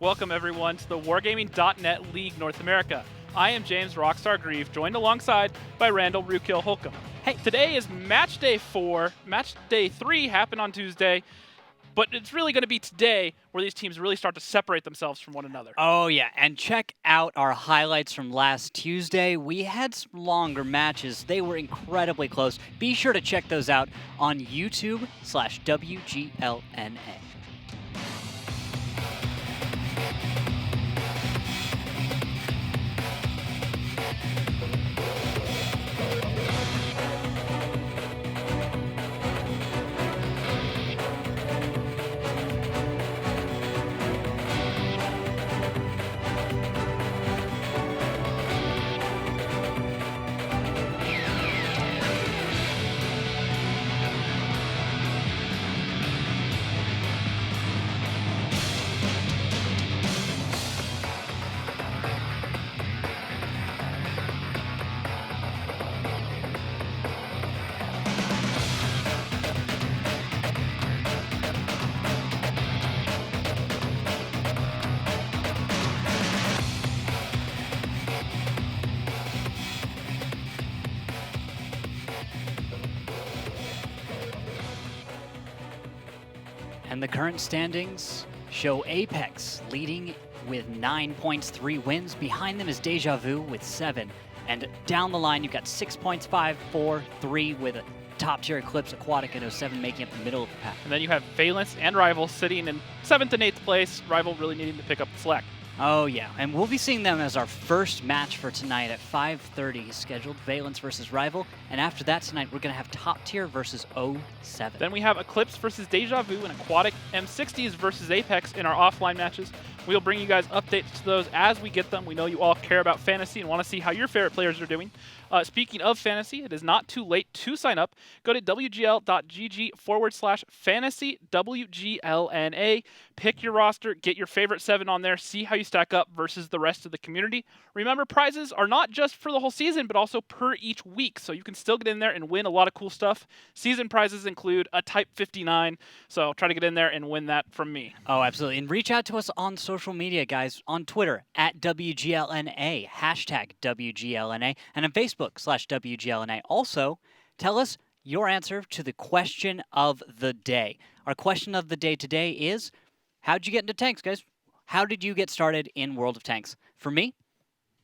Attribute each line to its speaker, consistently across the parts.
Speaker 1: Welcome, everyone, to the Wargaming.net League North America. I am James Rockstar Grieve, joined alongside by Randall Rukiel Holcomb. Hey, today is match day 4. Match day 3 happened on Tuesday, but it's really going to be today where these teams really start to separate themselves from one another.
Speaker 2: Oh, yeah, and check out our highlights from last Tuesday. We had some longer matches. They were incredibly close. Be sure to check those out on YouTube/WGLNA. And the current standings show Apex leading with 9 points, 3 wins. Behind them is Deja Vu with 7. And down the line, you've got 6 points, 5, 4, 3 with a top-tier Eclipse, Aquatic, and 07 making up the middle of the pack.
Speaker 1: And then you have Valence and Rival sitting in 7th and 8th place. Rival really needing to pick up the slack.
Speaker 2: Oh, yeah. And we'll be seeing them as our first match for tonight at 5:30 scheduled. Valence versus Rival. And after that tonight, we're going to have Top Tier versus 07.
Speaker 1: Then we have Eclipse versus Deja Vu and Aquatic, M60s versus Apex in our offline matches. We'll bring you guys updates to those as we get them. We know you all care about fantasy and want to see how your favorite players are doing. Speaking of fantasy, it is not too late to sign up. Go to wgl.gg/fantasy WGLNA. Pick your roster, get your favorite 7 on there, see how you stack up versus the rest of the community. Remember, prizes are not just for the whole season, but also per each week, so you can still get in there and win a lot of cool stuff. Season prizes include a Type 59, so try to get in there and win that from me.
Speaker 2: Oh, absolutely. And reach out to us on social media, guys, on Twitter, @WGLNA, #WGLNA, and on Facebook/WGLNA. Also, tell us your answer to the question of the day. Our question of the day today is, how'd you get into tanks, guys? How did you get started in World of Tanks? For me,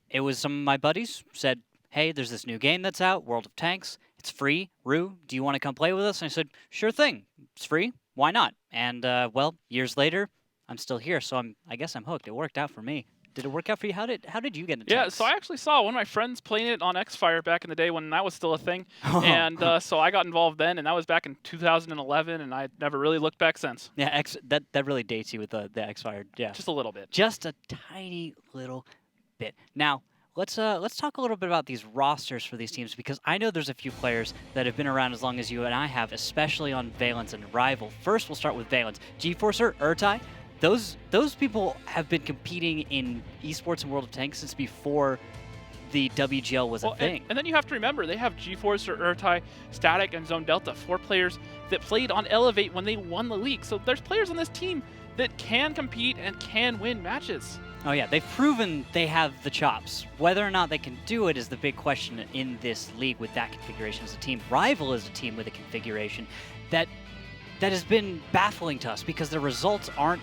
Speaker 2: it was some of my buddies said, hey, there's this new game that's out, World of Tanks. It's free. Rue, do you want to come play with us? And I said, sure thing. It's free. Why not? And, well, years later, I'm still here, so I guess I'm hooked. It worked out for me. Did it work out for you? How did you get into tanks?
Speaker 1: Yeah, so I actually saw one of my friends playing it on Xfire back in the day when that was still a thing. And so I got involved then, and that was back in 2011, and I never really looked back since.
Speaker 2: Yeah, that really dates you with the Xfire. Yeah,
Speaker 1: just a little bit.
Speaker 2: Just a tiny little bit. Now, let's talk a little bit about these rosters for these teams, because I know there's a few players that have been around as long as you and I have, especially on Valence and Rival. First, we'll start with Valence. GeForcer, Urtai. Those people have been competing in esports and World of Tanks since before the WGL was a thing.
Speaker 1: And then you have to remember, they have GeForce, Urtai, Static, and Zone Delta, 4 players that played on Elevate when they won the league. So there's players on this team that can compete and can win matches.
Speaker 2: Oh yeah, they've proven they have the chops. Whether or not they can do it is the big question in this league with that configuration as a team. Rival is a team with a configuration that has been baffling to us because the results aren't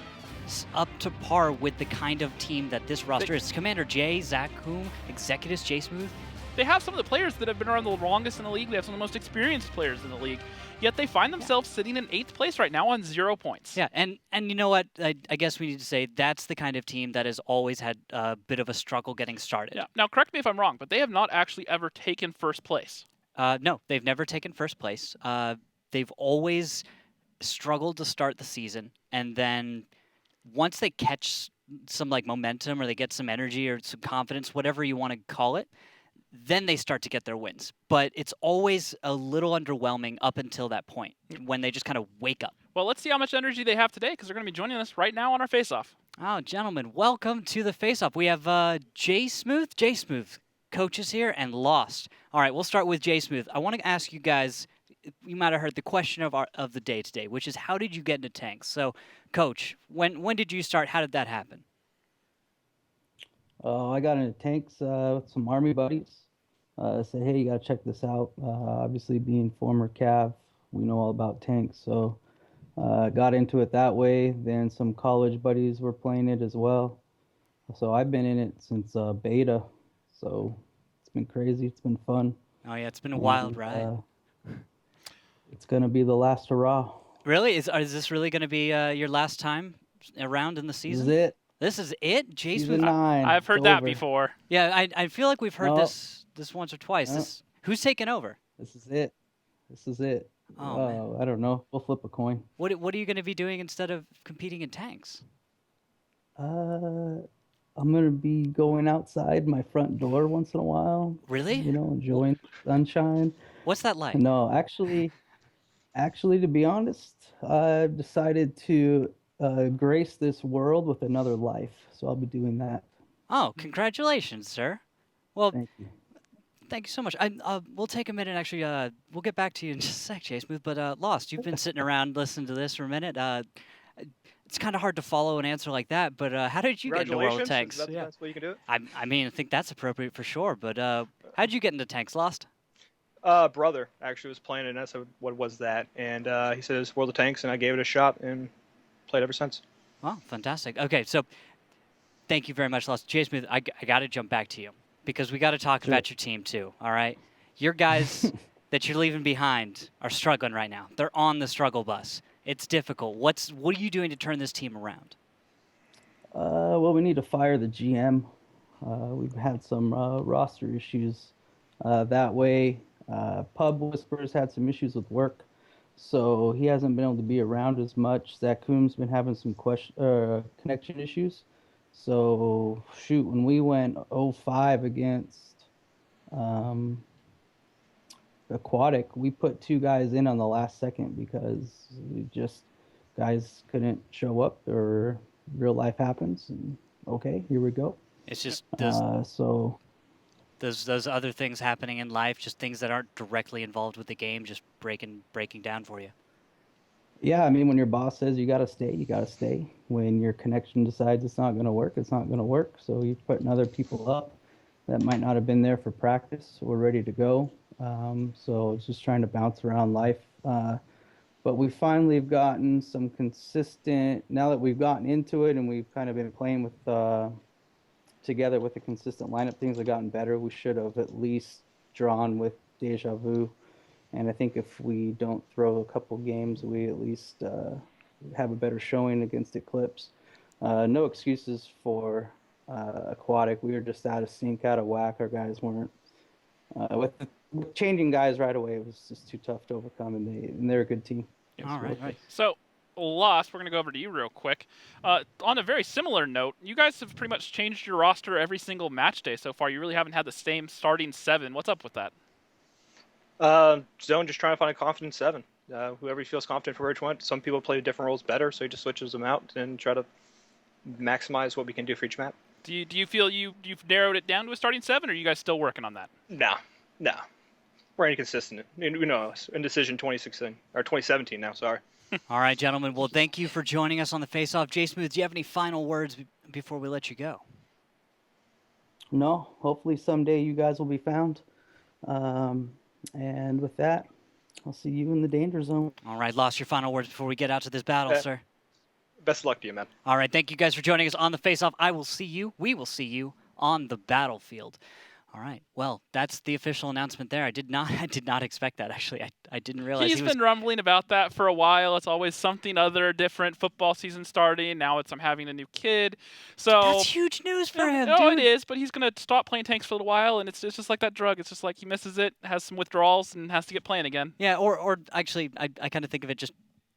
Speaker 2: up to par with the kind of team that this roster is. Commander J, Zach Koom, Executus, J Smooth.
Speaker 1: They have some of the players that have been around the longest in the league. They have some of the most experienced players in the league. Yet they find themselves sitting in 8th place right now on 0 points.
Speaker 2: Yeah, and you know what? I guess we need to say that's the kind of team that has always had a bit of a struggle getting started.
Speaker 1: Yeah. Now, correct me if I'm wrong, but they have not actually ever taken first place.
Speaker 2: No, they've never taken first place. They've always struggled to start the season, and then once they catch some momentum, or they get some energy or some confidence, whatever you want to call it, then they start to get their wins. But it's always a little underwhelming up until that point when they just kind of wake up.
Speaker 1: Well, let's see how much energy they have today, because they're going to be joining us right now on our face-off.
Speaker 2: Oh, gentlemen, welcome to the face-off. We have J Smooth, coaches here, and Lost. All right, we'll start with J Smooth. I want to ask you guys, you might have heard the question of the day today, which is how did you get into tanks? So, Coach, when did you start? How did that happen?
Speaker 3: I got into tanks with some army buddies. Said, hey, you gotta check this out. Obviously, being former Cav, we know all about tanks, so got into it that way. Then some college buddies were playing it as well. So I've been in it since beta. So it's been crazy. It's been fun,
Speaker 2: Oh yeah, it's been a wild
Speaker 3: and
Speaker 2: ride.
Speaker 3: it's gonna be the last hurrah.
Speaker 2: Really? Is this really going to be your last time around in the
Speaker 3: This is
Speaker 2: season?
Speaker 3: it.
Speaker 2: This is it, Jay Smooth.
Speaker 3: Season 9.
Speaker 1: I've
Speaker 3: It's
Speaker 1: heard that
Speaker 3: over.
Speaker 1: before.
Speaker 2: Yeah, I feel like we've heard
Speaker 3: No,
Speaker 2: this once or twice.
Speaker 3: no,
Speaker 2: Who's taking over?
Speaker 3: this is it. This is it.
Speaker 2: Oh man,
Speaker 3: I don't know. We'll flip a coin.
Speaker 2: what are you going to be doing instead of competing in tanks?
Speaker 3: Uh, I'm gonna be going outside my front door once in a while,
Speaker 2: Really? Wh-
Speaker 3: enjoying the sunshine.
Speaker 2: What's that like?
Speaker 3: No, actually, to be honest, I've decided to grace this world with another life. So I'll be doing that.
Speaker 2: Oh, congratulations, sir. Well,
Speaker 3: Thank you.
Speaker 2: thank you so much. We'll take a minute. Actually, we'll get back to you in just a sec, Jay Smooth. But Lost, you've been sitting around listening to this for a minute. It's kind of hard to follow an answer like that. But how did you get into World of
Speaker 4: Congratulations.
Speaker 2: Tanks?
Speaker 4: That's the best way you can do it.
Speaker 2: I mean, I think that's appropriate for sure. But how did you get into tanks, Lost?
Speaker 4: Brother actually was playing it, and I said, "What was that?" And he said it was World of Tanks, and I gave it a shot and played ever since.
Speaker 2: Well, fantastic. Okay, so thank you very much, Lost. Jay Smooth, I got to jump back to you because we got to talk
Speaker 3: Sure.
Speaker 2: about your team too. All right, your guys that you're leaving behind are struggling right now. They're on the struggle bus. It's difficult. What are you doing to turn this team around?
Speaker 3: Well, we need to fire the GM. We've had some roster issues that way. Pub Whispers had some issues with work, so he hasn't been able to be around as much. Zach Coombs been having some connection issues. So shoot, when we went 0-5 against um, Aquatic, we put 2 guys in on the last second because guys couldn't show up or real life happens. And okay, here we go.
Speaker 2: It's just
Speaker 3: So
Speaker 2: those other things happening in life, just things that aren't directly involved with the game, just breaking down for you.
Speaker 3: yeah, I mean, when your boss says you got to stay, you got to stay. When your connection decides it's not going to work, it's not going to work. So you're putting other people up that might not have been there for practice or ready to go. So it's just trying to bounce around life. But we finally have gotten some consistent, now that we've gotten into it and we've kind of been playing with together with a consistent lineup, things have gotten better. We should have at least drawn with Deja Vu. And I think if we don't throw a couple games, we at least have a better showing against Eclipse. No excuses for Aquatic. We were just out of sync, out of whack. Our guys weren't. With changing guys right away, it was just too tough to overcome, and they're a good team.
Speaker 2: All right, right.
Speaker 1: So, Lost, we're going to go over to you real quick. On a very similar note, you guys have pretty much changed your roster every single match day so far. You really haven't had the same starting 7. What's up with that?
Speaker 4: Zone just trying to find a confident 7. Whoever he feels confident for which one. Some people play different roles better, so he just switches them out and try to maximize what we can do for each map.
Speaker 1: Do you feel you've narrowed it down to a starting 7, or are you guys still working on that?
Speaker 4: No. We're inconsistent. Indecision 2016 or 2017 now. Sorry.
Speaker 2: All right, gentlemen. Well, thank you for joining us on the Face Off. Jay Smooth, do you have any final words before we let you go?
Speaker 3: No, hopefully someday you guys will be found. And with that, I'll see you in the danger zone.
Speaker 2: All right, Lost, your final words before we get out to this battle, sir.
Speaker 4: Best of luck to you, man.
Speaker 2: All right, thank you guys for joining us on the Face Off. We will see you on the battlefield. All right. Well, that's the official announcement there. I did not expect that, actually. I didn't realize
Speaker 1: He's been rumbling about that for a while. It's always something other different. Football season starting. Now I'm having a new kid. So
Speaker 2: that's huge news for him,
Speaker 1: No,
Speaker 2: dude.
Speaker 1: it is, but he's going to stop playing tanks for a little while, and it's just like that drug. It's just like he misses it, has some withdrawals, and has to get playing again.
Speaker 2: Yeah, or actually, I kind of think of it just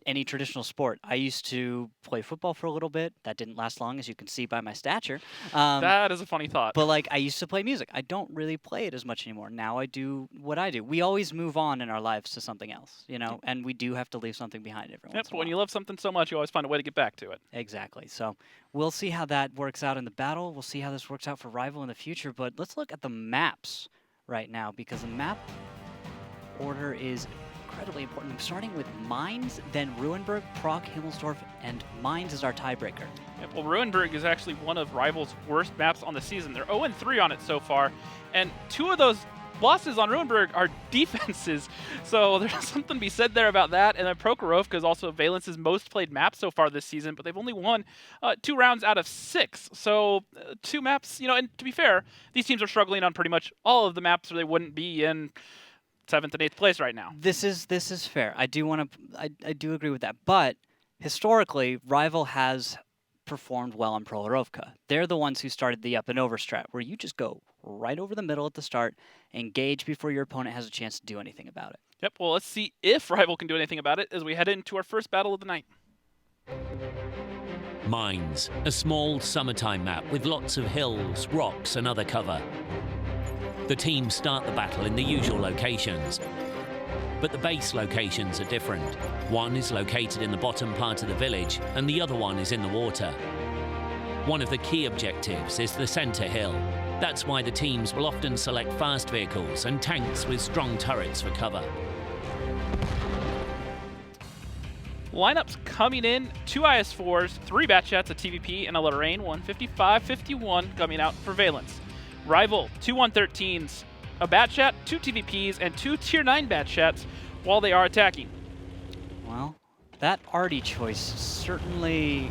Speaker 2: any traditional sport. I used to play football for a little bit. That didn't last long, as you can see by my stature.
Speaker 1: That is a funny thought.
Speaker 2: But like, I used to play music. I don't really play it as much anymore. Now I do what I do. We always move on in our lives to something else, and we do have to leave something behind every once in a
Speaker 1: But
Speaker 2: while.
Speaker 1: when you love something so much, you always find a way to get back to it.
Speaker 2: Exactly. So we'll see how that works out in the battle. We'll see how this works out for Rival in the future. But let's look at the maps right now, because the map order is incredibly important. Starting with Mainz, then Ruinberg, Prague, Himmelsdorf, and Mainz is our tiebreaker.
Speaker 1: Yeah, well, Ruinberg is actually one of Rival's worst maps on the season. They're 0-3 on it so far, and 2 of those losses on Ruinberg are defenses, so there's something to be said there about that. And then Prokhorovka is also Valence's most played map so far this season, but they've only won 2 rounds out of 6. So 2 maps, and to be fair, these teams are struggling on pretty much all of the maps, or they wouldn't be in 7th and 8th place right now.
Speaker 2: This is fair. I do agree with that, but historically, Rival has performed well on Prokhorovka. They're the ones who started the up and over strat, where you just go right over the middle at the start, engage before your opponent has a chance to do anything about it.
Speaker 1: Yep, well, let's see if Rival can do anything about it as we head into our first battle of the night.
Speaker 5: Mainz, a small summertime map with lots of hills, rocks and other cover. The teams start the battle in the usual locations, but the base locations are different. One is located in the bottom part of the village and the other one is in the water. One of the key objectives is the center hill. That's why the teams will often select fast vehicles and tanks with strong turrets for cover.
Speaker 1: Lineups coming in, 2 IS-4s, 3 Batchats, a TVP, and a Lorraine 155-51 coming out for Valence. Rival, 2 113s, a Batchat, 2 TVPs, and 2 Tier 9 Batchats while they are attacking.
Speaker 2: Well, that Artie choice is certainly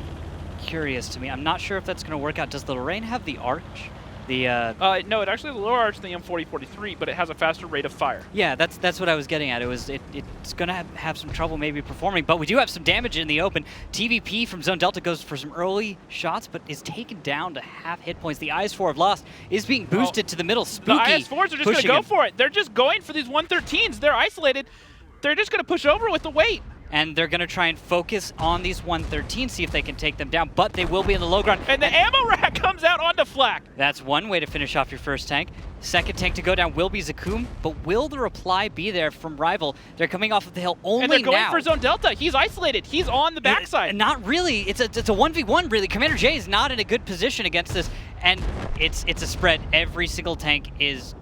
Speaker 2: curious to me. I'm not sure if that's going to work out. Does the Lorraine have the Arch?
Speaker 1: No, it actually has a lower arch than the M4043, but it has a faster rate of fire.
Speaker 2: Yeah, that's what I was getting at. It's going to have some trouble maybe performing, but we do have some damage in the open. TVP from Zone Delta goes for some early shots, but is taken down to half hit points. The IS-4 have lost, is being boosted to the middle. Spooky.
Speaker 1: The IS-4s are just going to go for it. They're just going for these 113s. They're isolated. They're just going to push over with the weight.
Speaker 2: And they're going to try and focus on these 113, see if they can take them down, but they will be in the low ground.
Speaker 1: And the ammo rack comes out onto flak.
Speaker 2: That's one way to finish off your first tank. Second tank to go down will be Zakum, but will the reply be there from Rival? They're coming off of the hill only now.
Speaker 1: And they're going for Zone Delta. He's isolated. He's on the backside.
Speaker 2: Not really. It's a 1v1, really. Commander J is not in a good position against this, and it's a spread. Every single tank is...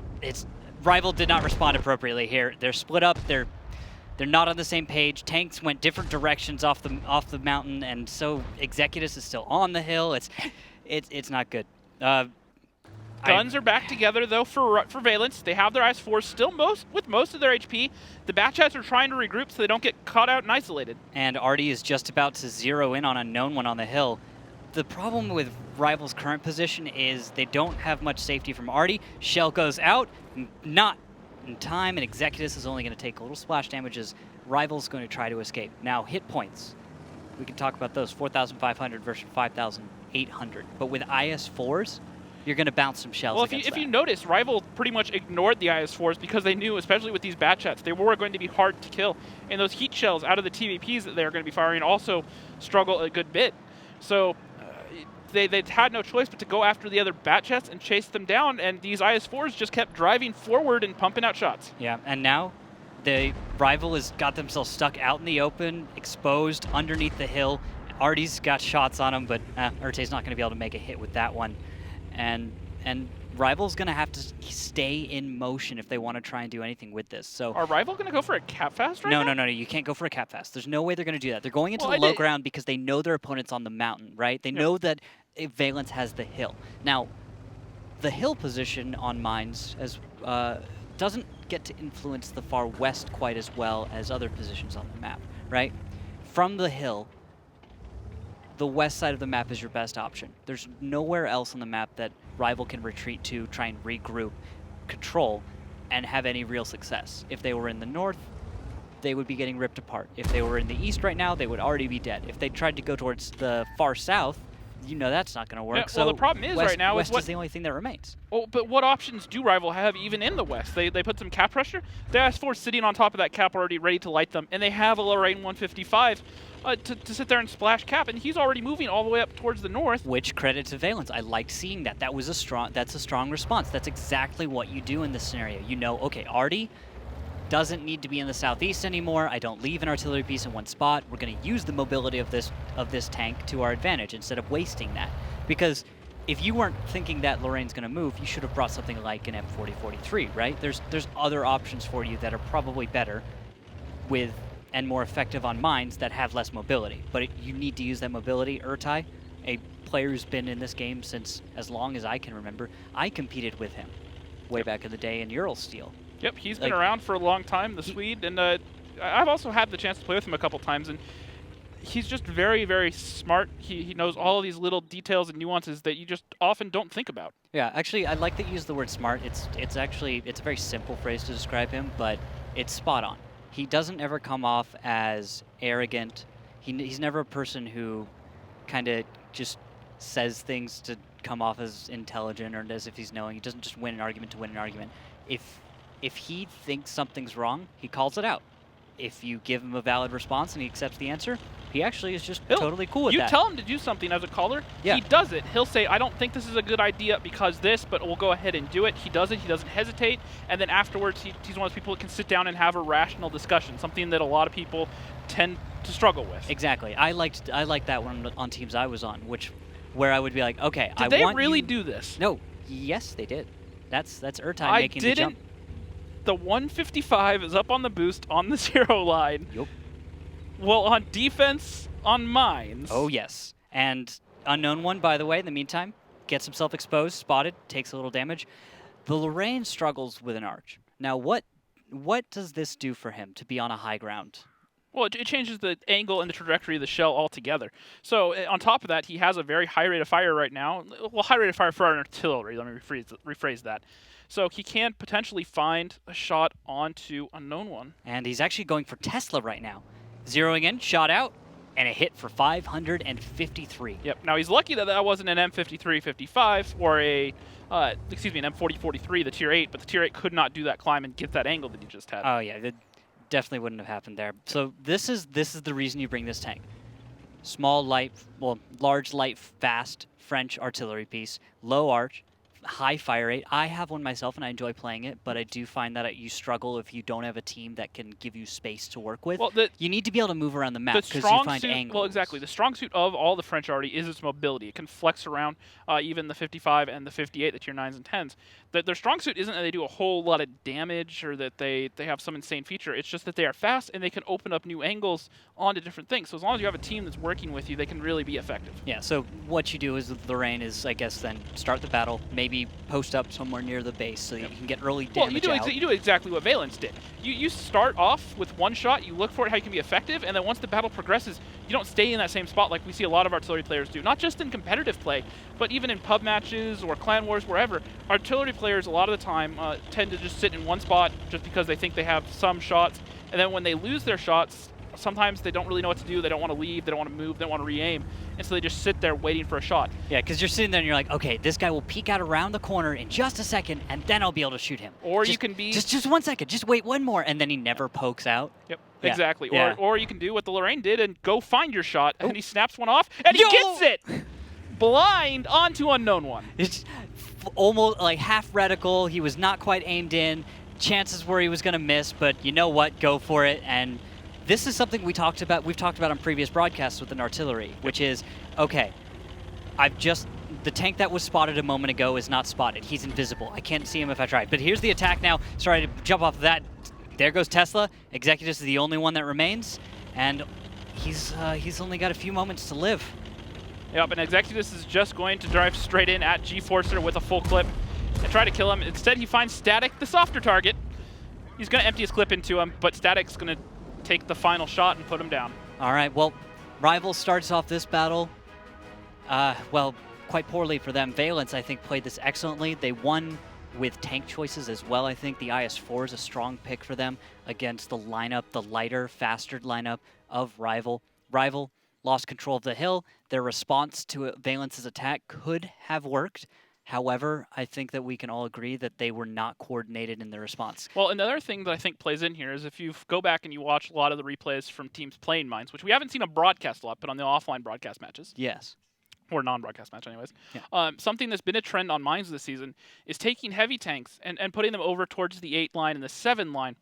Speaker 2: Rival did not respond appropriately here. They're split up. They're not on the same page. Tanks went different directions off the mountain, and so Executus is still on the hill. It's not good.
Speaker 1: Guns are back together though for Valence. They have their IS-4s still with most of their HP. The Batchats are trying to regroup so they don't get caught out and isolated.
Speaker 2: And Artie is just about to zero in on a known one on the hill. The problem with Rival's current position is they don't have much safety from Artie. Shell goes out, not in time, and Executus is only going to take a little splash damage as Rival's going to try to escape. Now, hit points. We can talk about those, 4,500 versus 5,800. But with IS-4s, you're going to bounce some shells against
Speaker 1: if
Speaker 2: that.
Speaker 1: you notice, Rival pretty much ignored the IS-4s because they knew, especially with these Batchats, they were going to be hard to kill. And those heat shells out of the TVPs that they're going to be firing also struggle a good bit. So they had no choice but to go after the other Batchats and chase them down, and these IS-4s just kept driving forward and pumping out shots.
Speaker 2: Yeah, and now the Rival has got themselves stuck out in the open, exposed underneath the hill. Artie's got shots on him, but Urte's not going to be able to make a hit with that one. And Rival's going to have to stay in motion if they want to try and do anything with this. So
Speaker 1: are Rival going to go for a cap fast right now?
Speaker 2: No. You can't go for a cap fast. There's no way they're going to do that. They're going into the low ground because they know their opponent's on the mountain, right? They know that Valence has the hill. Now, the hill position on Mainz doesn't get to influence the far west quite as well as other positions on the map, right? From the hill, the west side of the map is your best option. There's nowhere else on the map that Rival can retreat to, try and regroup, control, and have any real success. If they were in the north, they would be getting ripped apart. If they were in the east right now, they would already be dead. If they tried to go towards the far south, you know that's not going to work.
Speaker 1: Yeah, well,
Speaker 2: so
Speaker 1: the problem is
Speaker 2: west,
Speaker 1: right now
Speaker 2: west
Speaker 1: is what
Speaker 2: is the only thing that remains.
Speaker 1: Oh, but what options do Rival have even in the west? They put some cap pressure. The IS-4 sitting on top of that cap already ready to light them, and they have a Lorraine 155 to sit there and splash cap, and he's already moving all the way up towards the north.
Speaker 2: Which credit to Valence. I liked seeing that. That's a strong response. That's exactly what you do in this scenario. You know, okay, Artie doesn't need to be in the southeast anymore. I don't leave an artillery piece in one spot. We're going to use the mobility of this tank to our advantage instead of wasting that. Because if you weren't thinking that Lorraine's going to move, you should have brought something like an M4043, right? There's other options for you that are probably better. with and more effective on mines that have less mobility. But you need to use that mobility. Urtai, a player who's been in this game since as long as I can remember, I competed with him way back in the day in Ural Steel.
Speaker 1: Yep, he's been around for a long time, the Swede, and I've also had the chance to play with him a couple times, and he's just very, very smart. He knows all of these little details and nuances that you just often don't think about.
Speaker 2: Yeah, actually, I like that you use the word smart. It's a very simple phrase to describe him, but it's spot on. He doesn't ever come off as arrogant. He's never a person who kind of just says things to come off as intelligent or as if he's knowing. He doesn't just win an argument to win an argument. If he thinks something's wrong, he calls it out. If you give him a valid response and he accepts the answer, he actually is just totally cool with that.
Speaker 1: You tell him to do something as a caller,
Speaker 2: yeah.
Speaker 1: He does it. He'll say, I don't think this is a good idea because this, but we'll go ahead and do it. He does it. He doesn't hesitate. And then afterwards, he's one of those people that can sit down and have a rational discussion, something that a lot of people tend to struggle with.
Speaker 2: Exactly. I liked that one on teams I was on, where I would be like, okay,
Speaker 1: Did they really do this?
Speaker 2: No. Yes, they did. That's Urtai making the jump.
Speaker 1: The 155 is up on the boost on the 0 line.
Speaker 2: Yep.
Speaker 1: Well, on defense, on mines.
Speaker 2: Oh, yes. And Unknown One, by the way, in the meantime, gets himself exposed, spotted, takes a little damage. The Lorraine struggles with an arch. Now, what does this do for him to be on a high ground?
Speaker 1: Well, it changes the angle and the trajectory of the shell altogether. So on top of that, he has a very high rate of fire right now. Well, high rate of fire for an artillery. Let me rephrase that. So he can potentially find a shot onto Unknown One.
Speaker 2: And he's actually going for Tesla right now. Zeroing in, shot out, and a hit for 553.
Speaker 1: Yep. Now he's lucky that wasn't an M53-55 or an M40-43, the Tier 8, but the Tier 8 could not do that climb and get that angle that he just had.
Speaker 2: Oh yeah, that definitely wouldn't have happened there. So this is the reason you bring this tank. Large, light, fast French artillery piece, low arch, high fire rate. I have one myself and I enjoy playing it, but I do find that you struggle if you don't have a team that can give you space to work with.
Speaker 1: Well,
Speaker 2: you need to be able to move around the map because you find angles.
Speaker 1: Well, exactly. The strong suit of all the French arty is its mobility. It can flex around even the 55 and the 58, the Tier 9s and 10s. Their strong suit isn't that they do a whole lot of damage or that they have some insane feature. It's just that they are fast and they can open up new angles onto different things. So as long as you have a team that's working with you, they can really be effective.
Speaker 2: Yeah, so what you do is with Lorraine is, I guess, then start the battle, maybe post up somewhere near the base so you can get early damage out.
Speaker 1: You do exactly what Valence did. You start off with one shot, you look for it, how you can be effective, and then once the battle progresses, you don't stay in that same spot like we see a lot of artillery players do. Not just in competitive play, but even in pub matches or clan wars, wherever. Artillery players, a lot of the time, tend to just sit in one spot just because they think they have some shots, and then when they lose their shots, sometimes they don't really know what to do. They don't want to leave. They don't want to move. They don't want to re-aim. And so they just sit there waiting for a shot.
Speaker 2: Yeah, because you're sitting there and you're like, okay, this guy will peek out around the corner in just a second, and then I'll be able to shoot him.
Speaker 1: Or you can be...
Speaker 2: Just 1 second. Just wait one more, and then he never pokes out.
Speaker 1: Yep,
Speaker 2: yeah.
Speaker 1: Exactly.
Speaker 2: Yeah.
Speaker 1: Or you can do what the Lorraine did and go find your shot, and he snaps one off, and he gets it! Blind onto Unknown One.
Speaker 2: It's almost like half reticle. He was not quite aimed in. Chances were he was going to miss, but you know what? Go for it. And this is something we've talked about on previous broadcasts with an artillery, which is, okay, the tank that was spotted a moment ago is not spotted. He's invisible. I can't see him if I try. But here's the attack now. Sorry to jump off of that. There goes Tesla. Executus is the only one that remains, and he's only got a few moments to live.
Speaker 1: Yep, and Executus is just going to drive straight in at G-Forcer with a full clip and try to kill him. Instead, he finds Static, the softer target. He's going to empty his clip into him, but Static's going to take the final shot and put him down.
Speaker 2: All right, well, Rival starts off this battle, quite poorly for them. Valence, I think, played this excellently. They won with tank choices as well. I think the IS-4 is a strong pick for them against the lineup, the lighter, faster lineup of Rival. Rival lost control of the hill. Their response to Valence's attack could have worked. However, I think that we can all agree that they were not coordinated in their response.
Speaker 1: Well, another thing that I think plays in here is if you go back and you watch a lot of the replays from teams playing mines, which we haven't seen on broadcast a lot, but on the offline broadcast matches.
Speaker 2: Yes.
Speaker 1: Or non-broadcast match anyways.
Speaker 2: Yeah.
Speaker 1: Something that's been a trend on mines this season is taking heavy tanks and putting them over towards the 8 line and the 7 line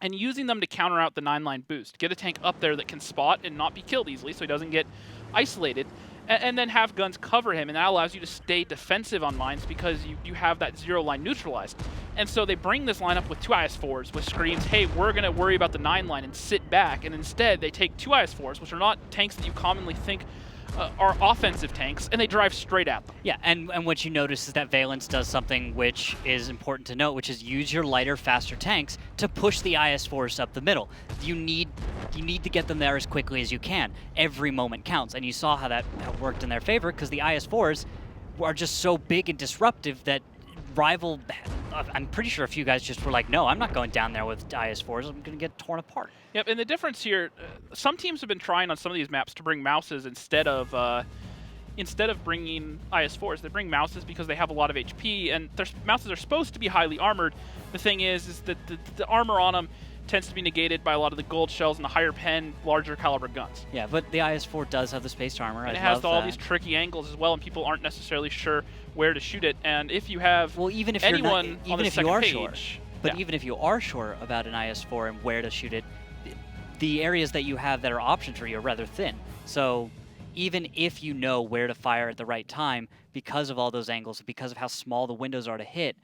Speaker 1: and using them to counter out the 9 line boost. Get a tank up there that can spot and not be killed easily so he doesn't get isolated. and then have guns cover him, and that allows you to stay defensive on mines because you have that 0 line neutralized. And so they bring this lineup with 2 IS-4s with screams, hey, we're going to worry about the 9 line and sit back, and instead they take 2 IS-4s, which are not tanks that you commonly think are offensive tanks, and they drive straight at them.
Speaker 2: Yeah, and what you notice is that Valence does something which is important to note, which is use your lighter, faster tanks to push the IS-4s up the middle. You need to get them there as quickly as you can. Every moment counts, and you saw how that worked in their favor because the IS-4s are just so big and disruptive that Rival, I'm pretty sure a few guys just were like, no, I'm not going down there with IS-4s. I'm going to get torn apart.
Speaker 1: Yep, and the difference here, some teams have been trying on some of these maps to bring mouses instead of bringing IS-4s. They bring mouses because they have a lot of HP, and their mouses are supposed to be highly armored. The thing is that the armor on them tends to be negated by a lot of the gold shells and the higher pen, larger caliber guns.
Speaker 2: Yeah, but the IS-4 does have the spaced armor.
Speaker 1: And it has all these tricky angles as well, and people aren't necessarily sure where to shoot it. And if you have
Speaker 2: even if
Speaker 1: anyone
Speaker 2: you're not,
Speaker 1: on
Speaker 2: even
Speaker 1: the
Speaker 2: if
Speaker 1: second
Speaker 2: you are
Speaker 1: page,
Speaker 2: sure, but even if you are sure about an IS-4 and where to shoot it, the areas that you have that are options for you are rather thin. So even if you know where to fire at the right time, because of all those angles, because of how small the windows are to hit,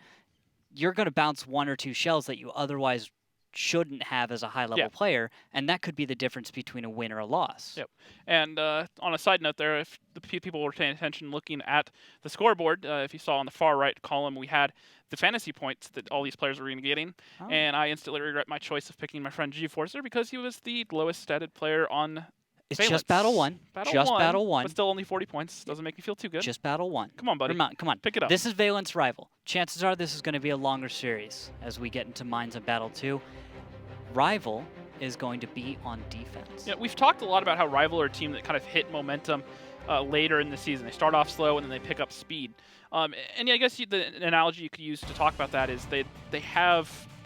Speaker 2: you're going to bounce 1 or 2 shells that you otherwise shouldn't have as a high-level player, and that could be the difference between a win or a loss.
Speaker 1: Yep. And on a side note there, if the people were paying attention looking at the scoreboard, if you saw on the far right column, we had the fantasy points that all these players were going to be getting, and I instantly regret my choice of picking my friend G-Forcer because he was the lowest statted player on
Speaker 2: It's
Speaker 1: Valence.
Speaker 2: just Battle 1. Battle 1.
Speaker 1: But still only 40 points. Doesn't make me feel too good.
Speaker 2: Just Battle 1.
Speaker 1: Come on, buddy.
Speaker 2: Come on.
Speaker 1: Pick it up.
Speaker 2: This is Valence Rival. Chances are this is going to be a longer series as we get into Mines of Battle 2. Rival is going to be on defense.
Speaker 1: Yeah, we've talked a lot about how Rival are a team that kind of hit momentum later in the season. They start off slow and then they pick up speed. And yeah, I guess the analogy you could use to talk about that is they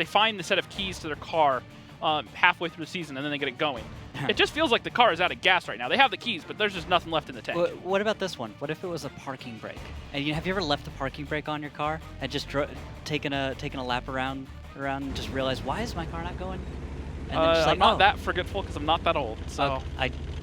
Speaker 1: find the set of keys to their car halfway through the season and then they get it going. It just feels like the car is out of gas right now. They have the keys, but there's just nothing left in the tank.
Speaker 2: What about this one? What if it was a parking brake? And have you ever left a parking brake on your car and just taken a lap around and just realized, why is my car not going? And then just like,
Speaker 1: I'm not that forgetful because I'm not that old. So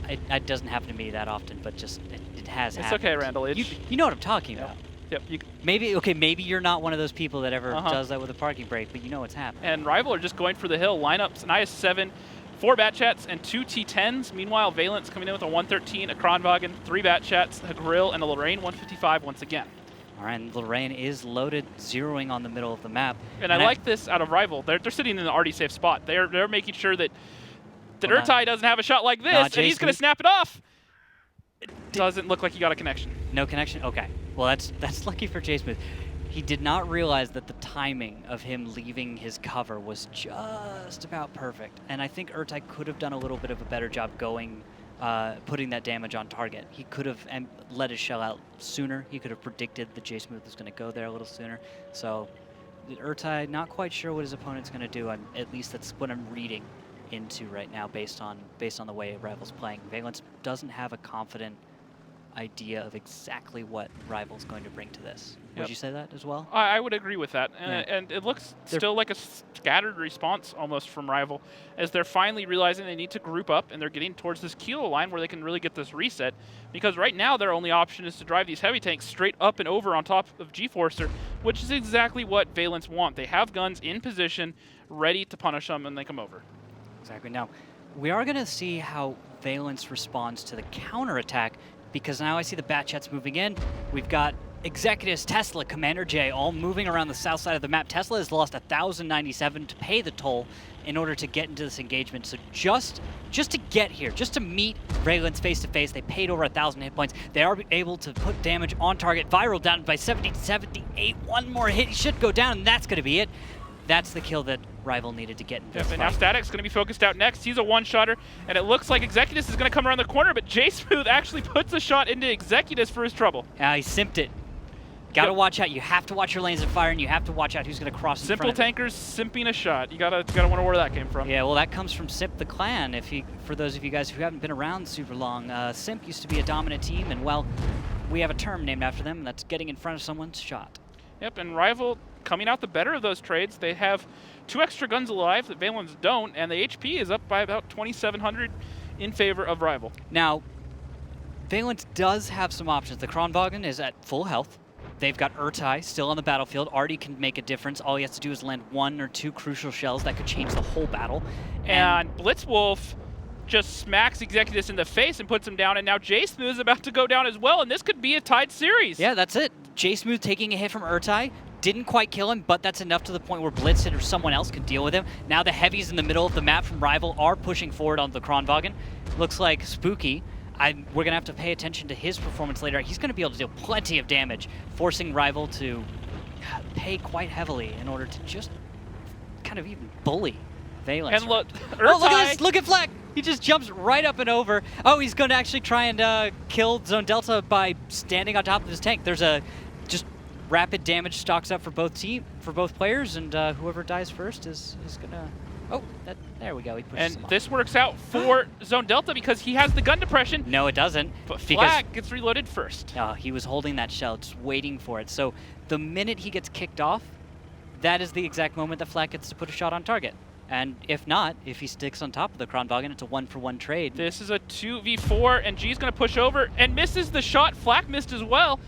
Speaker 2: it doesn't happen to me that often, but just it has happened.
Speaker 1: It's okay, Randall.
Speaker 2: You know what I'm talking about.
Speaker 1: Yep.
Speaker 2: Maybe you're not one of those people that ever does that with a parking brake, but you know what's happening.
Speaker 1: And Rival are just going for the hill. Lineups, an IS-7, 4 Bat-Chats, and 2 T-10s. Meanwhile, Valence coming in with a 113, a Kronwagen, 3 Bat-Chats, a Grill, and a Lorraine 155 once again.
Speaker 2: All right, and Lorraine is loaded, zeroing on the middle of the map.
Speaker 1: And I like this out of Rival. They're sitting in an already safe spot. They're making sure that Urtai doesn't have a shot like this, and he's going to snap it off. It doesn't look like he got a connection.
Speaker 2: No connection? Okay. Well, that's lucky for Jay Smooth. He did not realize that the timing of him leaving his cover was just about perfect. And I think Urtai could have done a little bit of a better job putting that damage on target. He could have let his shell out sooner. He could have predicted that Jay Smooth was going to go there a little sooner. So Urtai, not quite sure what his opponent's going to do. At least that's what I'm reading into right now based on the way Rival's playing. Valence doesn't have a confident idea of exactly what Rival's going to bring to this. Would you say that as well?
Speaker 1: I would agree with that. And it looks still like a scattered response almost from Rival as they're finally realizing they need to group up and they're getting towards this kilo line where they can really get this reset, because right now their only option is to drive these heavy tanks straight up and over on top of G-Forcer, which is exactly what Valence want. They have guns in position ready to punish them and they come over.
Speaker 2: Exactly. Now, we are going to see how Valence responds to the counterattack, because now I see the Bat-Chats moving in. We've got Executus, Tesla, Commander J all moving around the south side of the map. Tesla has lost 1,097 to pay the toll in order to get into this engagement. So just to get here, just to meet Valence face-to-face, they paid over 1,000 hit points. They are able to put damage on target. Viral down by 70 to 78. One more hit, he should go down, and that's going to be it. That's the kill that Rival needed to get in this fight.
Speaker 1: And now Static's going to be focused out next. He's a one-shotter, and it looks like Executus is going to come around the corner, but Jay Smooth actually puts a shot into Executus for his trouble.
Speaker 2: He simped it. Got to watch out. You have to watch your lanes of fire, and you have to watch out who's going to cross in front of
Speaker 1: Simple tankers simping a shot. You gotta wonder where that came from.
Speaker 2: Yeah, well, that comes from Simp the Clan. For those of you guys who haven't been around super long, Simp used to be a dominant team, and well, we have a term named after them, and that's getting in front of someone's shot.
Speaker 1: Yep, and Rival coming out the better of those trades. They have 2 extra guns alive that Valence don't, and the HP is up by about 2,700 in favor of Rival.
Speaker 2: Now, Valence does have some options. The Kronwagen is at full health. They've got Urtai still on the battlefield. Artie can make a difference. All he has to do is land 1 or 2 crucial shells that could change the whole battle.
Speaker 1: And Blitzwolf just smacks Executus in the face and puts him down, and now J Smooth is about to go down as well, and this could be a tied series.
Speaker 2: Yeah, that's it. J Smooth taking a hit from Urtai. Didn't quite kill him, but that's enough to the point where Blitzen or someone else can deal with him. Now the heavies in the middle of the map from Rival are pushing forward on the Kronwagen. Looks like Spooky. We're going to have to pay attention to his performance later. He's going to be able to deal plenty of damage, forcing Rival to pay quite heavily in order to just kind of even bully Valence.
Speaker 1: And look,
Speaker 2: oh, look at this! Look at Fleck! He just jumps right up and over. Oh, he's going to actually try and kill Zone Delta by standing on top of his tank. There's a just rapid damage stocks up for both players, and whoever dies first is going to... Oh, there we go. He pushes him off.
Speaker 1: This works out for Zone Delta because he has the gun depression.
Speaker 2: No, it doesn't.
Speaker 1: But Flag gets reloaded first.
Speaker 2: Oh, he was holding that shell, just waiting for it. So the minute he gets kicked off, that is the exact moment that Flag gets to put a shot on target. And if not, if he sticks on top of the Kronwagen, it's a 1-for-1 trade.
Speaker 1: This is a 2v4, and G's going to push over and misses the shot. Flag missed as well.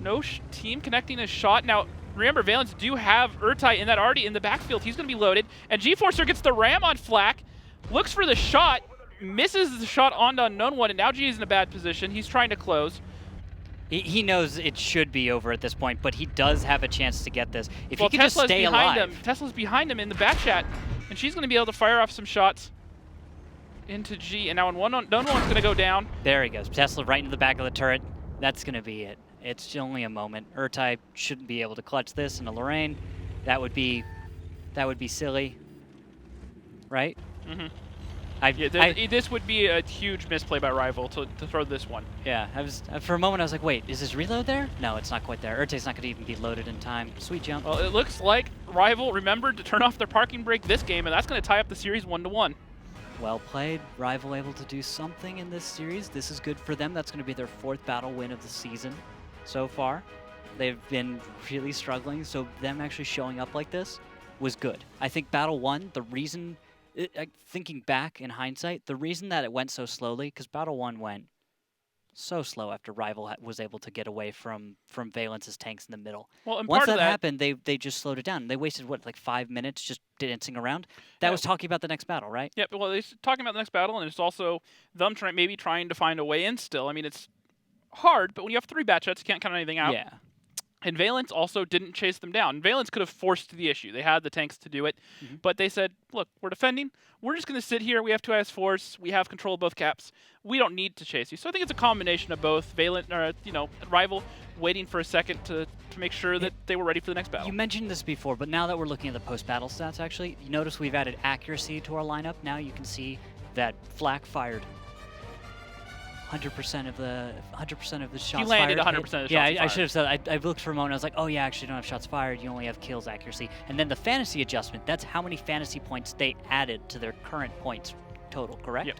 Speaker 1: No team connecting a shot. Now, remember, Valence do have Urtai in that already in the backfield. He's going to be loaded. And G-Forcer gets the ram on Flak, looks for the shot, misses the shot on the unknown one, and now G is in a bad position. He's trying to close.
Speaker 2: He knows it should be over at this point, but he does have a chance to get this. If he can
Speaker 1: Tesla's
Speaker 2: just stay alive.
Speaker 1: Tesla's behind him in the back chat, and she's going to be able to fire off some shots into G. And now one's going to go down.
Speaker 2: There he goes. Tesla right into the back of the turret. That's going to be it. It's only a moment. Urtai shouldn't be able to clutch this into Lorraine. That would be silly, right?
Speaker 1: Mm-hmm.
Speaker 2: This
Speaker 1: would be a huge misplay by Rival to throw this one.
Speaker 2: Yeah, for a moment I was like, wait, is his reload there? No, it's not quite there. Urtai's not going to even be loaded in time. Sweet jump.
Speaker 1: Well, it looks like Rival remembered to turn off their parking brake this game, and that's going to tie up the series 1-1.
Speaker 2: Well played. Rival able to do something in this series. This is good for them. That's going to be their 4th battle win of the season so far. They've been really struggling, so them actually showing up like this was good. I think Battle 1, the reason... thinking back in hindsight, the reason that it went so slowly, because Battle 1 went so slow after Rival was able to get away from Valence's tanks in the middle.
Speaker 1: Well, and
Speaker 2: once
Speaker 1: part of
Speaker 2: that
Speaker 1: that
Speaker 2: happened, they just slowed it down. They wasted, what, like 5 minutes just dancing around? That was talking about the next battle, right?
Speaker 1: Yeah, well, they're talking about the next battle, and it's also them maybe trying to find a way in still. I mean, it's hard, but when you have 3 batch shots, you can't count anything out.
Speaker 2: Yeah.
Speaker 1: And Valence also didn't chase them down. Valence could have forced the issue. They had the tanks to do it. But they said, look, we're defending. We're just going to sit here. We have 2 IS force. We have control of both caps. We don't need to chase you. So I think it's a combination of both. Rival waiting for a second to make sure that they were ready for the next battle.
Speaker 2: You mentioned this before, but now that we're looking at the post-battle stats, actually, you notice we've added accuracy to our lineup. Now you can see that Flak fired 100% of the shots fired.
Speaker 1: You landed 100% of the shots fired.
Speaker 2: Yeah, I should have said. I looked for a moment. I was like, oh yeah, actually, you don't have shots fired. You only have kills accuracy. And then the fantasy adjustment. That's how many fantasy points they added to their current points total. Correct?
Speaker 1: Yep.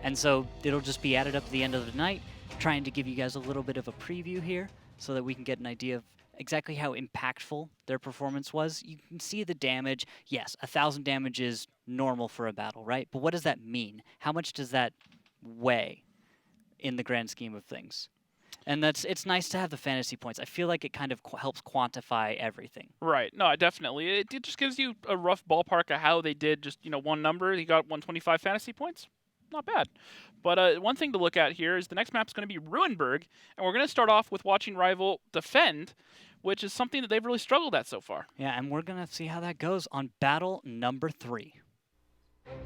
Speaker 2: And so it'll just be added up at the end of the night. Trying to give you guys a little bit of a preview here, so that we can get an idea of exactly how impactful their performance was. You can see the damage. Yes, 1,000 damage is normal for a battle, right? But what does that mean? How much does that weigh in the grand scheme of things? And it's nice to have the fantasy points. I feel like it kind of helps quantify everything.
Speaker 1: Right. No, definitely. It just gives you a rough ballpark of how they did. Just one number. He got 125 fantasy points. Not bad. But one thing to look at here is the next map is going to be Ruinberg, and we're going to start off with watching Rival defend, which is something that they've really struggled at so far.
Speaker 2: Yeah, and we're going to see how that goes on battle number 3.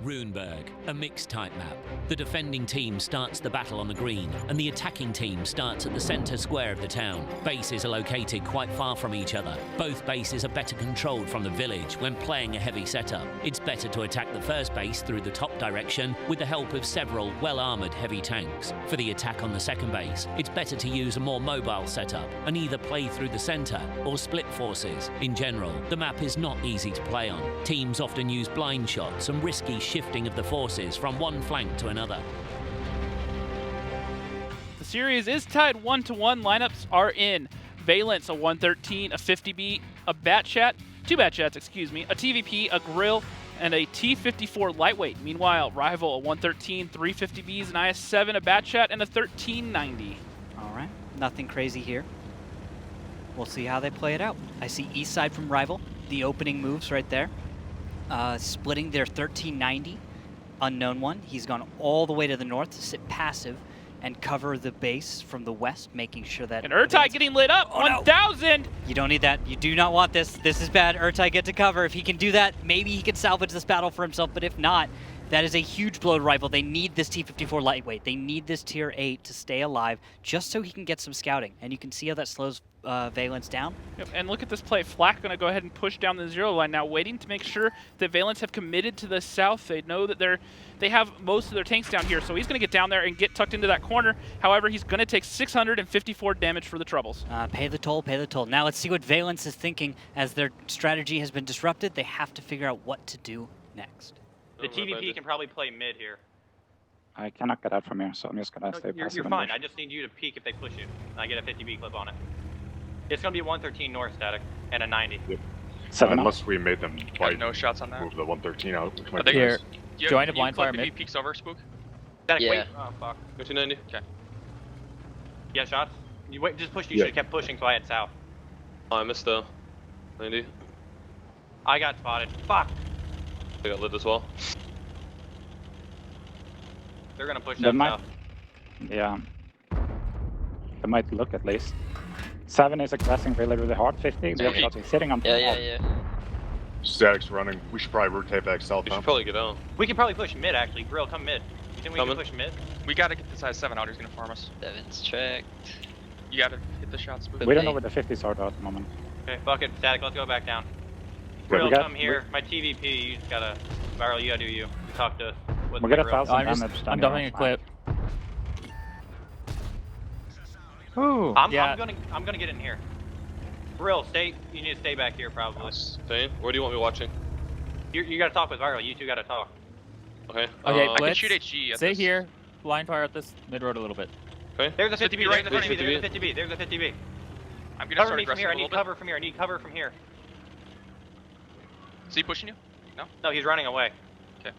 Speaker 5: Ruinberg, a mixed type map. The defending team starts the battle on the green, and the attacking team starts at the center square of the town. Bases are located quite far from each other. Both bases are better controlled from the village when playing a heavy setup. It's better to attack the first base through the top direction with the help of several well-armored heavy tanks. For the attack on the second base, it's better to use a more mobile setup and either play through the center or split forces. In general, the map is not easy to play on. Teams often use blind shots and risky shifting of the forces from one flank to another.
Speaker 1: The series is tied 1-1. Lineups are in. Valence, a 113, a 50B, a Batchat, 2 Batchats, excuse me, a TVP, a Grill, and a T-54 lightweight. Meanwhile, Rival a 113, 350Bs, an IS-7, a Batchat, and a 1390.
Speaker 2: All right, nothing crazy here. We'll see how they play it out. I see east side from Rival, the opening moves right there. Splitting their 1390, unknown one. He's gone all the way to the north to sit passive and cover the base from the west, making sure that...
Speaker 1: And Urtai getting lit up, 1,000!
Speaker 2: No. You don't need that. You do not want this. This is bad. Urtai get to cover. If he can do that, maybe he can salvage this battle for himself, but if not, that is a huge blow to Rival. They need this T-54 lightweight. They need this tier 8 to stay alive just so he can get some scouting. And you can see how that slows Valence down.
Speaker 1: Yep, and look at this play. Flak going to go ahead and push down the 0 line now, waiting to make sure that Valence have committed to the south. They know that they have most of their tanks down here, so he's going to get down there and get tucked into that corner. However, he's going to take 654 damage for the troubles.
Speaker 2: Pay the toll, pay the toll. Now let's see what Valence is thinking as their strategy has been disrupted. They have to figure out what to do next.
Speaker 6: The TVP can probably play mid here.
Speaker 7: I cannot get out from here, so I'm just gonna stay passive.
Speaker 6: You're fine. I just need you to peek if they push you. I get a 50B clip on it. It's gonna be 113 north static and a 90.
Speaker 7: Yep. 7
Speaker 8: unless we made them fight,
Speaker 9: no shots on that.
Speaker 8: move the 113 out. Which might
Speaker 9: Are they
Speaker 8: be
Speaker 9: here?
Speaker 8: nice.
Speaker 9: Join a blind fire mid. If he peeks over, Spook.
Speaker 6: Static,
Speaker 10: Yeah.
Speaker 6: wait. Oh, fuck.
Speaker 8: 1390.
Speaker 9: Okay.
Speaker 6: Yeah, shots? You wait, just push. You
Speaker 8: Yeah.
Speaker 6: should have kept pushing so I had south.
Speaker 8: Oh, I missed the 90.
Speaker 6: I got spotted. Fuck.
Speaker 8: I got lit as well.
Speaker 6: They're gonna push
Speaker 7: They
Speaker 6: that
Speaker 7: might-
Speaker 6: south.
Speaker 7: Yeah. They might look at least. 7 is aggressing really, really hard. 50, we have shots. He's sitting on
Speaker 10: Yeah.
Speaker 8: Static's running. We should probably rotate back south. We should probably get out.
Speaker 6: We can probably push mid actually. Grill, come mid. You think we can push mid?
Speaker 9: We gotta get this IS-7 out. He's gonna farm us.
Speaker 10: 7's tracked.
Speaker 9: You gotta hit the shot, Spook.
Speaker 7: We don't know where the 50s are though at the moment.
Speaker 6: Okay, fuck it. Static, let's go back down.
Speaker 7: Yeah,
Speaker 6: Grill,
Speaker 7: we got-
Speaker 6: come here. My TVP, you just gotta... Viral, you gotta do you. Talk to...
Speaker 7: We got 1,000 damage.
Speaker 11: I'm dumping a clip.
Speaker 7: Ooh.
Speaker 6: I'm gonna get in here. Brill, stay. You need to stay back here probably.
Speaker 8: Stay? Where do you want me watching?
Speaker 6: You gotta talk with Viral. You two gotta talk.
Speaker 8: Okay.
Speaker 11: Okay,
Speaker 9: I can
Speaker 11: Blitz,
Speaker 9: shoot HG at
Speaker 11: stay
Speaker 9: this.
Speaker 11: here. Blind fire at this mid road a little bit.
Speaker 8: Okay.
Speaker 6: There's a 50B right in front of me.
Speaker 8: 50B.
Speaker 6: There's a 50B. There's a 50B.
Speaker 9: I'm gonna
Speaker 6: Cover
Speaker 9: start
Speaker 6: me from
Speaker 9: aggressing
Speaker 6: here.
Speaker 9: a
Speaker 6: I
Speaker 9: little
Speaker 6: need
Speaker 9: bit.
Speaker 6: cover from here. I need cover from here.
Speaker 9: Is he pushing you? No?
Speaker 6: No, he's running away.
Speaker 9: Okay.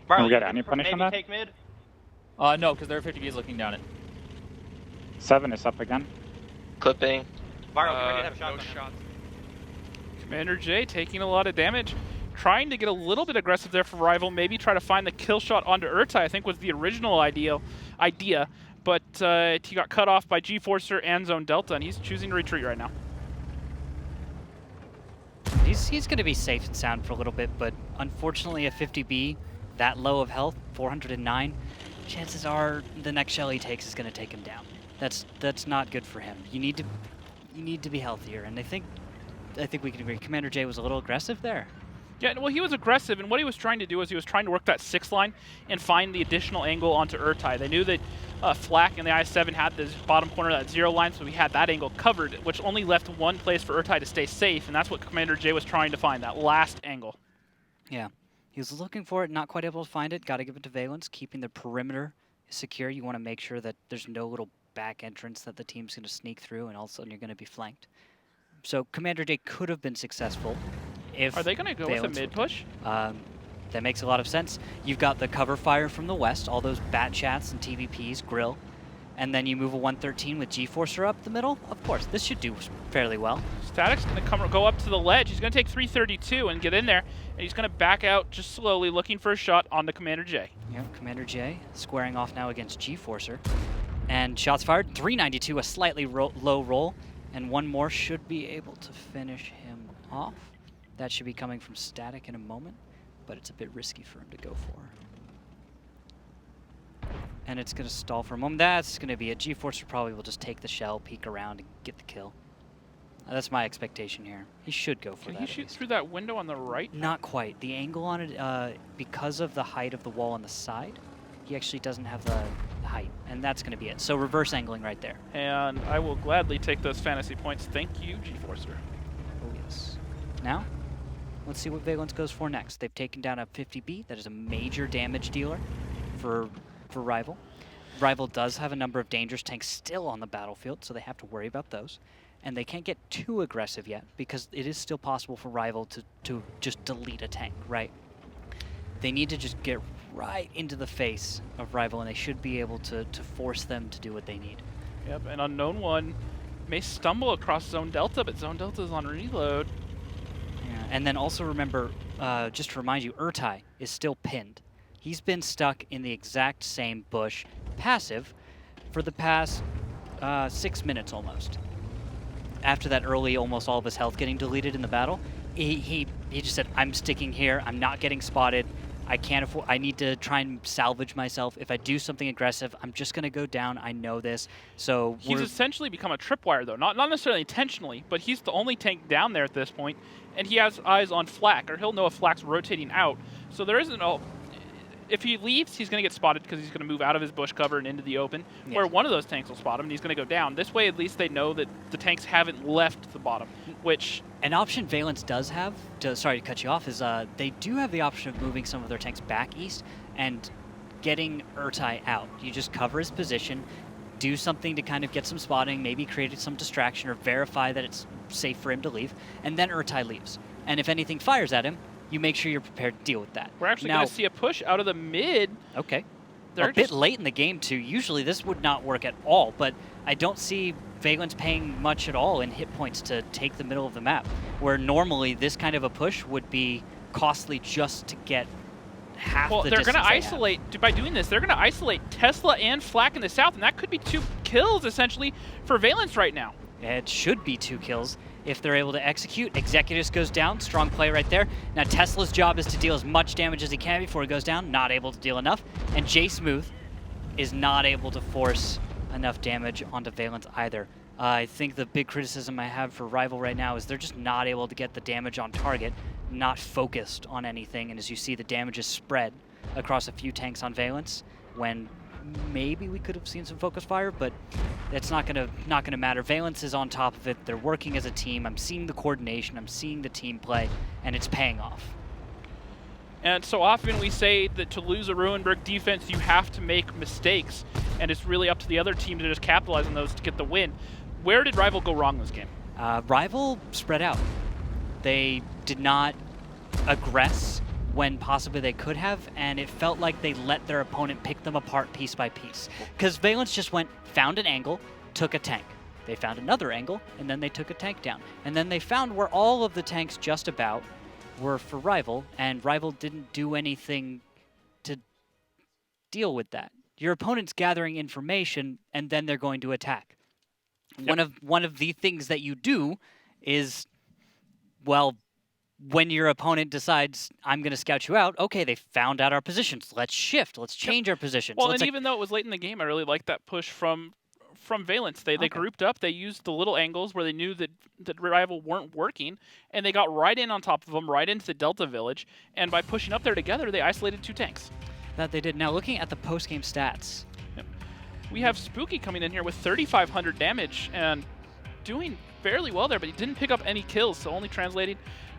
Speaker 6: Viral,
Speaker 7: we get
Speaker 6: you
Speaker 7: any
Speaker 6: can
Speaker 7: punish on
Speaker 6: maybe
Speaker 7: that?
Speaker 6: take mid.
Speaker 11: No, because their 50B is looking down it.
Speaker 7: 7 is up again.
Speaker 10: Clipping.
Speaker 6: Viral, get ready to have a shot.
Speaker 9: No
Speaker 6: on him.
Speaker 9: shots.
Speaker 1: Commander J taking a lot of damage. Trying to get a little bit aggressive there for Rival. Maybe try to find the kill shot onto Urtai, I think was the original idea. But he got cut off by G-Forcer and Zone Delta, and he's choosing to retreat right now.
Speaker 2: He's going to be safe and sound for a little bit, but unfortunately a 50B, that low of health, 409, chances are the next shell he takes is going to take him down. That's not good for him. You need to be healthier, and I think we can agree. Commander J was a little aggressive there.
Speaker 1: Yeah, well, he was aggressive, and what he was trying to do is he was trying to work that 6 line and find the additional angle onto Urtai. They knew that Flak and the I-7 had this bottom corner of that 0 line, so we had that angle covered, which only left one place for Urtai to stay safe, and that's what Commander J was trying to find, that last angle.
Speaker 2: Yeah, he was looking for it, not quite able to find it. Got to give it to Valence, keeping the perimeter secure. You want to make sure that there's no little back entrance that the team's going to sneak through, and all of a sudden you're going to be flanked. So Commander J could have been successful.
Speaker 1: Are they going to go with a mid push?
Speaker 2: That makes a lot of sense. You've got the cover fire from the west, all those bat chats and TVPs, grill, and then you move a 113 with G-Forcer up the middle. Of course, this should do fairly well.
Speaker 1: Static's going to go up to the ledge. He's going to take 332 and get in there, and he's going to back out just slowly, looking for a shot on the Commander J.
Speaker 2: Yeah, Commander J squaring off now against G-Forcer. And shots fired, 392, a slightly low roll, and one more should be able to finish him off. That should be coming from Static in a moment, but it's a bit risky for him to go for. And it's going to stall for a moment. That's going to be it. G-Forcer probably will just take the shell, peek around, and get the kill. That's my expectation here. He should go for that.
Speaker 1: Can he shoot through that window on the right?
Speaker 2: Not quite. The angle on it, because of the height of the wall on the side, he actually doesn't have the height, and that's going to be it. So reverse angling right there.
Speaker 1: And I will gladly take those fantasy points. Thank you, G-Forcer.
Speaker 2: Oh, yes. Now, let's see what Valence goes for next. They've taken down a 50B. That is a major damage dealer for Rival. Rival does have a number of dangerous tanks still on the battlefield, so they have to worry about those. and they can't get too aggressive yet because it is still possible for Rival to just delete a tank, right? They need to just get right into the face of Rival, and they should be able to force them to do what they need.
Speaker 1: Yep, and Unknown One may stumble across Zone Delta, but Zone Delta is on reload.
Speaker 2: Yeah, and then also remember, just to remind you, Urtai is still pinned. He's been stuck in the exact same bush, passive, for the past 6 minutes almost. After that early, almost all of his health getting deleted in the battle, he just said, I'm sticking here, I'm not getting spotted, I can't afford, I need to try and salvage myself. If I do something aggressive, I'm just gonna go down, I know this. So
Speaker 1: he's essentially become a tripwire though, not necessarily intentionally, but he's the only tank down there at this point, and he has eyes on Flak, or he'll know if Flak's rotating out. So there isn't no, if he leaves, he's going to get spotted because he's going to move out of his bush cover and into the open, where one of those tanks will spot him, and he's going to go down. This way, at least they know that the tanks haven't left the bottom, which...
Speaker 2: An option Valence does have, sorry to cut you off, is they do have the option of moving some of their tanks back east and getting Urtai out. You just cover his position, do something to kind of get some spotting, maybe create some distraction or verify that it's safe for him to leave, and then Urtai leaves. And if anything fires at him, you make sure you're prepared to deal with that.
Speaker 1: We're actually going to see a push out of the mid.
Speaker 2: Okay. A bit late in the game, too. Usually this would not work at all, but I don't see Valence paying much at all in hit points to take the middle of the map, where normally this kind of a push would be costly just to get half the distance.
Speaker 1: Well, they're going to isolate, by doing this, they're going to isolate Tesla and Flak in the south, and that could be 2 kills, essentially, for Valence right now.
Speaker 2: It should be 2 kills. If they're able to execute, Executus goes down, strong play right there. Now Tesla's job is to deal as much damage as he can before he goes down, not able to deal enough. And J Smooth is not able to force enough damage onto Valence either. I think the big criticism I have for Rival right now is they're just not able to get the damage on target, not focused on anything, and as you see, the damage is spread across a few tanks on Valence, when maybe we could have seen some focus fire, but it's not gonna matter. Valence is on top of it. They're working as a team. I'm seeing the coordination. I'm seeing the team play, and it's paying off.
Speaker 1: And so often we say that to lose a Ruinberg defense, you have to make mistakes, and it's really up to the other team to just capitalize on those to get the win. Where did Rival go wrong this game?
Speaker 2: Rival spread out. They did not aggress when possibly they could have, and it felt like they let their opponent pick them apart piece by piece. Because Valence just found an angle, took a tank. They found another angle, and then they took a tank down. And then they found where all of the tanks just about were for Rival, and Rival didn't do anything to deal with that. Your opponent's gathering information, and then they're going to attack. Yep. One of the things that you do is, well, when your opponent decides, I'm going to scout you out, okay, they found out our positions. Let's shift. Let's change our positions.
Speaker 1: Well, and even though it was late in the game, I really liked that push from Valence. They grouped up. They used the little angles where they knew that Rival weren't working, and they got right in on top of them, right into the Delta village, and by pushing up there together, they isolated 2 tanks.
Speaker 2: That they did. Now, looking at the post-game stats.
Speaker 1: Yep. We have Spooky coming in here with 3,500 damage and doing fairly well there, but he didn't pick up any kills, so only translating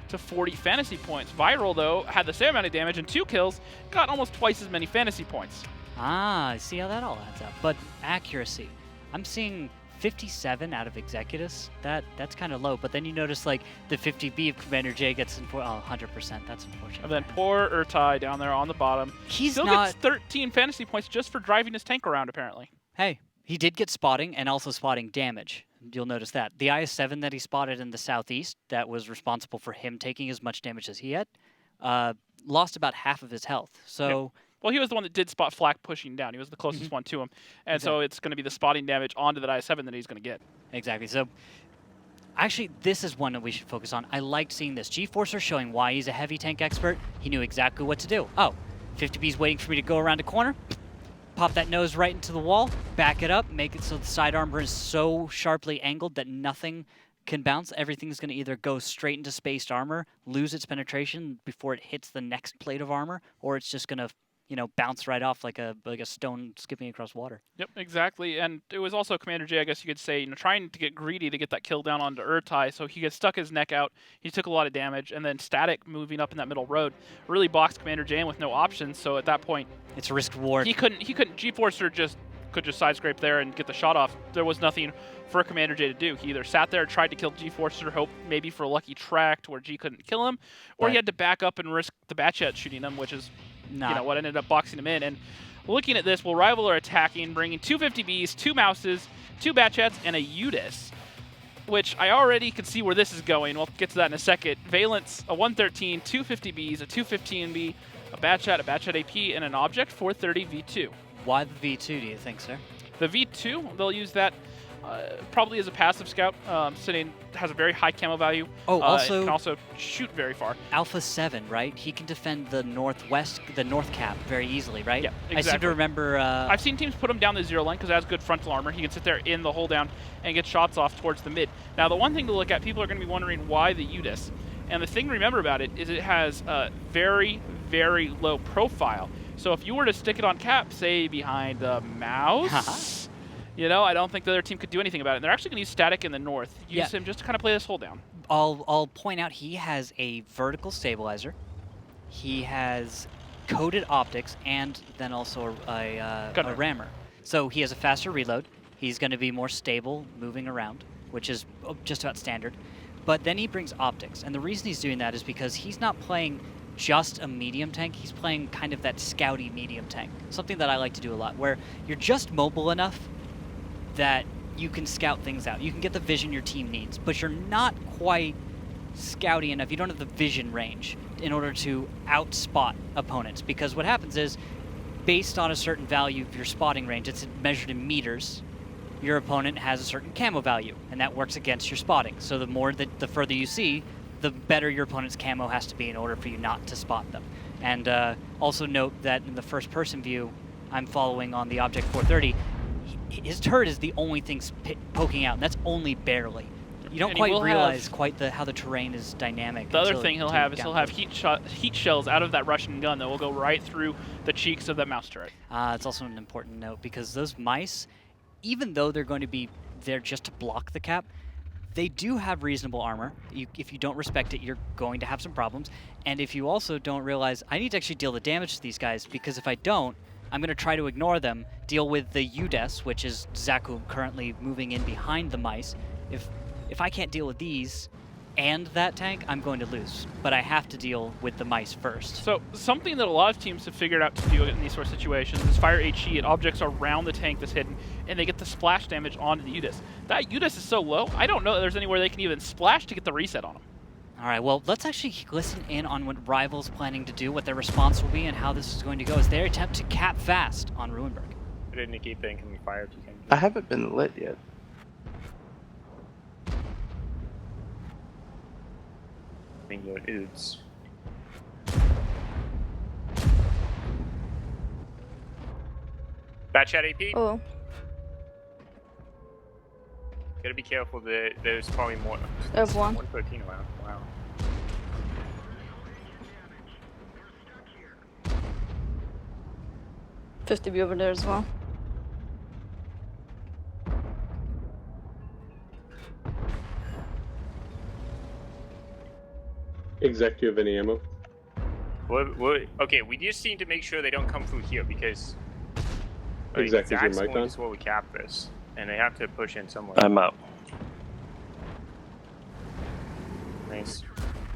Speaker 1: to 40 fantasy points. Viral, though, had the same amount of damage and 2 kills, got almost twice as many fantasy points.
Speaker 2: Ah, see how that all adds up. But accuracy. I'm seeing 57 out of Executus. That's kind of low, but then you notice like the 50B of Commander J gets 100%. That's unfortunate.
Speaker 1: And then poor Urtai down there on the bottom.
Speaker 2: He
Speaker 1: still gets 13 fantasy points just for driving his tank around, apparently.
Speaker 2: Hey, he did get spotting and also spotting damage. You'll notice that. The IS-7 that he spotted in the southeast that was responsible for him taking as much damage as he had, lost about half of his health. So.
Speaker 1: Yep. Well, he was the one that did spot Flak pushing down. He was the closest one to him. And so it's going to be the spotting damage onto that IS-7 that he's going to get.
Speaker 2: Exactly. So actually, this is one that we should focus on. I liked seeing this. G-Forcer showing why he's a heavy tank expert. He knew exactly what to do. Oh, 50B's waiting for me to go around a corner. Pop that nose right into the wall. Back it up. Make it so the side armor is so sharply angled that nothing can bounce. Everything's going to either go straight into spaced armor, lose its penetration before it hits the next plate of armor, or it's just going to bounce right off like a stone skipping across water.
Speaker 1: Yep, exactly. And it was also Commander J, I guess you could say, trying to get greedy to get that kill down onto Urtai, so he stuck his neck out. He took a lot of damage, and then Static moving up in that middle road really boxed Commander J in with no options. So at that point,
Speaker 2: it's a risk reward.
Speaker 1: He couldn't. G-Forcer just could just side scrape there and get the shot off. There was nothing for Commander J to do. He either sat there, tried to kill G-Forces, or hoped maybe for a lucky track to where G couldn't kill him, or he had to back up and risk the Batchet shooting him, which is what ended up boxing him in. And looking at this, Rival are attacking, bringing 2 50Bs, 2 Mouses, 2 Batchets, and a Udis, which I already can see where this is going. We'll get to that in a second. Valence, a 113, 2 50Bs, a 215B, a Batchet AP, and an Object 430 V2.
Speaker 2: Why the V2, do you think, sir?
Speaker 1: The V2, they'll use that probably as a passive scout. Sitting has a very high camo value.
Speaker 2: Oh, also
Speaker 1: can also shoot very far.
Speaker 2: Alpha 7, right? He can defend the northwest, the north cap very easily, right?
Speaker 1: Yeah, exactly.
Speaker 2: I seem to remember.
Speaker 1: I've seen teams put him down the 0 line because it has good frontal armor. He can sit there in the hold down and get shots off towards the mid. Now, the one thing to look at, people are going to be wondering why the Udis. And the thing to remember about it is it has a very, very low profile. So if you were to stick it on cap, say behind the mouse, I don't think the other team could do anything about it. And they're actually going to use static in the north. Use him just to kind of play this hold down.
Speaker 2: I'll point out he has a vertical stabilizer. He has coded optics and then also a rammer. So he has a faster reload. He's going to be more stable moving around, which is just about standard. But then he brings optics. And the reason he's doing that is because he's not playing just a medium tank. He's playing kind of that scouty medium tank. Something that I like to do a lot, where you're just mobile enough that you can scout things out. You can get the vision your team needs, but you're not quite scouty enough. You don't have the vision range in order to outspot opponents, because what happens is, based on a certain value of your spotting range, it's measured in meters, your opponent has a certain camo value, and that works against your spotting. So the further you see, the better your opponent's camo has to be in order for you not to spot them. And also note that in the first person view I'm following on the Object 430, his turret is the only thing poking out, and that's only barely. You don't quite realize how the terrain is dynamic.
Speaker 1: The other thing he'll have is heat shells out of that Russian gun that will go right through the cheeks of that mouse turret.
Speaker 2: It's also an important note, because those mice, even though they're going to be there just to block the cap, they do have reasonable armor. If you don't respect it, you're going to have some problems. And if you also don't realize, I need to actually deal the damage to these guys, because if I don't, I'm going to try to ignore them, deal with the Udes, which is Zaku currently moving in behind the mice. If I can't deal with these and that tank, I'm going to lose. But I have to deal with the mice first.
Speaker 1: So something that a lot of teams have figured out to do in these sort of situations is fire HE at objects around the tank that's hidden, and they get the splash damage onto the Udes. That Udes is so low, I don't know that there's anywhere they can even splash to get the reset on them.
Speaker 2: All right, well, let's actually listen in on what Rival's planning to do, what their response will be, and how this is going to go as they attempt to cap fast on Ruinberg.
Speaker 7: Didn't keep incoming fire.
Speaker 10: I haven't been lit yet.
Speaker 7: Bingo Udes. Batchet AP?
Speaker 12: Oh.
Speaker 7: Gotta be careful, there's probably more.
Speaker 12: There's one.
Speaker 7: 113 around. Wow.
Speaker 12: $50 over there as well.
Speaker 8: Exec, do you have any ammo?
Speaker 7: Okay, we just need to make sure they don't come through here, because
Speaker 8: Exec, is your mic on?
Speaker 7: is where we cap this, and they have to push in somewhere.
Speaker 10: I'm out.
Speaker 7: Nice.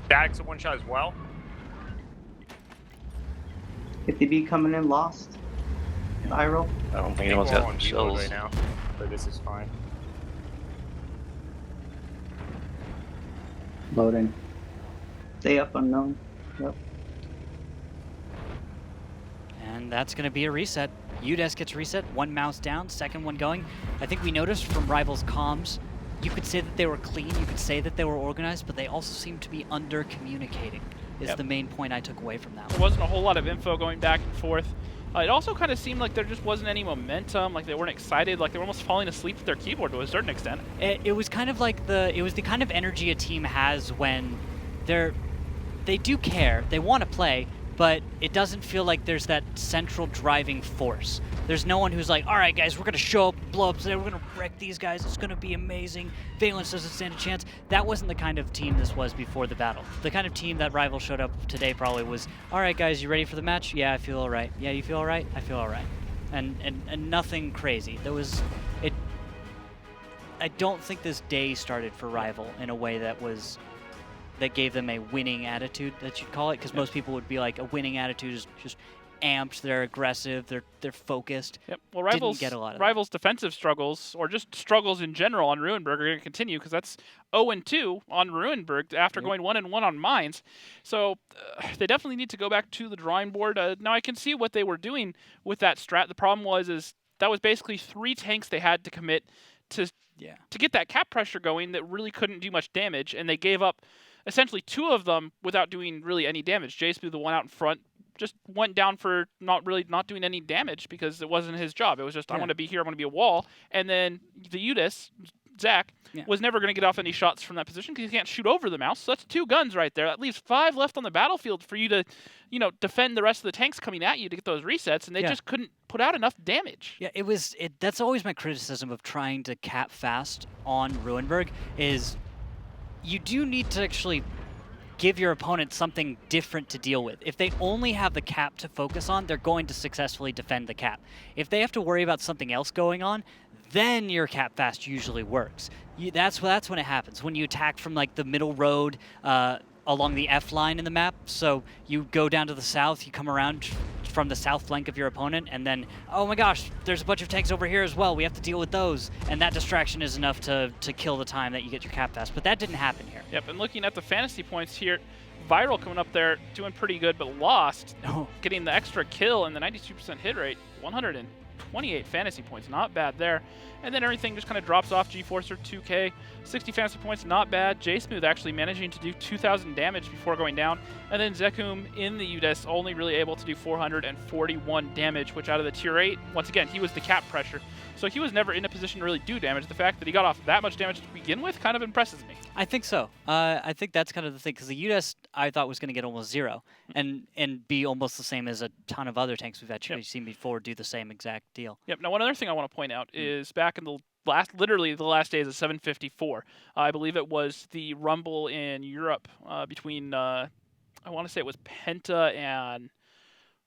Speaker 7: Static's a one shot as well.
Speaker 13: 50B coming in lost. Viral.
Speaker 10: I don't think
Speaker 7: we're
Speaker 10: anyone's
Speaker 7: on
Speaker 10: got
Speaker 7: reload
Speaker 10: shells.
Speaker 7: right now, but this is fine.
Speaker 13: Loading. Stay up unknown. Yep.
Speaker 2: And that's going to be a reset. Udes gets reset, one mouse down, second one going. I think we noticed from Rival's comms, you could say that they were clean, you could say that they were organized, but they also seem to be under-communicating, is the main point I took away from that.
Speaker 1: There wasn't a whole lot of info going back and forth. It also kind of seemed like there just wasn't any momentum, like they weren't excited, like they were almost falling asleep with their keyboard to a certain extent.
Speaker 2: It was kind of like the kind of energy a team has when they do care, they want to play, but it doesn't feel like there's that central driving force. There's no one who's like, all right, guys, we're going to show up, blow up today, we're going to wreck these guys, it's going to be amazing, Valence doesn't stand a chance. That wasn't the kind of team this was before the battle. The kind of team that Rival showed up today probably was, all right, guys, you ready for the match? Yeah, I feel all right. Yeah, you feel all right? I feel all right. and nothing crazy. There was it. I don't think this day started for Rival in a way that gave them a winning attitude, that you'd call it, because most people would be like, a winning attitude is just amped, they're aggressive, they're focused.
Speaker 1: Yep. Well,
Speaker 2: Didn't get a lot of
Speaker 1: Rivals' defensive struggles, or just struggles in general on Ruinberg, are going to continue because that's 0-2 on Ruinberg after going 1-1 on Mines. So they definitely need to go back to the drawing board. Now I can see what they were doing with that strat. The problem is that was basically 3 tanks they had to commit to get that cap pressure going that really couldn't do much damage, and they gave up essentially 2 of them without doing really any damage. J-Smooth, the one out in front, just went down for not doing any damage because it wasn't his job. It was just, I'm going to be here, I'm going to be a wall. And then the Udis, Zach, was never going to get off any shots from that position because he can't shoot over the mouse. So that's 2 guns right there. That leaves 5 left on the battlefield for you to, defend the rest of the tanks coming at you to get those resets, and they just couldn't put out enough damage.
Speaker 2: Yeah, that's always my criticism of trying to cap fast on Ruinberg, is you do need to actually give your opponent something different to deal with. If they only have the cap to focus on, they're going to successfully defend the cap. If they have to worry about something else going on, then your cap fast usually works. That's when it happens, when you attack from like the middle road along the F line in the map. So you go down to the south, you come around from the south flank of your opponent, and then, oh my gosh, there's a bunch of tanks over here as well, we have to deal with those, and that distraction is enough to kill the time that you get your cap fast. But that didn't happen here.
Speaker 1: Yep, and looking at the fantasy points here, Viral coming up there doing pretty good, but lost, getting the extra kill and the 92% hit rate, 128 fantasy points, not bad there. And then everything just kind of drops off. G-Forcer 2K, 60 fantasy points, not bad. J-Smooth actually managing to do 2,000 damage before going down. And then Zekum in the UDES only really able to do 441 damage, which out of the tier 8, once again, he was the cap pressure. So he was never in a position to really do damage. The fact that he got off that much damage to begin with kind of impresses me.
Speaker 2: I think so. I think that's kind of the thing, because the UDES I thought was going to get almost 0 and be almost the same as a ton of other tanks we've actually seen before do the same exact deal.
Speaker 1: Yep. Now, one other thing I want to point out is back in the literally the last days of 754, I believe it was the Rumble in Europe between, I want to say it was Penta and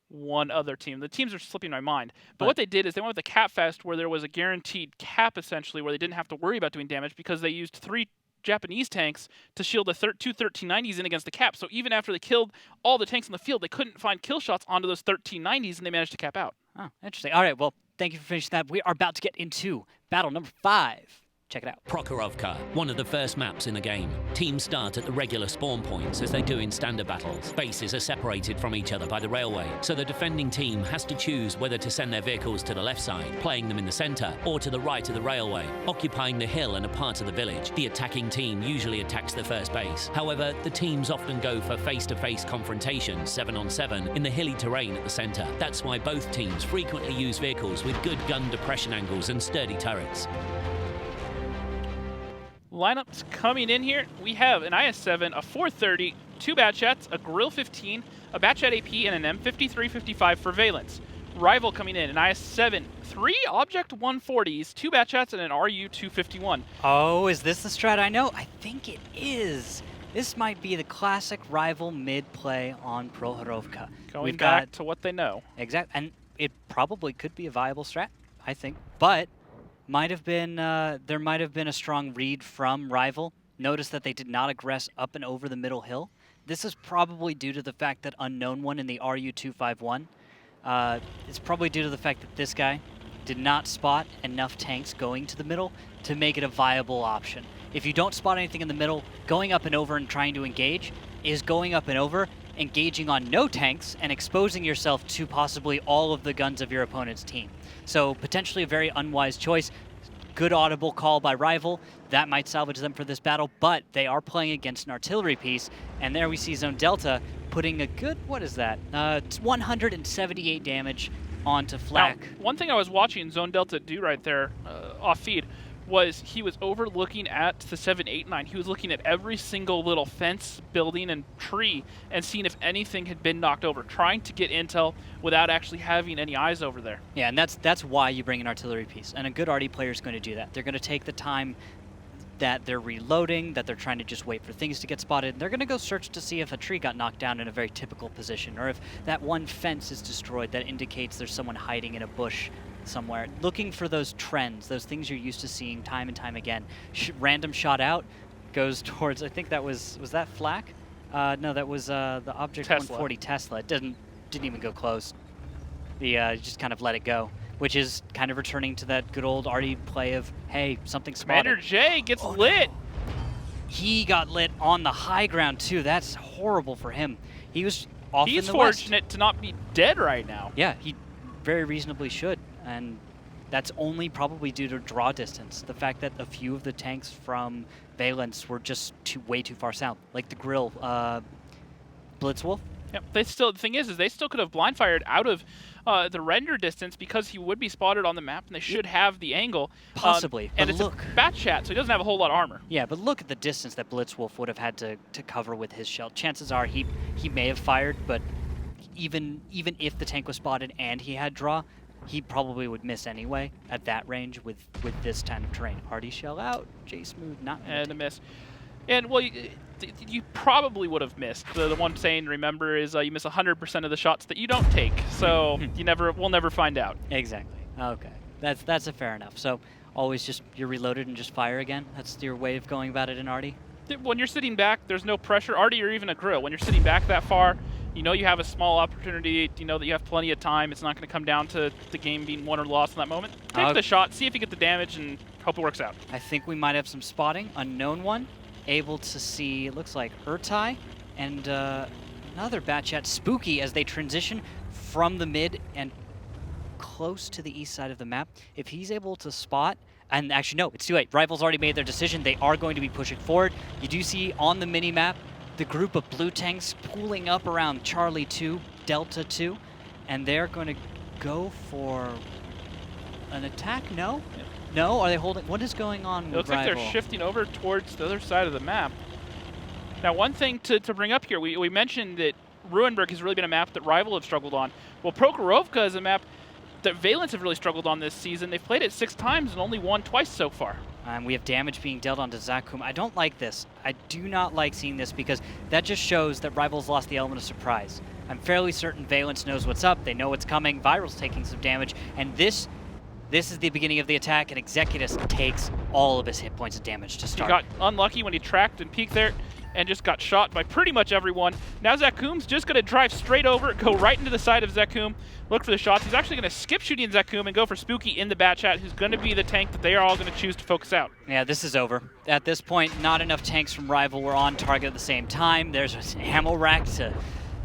Speaker 1: one other team. The teams are slipping my mind. But what they did is they went with a cap fest where there was a guaranteed cap, essentially, where they didn't have to worry about doing damage because they used 3 Japanese tanks to shield the 2 1390s in against the cap. So even after they killed all the tanks in the field, they couldn't find kill shots onto those 1390s, and they managed to cap out.
Speaker 2: Oh, interesting. All right, well, thank you for finishing that. We are about to get into battle number 5. Check it out.
Speaker 5: Prokhorovka, one of the first maps in the game. Teams start at the regular spawn points as they do in standard battles. Bases are separated from each other by the railway, so the defending team has to choose whether to send their vehicles to the left side, playing them in the center, or to the right of the railway, occupying the hill and a part of the village. The attacking team usually attacks the first base. However, the teams often go for face-to-face confrontations 7-on-7 in the hilly terrain at the center. That's why both teams frequently use vehicles with good gun depression angles and sturdy turrets.
Speaker 1: Lineups coming in here, we have an IS-7, a 430, 2 Batchats, a Grill 15, a Batchat AP, and an M5355 for Valence. Rival coming in, an IS-7, 3 Object 140s, 2 Batchats, and an RU-251.
Speaker 2: Oh, is this the strat I know? I think it is. This might be the classic Rival mid-play on Prokhorovka.
Speaker 1: Going back to what they know.
Speaker 2: Exactly, and it probably could be a viable strat, I think, but might have been there might have been a strong read from Rival. Notice that they did not aggress up and over the middle hill. This is probably due to the fact that Unknown One in the RU-251. It's probably due to the fact that this guy did not spot enough tanks going to the middle to make it a viable option. If you don't spot anything in the middle, going up and over and trying to engage is going up and over, engaging on no tanks, and exposing yourself to possibly all of the guns of your opponent's team. So potentially a very unwise choice. Good audible call by Rival. That might salvage them for this battle, but they are playing against an artillery piece, and there we see Zone Delta putting a good, what is that? 178 damage onto Flak.
Speaker 1: Now, one thing I was watching Zone Delta do right there off feed was he was overlooking at the 789. He was looking at every single little fence, building, and tree and seeing if anything had been knocked over, trying to get intel without actually having any eyes over there.
Speaker 2: Yeah, and that's why you bring an artillery piece. And a good arty player is going to do that. They're going to take the time that they're reloading, that they're trying to just wait for things to get spotted. They're going to go search to see if a tree got knocked down in a very typical position, or if that one fence is destroyed that indicates there's someone hiding in a bush somewhere. Looking for those trends, those things you're used to seeing time and time again. Random shot out goes towards, I think that was that Flak? No, that was the Object
Speaker 1: Tesla.
Speaker 2: 140 Tesla. It didn't even go close. Just kind of let it go, which is kind of returning to that good old Artie play of, hey, something spotted.
Speaker 1: Commander J gets lit.
Speaker 2: No. He got lit on the high ground too. That's horrible for him. He was off in the
Speaker 1: He's
Speaker 2: west.
Speaker 1: fortunate to not be dead right now.
Speaker 2: Yeah, he very reasonably should, and that's only probably due to draw distance. The fact that a few of the tanks from Valence were just way too far south, like the Grill, Blitzwolf.
Speaker 1: Yep. The thing is they still could have blind fired out of the render distance because he would be spotted on the map, and they should have the angle.
Speaker 2: Possibly,
Speaker 1: and
Speaker 2: but
Speaker 1: it's
Speaker 2: look.
Speaker 1: a bat chat, so he doesn't have a whole lot of armor.
Speaker 2: Yeah, but look at the distance that Blitzwolf would have had to cover with his shell. Chances are he may have fired, but even if the tank was spotted and he had draw, he probably would miss anyway at that range with this kind of terrain. Hardy shell out, J Smooth not.
Speaker 1: And a miss. And, well, you probably would have missed. The one saying to remember is you miss 100% of the shots that you don't take. So we'll never find out.
Speaker 2: Exactly. Okay. That's a fair enough. So always just, you're reloaded and just fire again? That's your way of going about it in Artie?
Speaker 1: When you're sitting back, there's no pressure. Artie or even a Grill. When you're sitting back that far, you know you have a small opportunity. You know that you have plenty of time. It's not going to come down to the game being won or lost in that moment. Take the shot, see if you get the damage, and hope it works out.
Speaker 2: I think we might have some spotting. Unknown one. Able to see, it looks like Urtai and another Batchat Spooky as they transition from the mid and close to the east side of the map. If he's able to spot, and actually no, it's too late. Rivals already made their decision. They are going to be pushing forward. You do see on the mini map the group of blue tanks pooling up around Charlie 2, Delta 2, and they're going to go for an attack. No? No? Are they holding? What is going on with
Speaker 1: It looks like
Speaker 2: Rival?
Speaker 1: they're shifting over towards the other side of the map. Now, one thing to bring up here, we mentioned that Ruinberg has really been a map that Rival have struggled on. Well, Prokhorovka is a map that Valence have really struggled on this season. They've played it 6 times and only won twice so far.
Speaker 2: We have damage being dealt onto Zakum. I don't like this. I do not like seeing this because that just shows that Rivals lost the element of surprise. I'm fairly certain Valence knows what's up. They know what's coming. Viral's taking some damage, and this is the beginning of the attack, and Executus takes all of his hit points of damage to start.
Speaker 1: He got unlucky when he tracked and peeked there and just got shot by pretty much everyone. Now Zakum's just going to drive straight over, go right into the side of Zakum, look for the shots. He's actually going to skip shooting Zakum and go for Spooky in the Batchat, who's going to be the tank that they are all going to choose to focus out.
Speaker 2: Yeah, this is over. At this point, not enough tanks from Rival were on target at the same time. There's an ammo rack to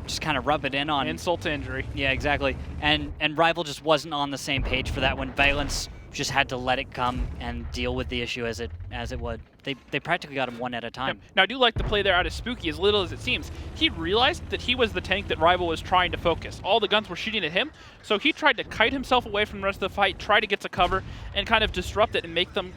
Speaker 2: just kind of rub it in on.
Speaker 1: Insult to injury.
Speaker 2: Yeah, exactly. And Rival just wasn't on the same page for that one. Valence just had to let it come and deal with the issue as it would. They practically got him one at a time.
Speaker 1: Yep. Now, I do like the play there out of Spooky, as little as it seems. He realized that he was the tank that Rival was trying to focus. All the guns were shooting at him, so he tried to kite himself away from the rest of the fight, try to get to cover, and kind of disrupt it and make them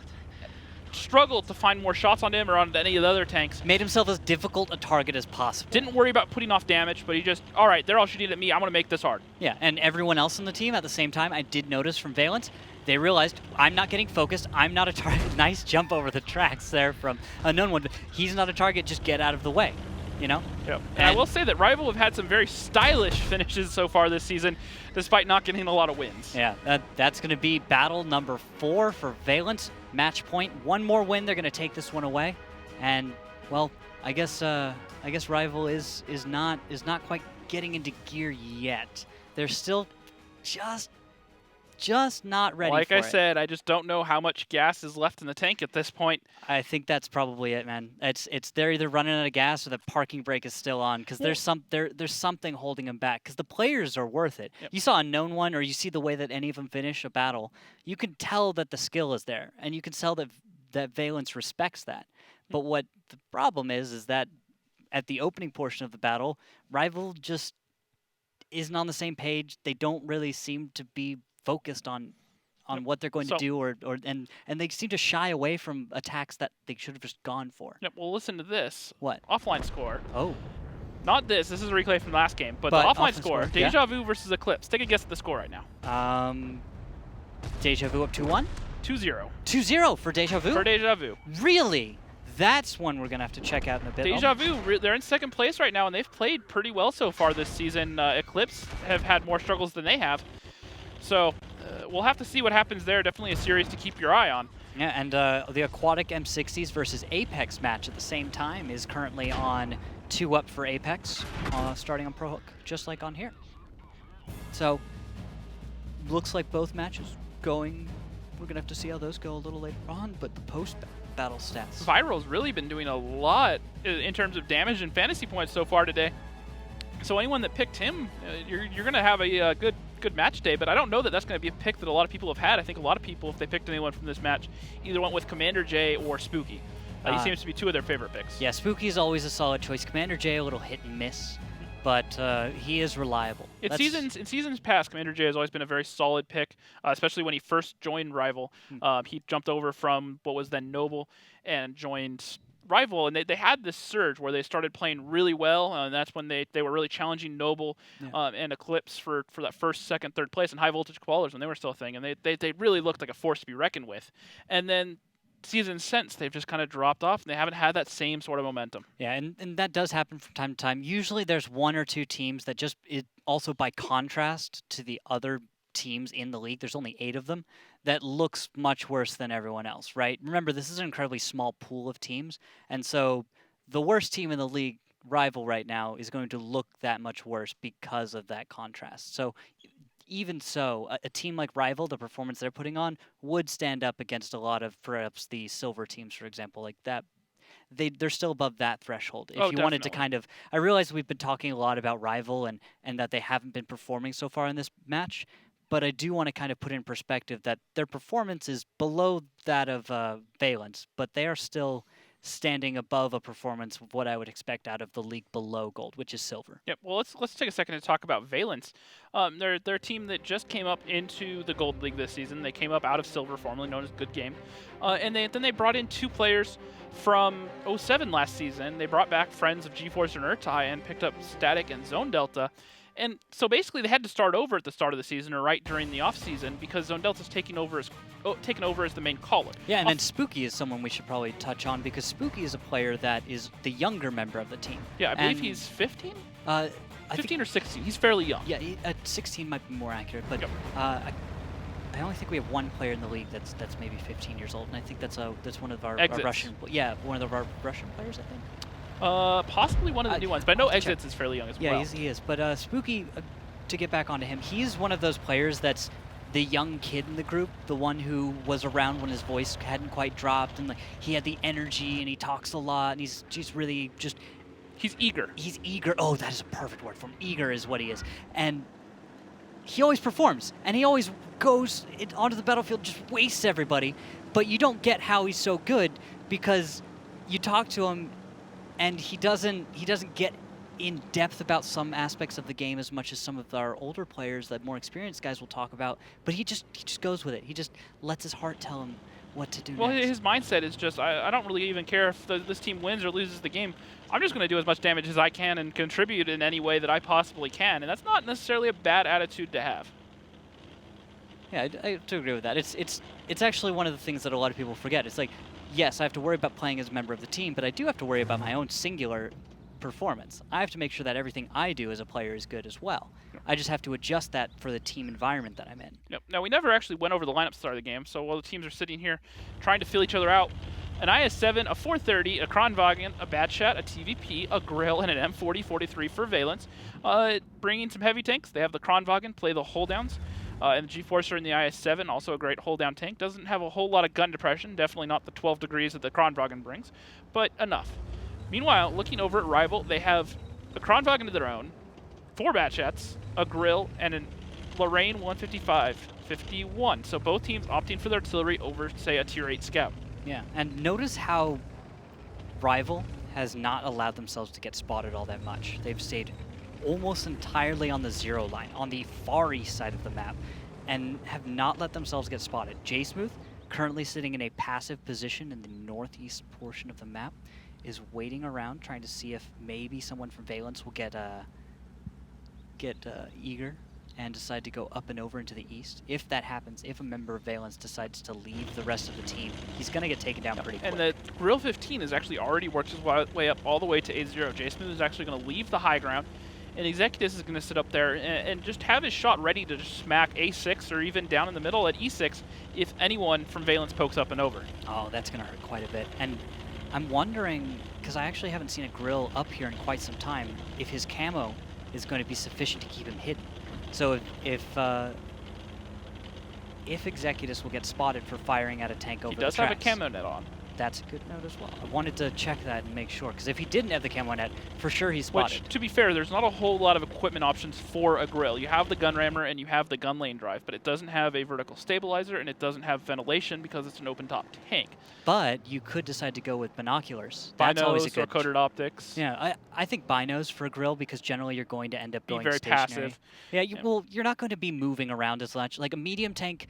Speaker 1: struggle to find more shots on him or on any of the other tanks.
Speaker 2: Made himself as difficult a target as possible.
Speaker 1: Didn't worry about putting off damage, but he just, all right, they're all shooting at me, I'm going to make this hard.
Speaker 2: Yeah, and everyone else on the team at the same time, I did notice from Valence, they realized, I'm not getting focused, I'm not a target. Nice jump over the tracks there from Unknown One. He's not a target, just get out of the way, you know?
Speaker 1: Yep. And I will say that Rival have had some very stylish finishes so far this season, despite not getting a lot of wins.
Speaker 2: Yeah, that's going to be battle number 4 for Valence. Match point. One more win, they're going to take this one away. And, well, I guess Rival is not quite getting into gear yet. They're still just not ready
Speaker 1: like
Speaker 2: for it.
Speaker 1: I said, I just don't know how much gas is left in the tank at this point.
Speaker 2: I think that's probably it, man. It's they're either running out of gas or the parking brake is still on because there's something holding them back because the players are worth it.
Speaker 1: Yep.
Speaker 2: You saw Unknown One, or you see the way that any of them finish a battle. You can tell that the skill is there, and you can tell that Valence respects that. But what the problem is that at the opening portion of the battle, Rival just isn't on the same page. They don't really seem to be focused on what they're going to do, and they seem to shy away from attacks that they should have just gone for.
Speaker 1: Yep, well, listen to this.
Speaker 2: What?
Speaker 1: Offline score.
Speaker 2: Oh.
Speaker 1: Not this. This is a replay from the last game, but the offline score.
Speaker 2: yeah.
Speaker 1: Deja Vu versus Eclipse. Take a guess at the score right now.
Speaker 2: Deja Vu up 2-1?
Speaker 1: 2-0.
Speaker 2: 2-0 for Deja Vu?
Speaker 1: For Deja Vu.
Speaker 2: Really? That's one we're going to have to check out in a bit.
Speaker 1: Deja Vu, they're in second place right now, and they've played pretty well so far this season. Eclipse have had more struggles than they have. So we'll have to see what happens there. Definitely a series to keep your eye on.
Speaker 2: Yeah, and the Aquatic M60s versus Apex match at the same time is currently on 2-up for Apex, starting on Pro Hook, just like on here. So, looks like both matches going. We're going to have to see how those go a little later on, but the post-battle stats.
Speaker 1: Viral's really been doing a lot in terms of damage and fantasy points so far today. So anyone that picked him, you're going to have a good match day, but I don't know that that's going to be a pick that a lot of people have had. I think a lot of people, if they picked anyone from this match, either went with Commander J or Spooky. He seems to be two of their favorite picks.
Speaker 2: Yeah, Spooky is always a solid choice. Commander J, a little hit and miss, but he is reliable.
Speaker 1: In seasons past, Commander J has always been a very solid pick, especially when he first joined Rival. He jumped over from what was then Noble and joined Rival, and they had this surge where they started playing really well, and that's when they were really challenging Noble and Eclipse for that first, second, third place, and high voltage koalas when they were still a thing, and they really looked like a force to be reckoned with. And then seasons since, they've just kind of dropped off, and they haven't had that same sort of momentum.
Speaker 2: Yeah, and that does happen from time to time. Usually there's one or two teams that just, also by contrast to the other teams in the league, there's only 8 of them, that looks much worse than everyone else, right? Remember, this is an incredibly small pool of teams, and so the worst team in the league, Rival right now, is going to look that much worse because of that contrast. So even so, a team like Rival, the performance they're putting on, would stand up against a lot of perhaps the silver teams, for example, like that. They're still above that threshold. If you wanted to kind of, I realize we've been talking a lot about Rival and that they haven't been performing so far in this match, but I do want to kind of put in perspective that their performance is below that of Valence, but they are still standing above a performance of what I would expect out of the league below gold, which is silver.
Speaker 1: Yep. Well, let's take a second to talk about Valence. They're a team that just came up into the gold league this season. They came up out of silver, formerly known as Good Game, and then they brought in 2 players from 07 last season. They brought back friends of GeForce and Urtai and picked up Static and Zone Delta. And so basically they had to start over at the start of the season or right during the off season because Zone Delta's taken over as the main caller.
Speaker 2: Yeah, and then Spooky is someone we should probably touch on because Spooky is a player that is the younger member of the team.
Speaker 1: Yeah, I believe he's 15? 15 or 16. He's fairly young.
Speaker 2: Yeah, 16 might be more accurate, but
Speaker 1: yep.
Speaker 2: I only think we have one player in the league that's maybe 15 years old, and I think that's one of our Russian. Yeah, one of our Russian players, I think.
Speaker 1: Possibly one of the new ones, but I know Exits is fairly young as well.
Speaker 2: Yeah, he is. But Spooky, to get back onto him, he's one of those players that's the young kid in the group, the one who was around when his voice hadn't quite dropped, and like he had the energy, and he talks a lot, and he's really just...
Speaker 1: He's eager.
Speaker 2: He's eager. Oh, that is a perfect word for him. Eager is what he is. And he always performs, and he always goes onto the battlefield, just wastes everybody, but you don't get how he's so good because you talk to him and he doesn't get in depth about some aspects of the game as much as some of our older players that more experienced guys will talk about, but he just goes with it. He just lets his heart tell him what to do next.
Speaker 1: His mindset is just, I don't really even care if this team wins or loses the game. I'm just going to do as much damage as I can and contribute in any way that I possibly can, and that's not necessarily a bad attitude to have.
Speaker 2: Yeah, I do agree with that. It's actually one of the things that a lot of people forget. It's like, yes, I have to worry about playing as a member of the team, but I do have to worry about my own singular performance. I have to make sure that everything I do as a player is good as well. Yep. I just have to adjust that for the team environment that I'm in.
Speaker 1: Yep. Now, we never actually went over the lineup start of the game, so while the teams are sitting here trying to fill each other out, an IS-7, a 430, a Kronwagen, a Batchat, a TVP, a Grill, and an M40-43 for Valence. Bringing some heavy tanks. They have the Kronwagen, play the hold-downs. And the G-Forcer in the IS-7, also a great hold-down tank. Doesn't have a whole lot of gun depression, definitely not the 12 degrees that the Kronwagen brings, but enough. Meanwhile, looking over at Rival, they have a Kronwagen of their own, 4 Batchats, a Grill, and a Lorraine 155-51. So both teams opting for their artillery over, say, a Tier 8 Scout.
Speaker 2: Yeah, and notice how Rival has not allowed themselves to get spotted all that much. They've stayed almost entirely on the 0 line, on the far east side of the map, and have not let themselves get spotted. J-Smooth, currently sitting in a passive position in the northeast portion of the map, is waiting around, trying to see if maybe someone from Valence will get eager and decide to go up and over into the east. If that happens, if a member of Valence decides to leave the rest of the team, he's going to get taken down pretty quick.
Speaker 1: And the Grill 15 has actually already worked his way up all the way to A0. J-Smooth is actually going to leave the high ground, and Executus is going to sit up there and just have his shot ready to just smack A6 or even down in the middle at E6 if anyone from Valence pokes up and over.
Speaker 2: Oh, that's going to hurt quite a bit. And I'm wondering, because I actually haven't seen a Grill up here in quite some time, if his camo is going to be sufficient to keep him hidden. So if Executus will get spotted for firing at a tank over the tracks.
Speaker 1: He does have a camo net on.
Speaker 2: That's a good note as well. I wanted to check that and make sure, because if he didn't have the camo net, for sure he's spotted.
Speaker 1: Which, to be fair, there's not a whole lot of equipment options for a Grill. You have the gun rammer and you have the gun lane drive, but it doesn't have a vertical stabilizer and it doesn't have ventilation because it's an open top tank.
Speaker 2: But you could decide to go with binoculars. That's
Speaker 1: Binos
Speaker 2: always a good
Speaker 1: or coated optics.
Speaker 2: Yeah, I think binos for a Grill, because generally you're going to end up going
Speaker 1: very
Speaker 2: stationary.
Speaker 1: passive.
Speaker 2: Yeah, well, you're not going to be moving around as much. Like a medium tank,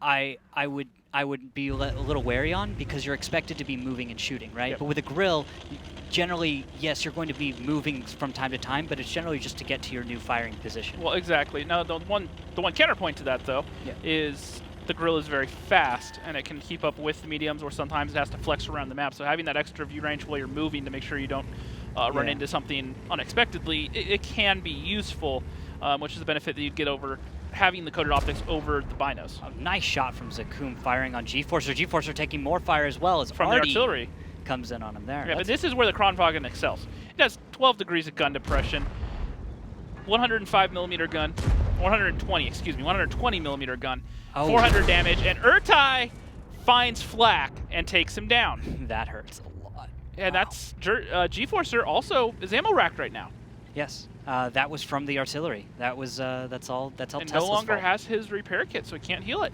Speaker 2: I would be a little wary on, because you're expected to be moving and shooting, right?
Speaker 1: Yep.
Speaker 2: But with a Grill, generally, yes, you're going to be moving from time to time, but it's generally just to get to your new firing position.
Speaker 1: Well, exactly. Now, the one counterpoint to that, though, is the Grill is very fast, and it can keep up with the mediums, or sometimes it has to flex around the map. So having that extra view range while you're moving to make sure you don't run into something unexpectedly, it can be useful, which is a benefit that you'd get over having the coated optics over the binos.
Speaker 2: A nice shot from Zakum firing on G-Forcer. G-Forcer taking more fire as well as
Speaker 1: from
Speaker 2: Artie
Speaker 1: the artillery.
Speaker 2: Comes in on him there.
Speaker 1: Yeah, but this is where the Kronwagen excels. It has 12 degrees of gun depression, 105 millimeter gun, 120 millimeter gun, 400 damage, and Urtai finds Flak and takes him down.
Speaker 2: That hurts a lot.
Speaker 1: And that's G-Forcer also is ammo racked right now.
Speaker 2: Yes, that was from the artillery. That was that's all. That's all.
Speaker 1: And
Speaker 2: Tesla's
Speaker 1: no longer
Speaker 2: fault.
Speaker 1: has his repair kit, so he can't heal it.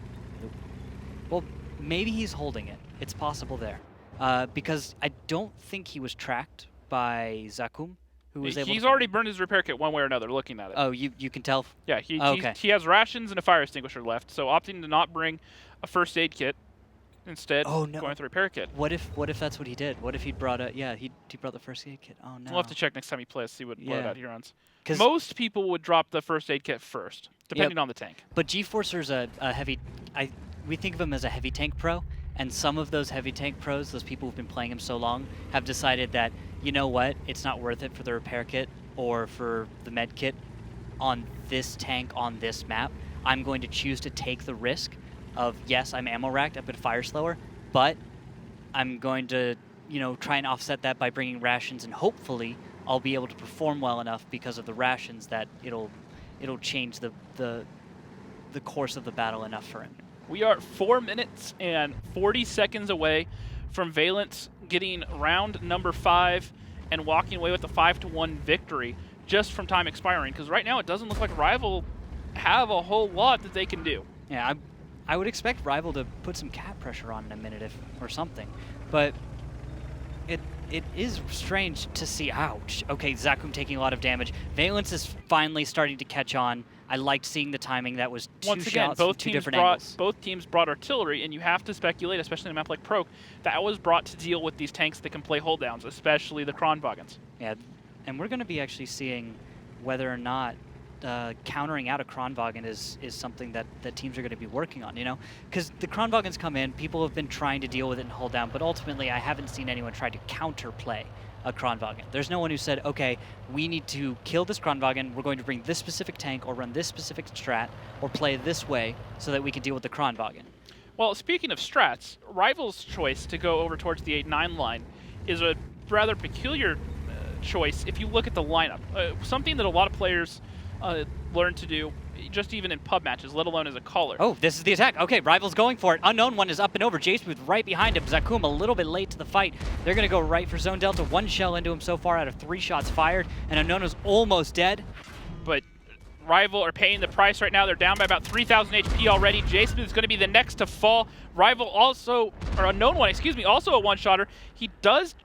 Speaker 2: Well, maybe he's holding it. It's possible there, because I don't think he was tracked by Zakum, who was able.
Speaker 1: He's already burned his repair kit one way or another. Looking at it.
Speaker 2: Oh, you can tell.
Speaker 1: Yeah, he has rations and a fire extinguisher left, so opting to not bring a first aid kit. Instead, going with the repair kit.
Speaker 2: What if that's what he did? What if he brought he brought the first aid kit? Oh no.
Speaker 1: We'll have to check next time he plays, see what out he runs.
Speaker 2: Because
Speaker 1: most people would drop the first aid kit first, depending on the tank.
Speaker 2: But G-Forcer's a heavy. We think of him as a heavy tank pro, and some of those heavy tank pros, those people who've been playing him so long, have decided that, you know what, it's not worth it for the repair kit or for the med kit on this tank on this map. I'm going to choose to take the risk of, yes, I'm ammo racked, I've been fire slower, but I'm going to, try and offset that by bringing rations, and hopefully I'll be able to perform well enough because of the rations that it'll change the course of the battle enough for him.
Speaker 1: We are 4 minutes and 40 seconds away from Valence getting round number 5 and walking away with a 5-1 victory just from time expiring, because right now it doesn't look like Rival have a whole lot that they can do.
Speaker 2: Yeah, I would expect Rival to put some cap pressure on in a minute or something, but it is strange to see. Ouch. Okay, Zakum taking a lot of damage. Valence is finally starting to catch on. I liked seeing the timing. That was two shots from two different angles.
Speaker 1: Both teams brought artillery, and you have to speculate, especially in a map like Proc, that was brought to deal with these tanks that can play hold downs, especially the Kronwagens.
Speaker 2: Yeah, and we're going to be actually seeing whether or not countering out a Kronwagen is something that teams are going to be working on, because the Kronwagens come in, people have been trying to deal with it and hold down, but ultimately I haven't seen anyone try to counterplay a Kronwagen. There's no one who said, okay, we need to kill this Kronwagen, we're going to bring this specific tank or run this specific strat or play this way so that we can deal with the Kronwagen.
Speaker 1: Well, speaking of strats, Rival's choice to go over towards the 8-9 line is a rather peculiar choice if you look at the lineup. Something that a lot of players learn to do, just even in pub matches, let alone as a caller.
Speaker 2: Oh, this is the attack. Okay, Rival's going for it. Unknown One is up and over. J-Smooth right behind him. Zakum a little bit late to the fight. They're going to go right for Zone Delta. 1 shell into him so far out of 3 shots fired, and Unknown is almost dead.
Speaker 1: But Rival are paying the price right now. They're down by about 3,000 HP already. J-Smooth is going to be the next to fall. Rival also, or Unknown One, excuse me, also a one-shotter.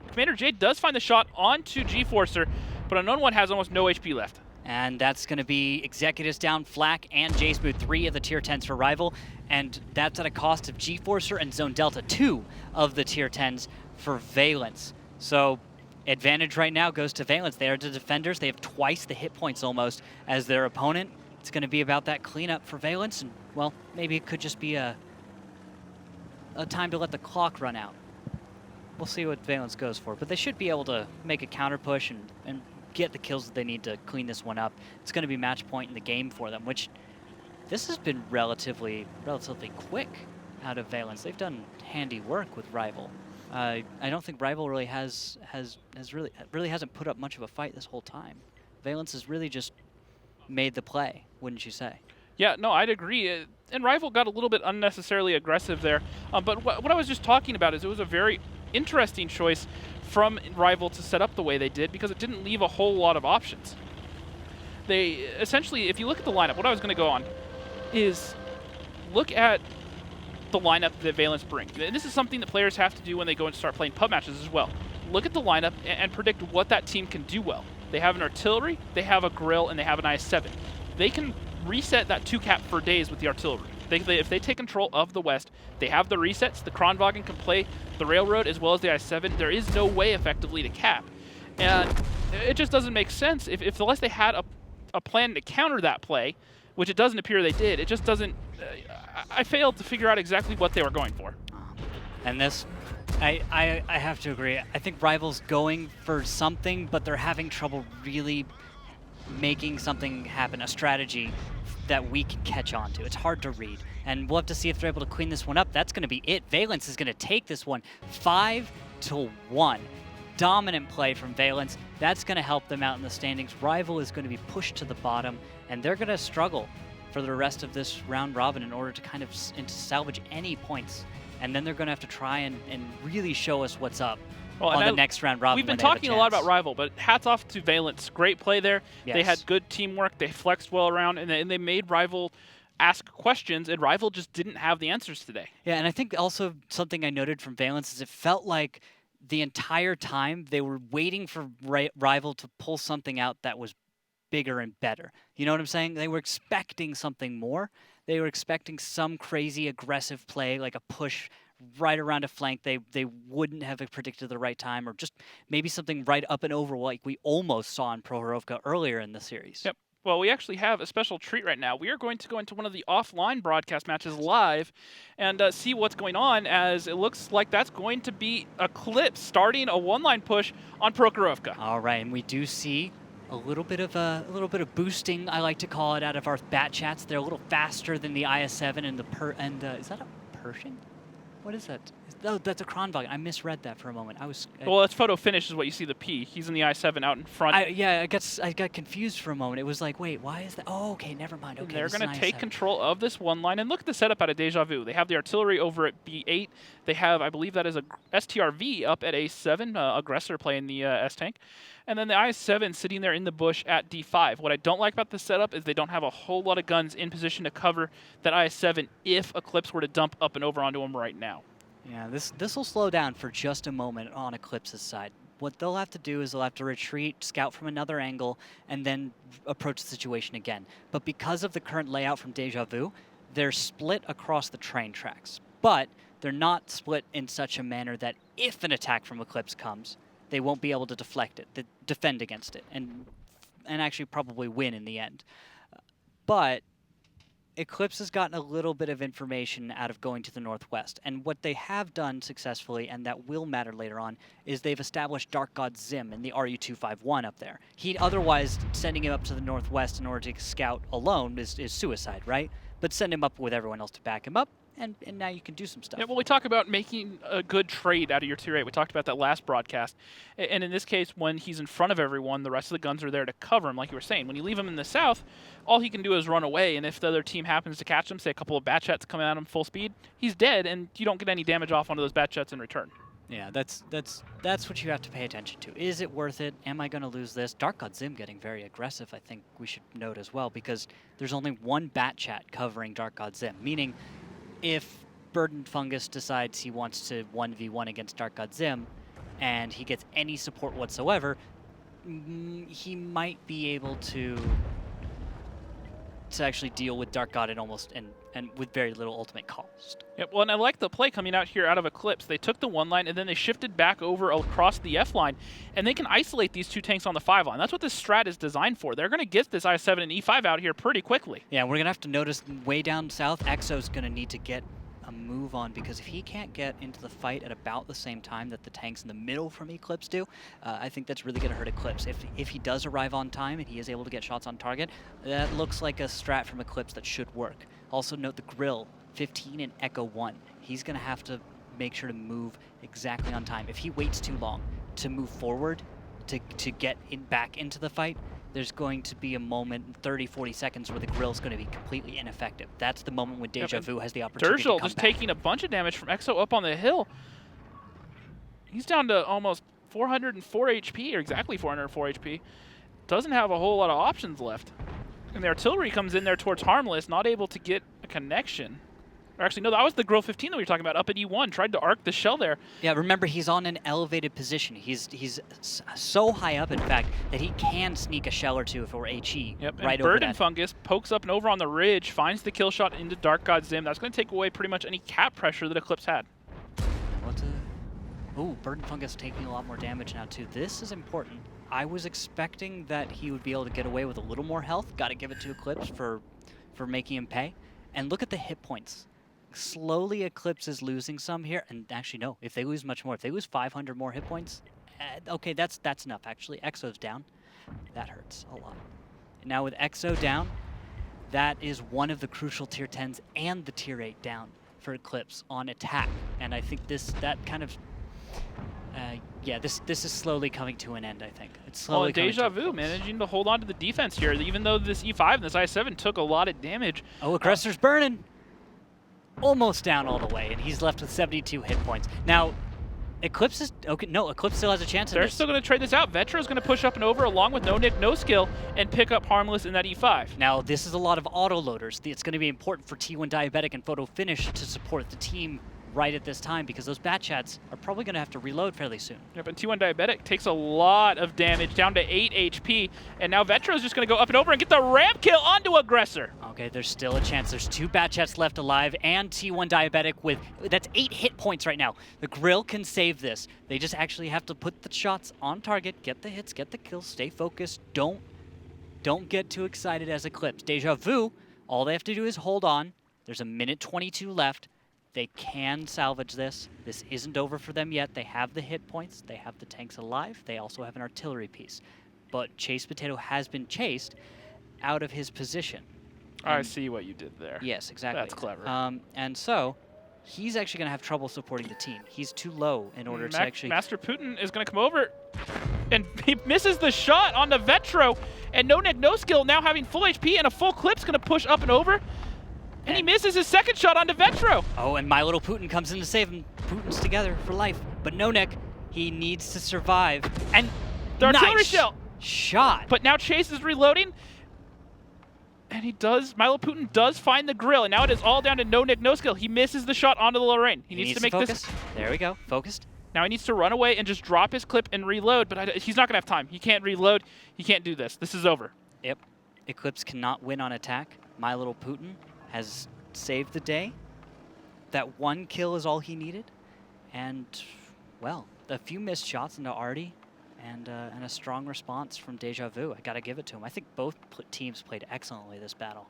Speaker 1: Commander J does find the shot onto G-Forcer, but Unknown One has almost no HP left.
Speaker 2: And that's going to be Executus down, Flak, and J-Smooth, 3 of the tier 10s for Rival. And that's at a cost of G-Forcer and Zone Delta, 2 of the tier 10s for Valence. So advantage right now goes to Valence. They are the defenders. They have twice the hit points almost as their opponent. It's going to be about that cleanup for Valence, and, well, maybe it could just be a time to let the clock run out. We'll see what Valence goes for, but they should be able to make a counter push and get the kills that they need to clean this one up. It's going to be match point in the game for them, which this has been relatively quick out of Valence. They've done handy work with Rival. I don't think Rival really really hasn't put up much of a fight this whole time. Valence has really just made the play, wouldn't you say?
Speaker 1: Yeah, no, I'd agree. And Rival got a little bit unnecessarily aggressive there. But what I was just talking about is it was a very interesting choice from Rival to set up the way they did because it didn't leave a whole lot of options. They essentially, if you look at the lineup, what I was going to go on is look at the lineup that Valence brings. And this is something that players have to do when they go and start playing pub matches as well. Look at the lineup and predict what that team can do well. They have an artillery, they have a grill, and they have an IS-7. They can reset that 2-cap for days with the artillery. If they take control of the West, they have the resets. The Kronwagen can play the railroad as well as the IS-7. There is no way effectively to cap. And it just doesn't make sense. If unless they had a plan to counter that play, which it doesn't appear they did, it just doesn't... I failed to figure out exactly what they were going for.
Speaker 2: And this, I have to agree. I think Rival's going for something, but they're having trouble really making something happen, a strategy that we can catch on to. It's hard to read, and we'll have to see if they're able to clean this one up. That's going to be it. Valence is going to take this one 5-1. Dominant play from Valence. That's going to help them out in the standings. Rival is going to be pushed to the bottom, and they're going to struggle for the rest of this round robin in order to kind of to salvage any points. And then they're going to have to try and really show us what's up on the next round robin.
Speaker 1: We've been talking a lot about Rival, but hats off to Valence. Great play there.
Speaker 2: Yes.
Speaker 1: They had good teamwork. They flexed well around, and they made Rival ask questions, and Rival just didn't have the answers today.
Speaker 2: Yeah, and I think also something I noted from Valence is it felt like the entire time they were waiting for Rival to pull something out that was bigger and better. You know what I'm saying? They were expecting something more. They were expecting some crazy aggressive play, like a push right around a flank they wouldn't have predicted at the right time, or just maybe something right up and over like we almost saw in Prohorovka earlier in the series.
Speaker 1: Yep. Well, we actually have a special treat right now. We are going to go into one of the offline broadcast matches live and see what's going on, as it looks like that's going to be Eclipse starting a one-line push on Prokhorovka.
Speaker 2: All right, and we do see a little bit of boosting, I like to call it, out of our bat chats. They're a little faster than the IS-7 and is that a Pershing? What is that? Oh, that's a Kronwagen. I misread that for a moment.
Speaker 1: Well, that's photo finish is what you see the P. He's in the I-7 out in front.
Speaker 2: I got confused for a moment. It was like, wait, why is that? Oh, okay, never mind. Okay,
Speaker 1: they're going to take control of this one line, and look at the setup out of Deja Vu. They have the artillery over at B8. They have, I believe that is a STRV up at A7, aggressor playing the S-Tank. And then the IS-7 sitting there in the bush at D5. What I don't like about this setup is they don't have a whole lot of guns in position to cover that IS-7 if Eclipse were to dump up and over onto him right now.
Speaker 2: Yeah, this will slow down for just a moment on Eclipse's side. What they'll have to do is they'll have to retreat, scout from another angle, and then approach the situation again. But because of the current layout from Deja Vu, they're split across the train tracks. But they're not split in such a manner that if an attack from Eclipse comes, they won't be able to deflect it, defend against it, and actually probably win in the end. But Eclipse has gotten a little bit of information out of going to the northwest, and what they have done successfully, and that will matter later on, is they've established Dark God Zim in the RU-251 up there. Otherwise, sending him up to the northwest in order to scout alone is suicide, right? But send him up with everyone else to back him up, and now you can do some stuff.
Speaker 1: Yeah, well, we talk about making a good trade out of your tier 8. We talked about that last broadcast. And in this case, when he's in front of everyone, the rest of the guns are there to cover him, like you were saying. When you leave him in the south, all he can do is run away, and if the other team happens to catch him, say a couple of bat jets coming at him full speed, he's dead, and you don't get any damage off onto those bat jets in return.
Speaker 2: Yeah, that's what you have to pay attention to. Is it worth it? Am I going to lose this? Dark God Zim getting very aggressive, I think we should note as well, because there's only one bat chat covering Dark God Zim, meaning if Burden Fungus decides he wants to 1v1 against Dark God Zim, and he gets any support whatsoever, he might be able to to actually deal with Dark God and with very little ultimate cost.
Speaker 1: Yep, well, and I like the play coming out here out of Eclipse. They took the 1 line, and then they shifted back over across the F line, and they can isolate these 2 tanks on the 5 line. That's what this strat is designed for. They're going to get this I7 and E5 out here pretty quickly.
Speaker 2: Yeah, we're going to have to notice way down south, Exo's going to need to get a move on, because if he can't get into the fight at about the same time that the tanks in the middle from Eclipse do, I think that's really going to hurt Eclipse. If he does arrive on time and he is able to get shots on target, that looks like a strat from Eclipse that should work. Also note the Grill, 15 and Echo 1. He's going to have to make sure to move exactly on time. If he waits too long to move forward, to get back into the fight, there's going to be a moment in 30, 40 seconds where the Grill's going to be completely ineffective. That's the moment when Deja Vu has the opportunity to come
Speaker 1: just
Speaker 2: back.
Speaker 1: taking a bunch of damage from Exo up on the hill. He's down to almost 404 HP, or exactly 404 HP. Doesn't have a whole lot of options left. And the artillery comes in there towards Harmless, not able to get a connection. Or actually, no, that was the Grill 15 that we were talking about up at E1. Tried to arc the shell there.
Speaker 2: Yeah, remember, he's on an elevated position. He's so high up, in fact, that he can sneak a shell or two if it were HE right over
Speaker 1: Bird
Speaker 2: that.
Speaker 1: and Fungus pokes up and over on the ridge, finds the kill shot into Dark God Zim. That's going to take away pretty much any cap pressure that Eclipse had.
Speaker 2: Oh, Bird and Fungus taking a lot more damage now, too. This is important. I was expecting that he would be able to get away with a little more health. Got to give it to Eclipse for making him pay. And look at the hit points. Slowly, Eclipse is losing some here. And actually, no, if they lose much more, if they lose 500 more hit points, okay, that's enough, actually. Exo's down. That hurts a lot. And now with Exo down, that is one of the crucial tier 10s and the tier 8 down for Eclipse on attack. And I think this is slowly coming to an end, I think. It's slowly coming
Speaker 1: Deja
Speaker 2: to
Speaker 1: Vu managing to hold on to the defense here, even though this E5 and this I7 took a lot of damage.
Speaker 2: Oh, Aggressor's burning. Almost down all the way, and he's left with 72 hit points. Now, Eclipse is... Okay, no, Eclipse still has a chance in
Speaker 1: They're
Speaker 2: this.
Speaker 1: still going to trade this out. Vetra's going to push up and over along with No Nick, No Skill, and pick up Harmless in that E5.
Speaker 2: Now, this is a lot of auto-loaders. It's going to be important for T1 Diabetic and Photo Finish to support the team right at this time, because those bat chats are probably going to have to reload fairly soon.
Speaker 1: Yep, and T1 Diabetic takes a lot of damage, down to 8 HP, and now Vetra's just going to go up and over and get the ramp kill onto Aggressor.
Speaker 2: Okay, there's still a chance. There's 2 bat chats left alive, and T1 Diabetic with... That's 8 hit points right now. The Grill can save this. They just actually have to put the shots on target, get the hits, get the kills, stay focused. Don't get too excited as Eclipse. Deja Vu, all they have to do is hold on. There's a minute 22 left. They can salvage this. This isn't over for them yet. They have the hit points. They have the tanks alive. They also have an artillery piece. But Chase Potato has been chased out of his position.
Speaker 1: I see what you did there.
Speaker 2: Yes, exactly.
Speaker 1: That's clever.
Speaker 2: And so, he's actually going to have trouble supporting the team. He's too low in order to actually...
Speaker 1: Master Putin is going to come over, and he misses the shot on the Vetro, and No Nick, No Skill now having full HP and a full clip's going to push up and over. And he misses his second shot onto Vetro.
Speaker 2: Oh, and My Little Putin comes in to save him. Putin's together for life. But No Nick, he needs to survive. And
Speaker 1: the artillery
Speaker 2: nice
Speaker 1: shell
Speaker 2: shot.
Speaker 1: But now Chase is reloading. And he does, Milo Putin does find the Grill. And now it is all down to No Nick, No Skill. He misses the shot onto the Lorraine. He needs to make
Speaker 2: focus.
Speaker 1: this.
Speaker 2: There we go, focused.
Speaker 1: Now he needs to run away and just drop his clip and reload. But he's not going to have time. He can't reload. He can't do this. This is over.
Speaker 2: Yep. Eclipse cannot win on attack. My Little Putin has saved the day. That 1 kill is all he needed. And, well, a few missed shots into Artie and a strong response from Deja Vu. I got to give it to him. I think both teams played excellently this battle.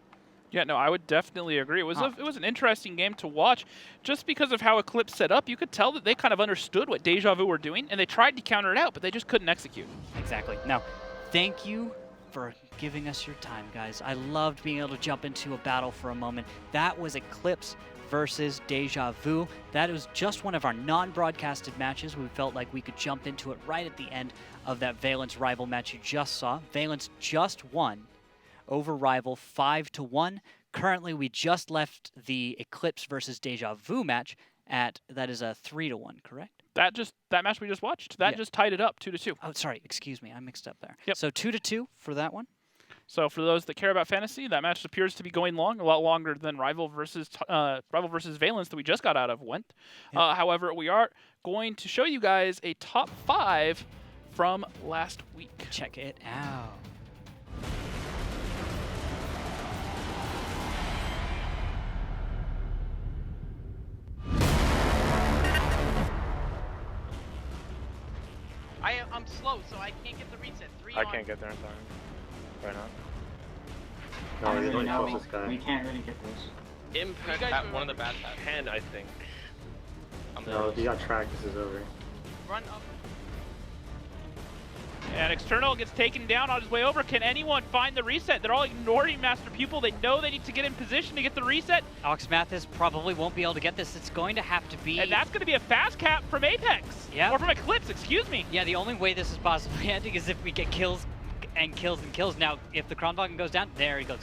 Speaker 1: Yeah, no, I would definitely agree. It was an interesting game to watch. Just because of how Eclipse set up, you could tell that they kind of understood what Deja Vu were doing, and they tried to counter it out, but they just couldn't execute.
Speaker 2: Exactly. Now, thank you for giving us your time, guys. I loved being able to jump into a battle for a moment. That was Eclipse versus Deja Vu. That was just one of our non-broadcasted matches. We felt like we could jump into it right at the end of that Valence Rival match you just saw. Valence just won over Rival 5-1. Currently, we just left the Eclipse versus Deja Vu match that is a 3-1, correct?
Speaker 1: That match we just watched, just tied it up 2-2.
Speaker 2: Oh, sorry, excuse me, I mixed up there.
Speaker 1: Yep.
Speaker 2: So 2-2 for that one.
Speaker 1: So for those that care about fantasy, that match appears to be going long, a lot longer than Rival versus Valence that we just got out of went. Yep. However, we are going to show you guys a top 5 from last week.
Speaker 2: Check it out.
Speaker 14: I'm slow, so I can't get the reset. 3
Speaker 15: I
Speaker 14: on.
Speaker 15: can't get there in time. Right now.
Speaker 13: I
Speaker 15: No, he's
Speaker 13: really
Speaker 15: the
Speaker 13: know
Speaker 15: closest guy.
Speaker 13: we can't really get this.
Speaker 9: Impact
Speaker 14: guys
Speaker 9: at
Speaker 14: were
Speaker 9: one of the bad paths.
Speaker 15: 10, I think.
Speaker 9: I'm
Speaker 15: No, if you got tracked, this is over.
Speaker 14: Run up.
Speaker 1: And External gets taken down on his way over. Can anyone find the reset? They're all ignoring Master Pupil. They know they need to get in position to get the reset.
Speaker 2: Alex Mathis probably won't be able to get this. It's going to have to be...
Speaker 1: And that's going to be a fast cap from Apex.
Speaker 2: Yeah.
Speaker 1: Or from Eclipse, excuse me.
Speaker 2: Yeah, the only way this is possibly ending is if we get kills and kills and kills. Now, if the Kronwagen goes down, there he goes.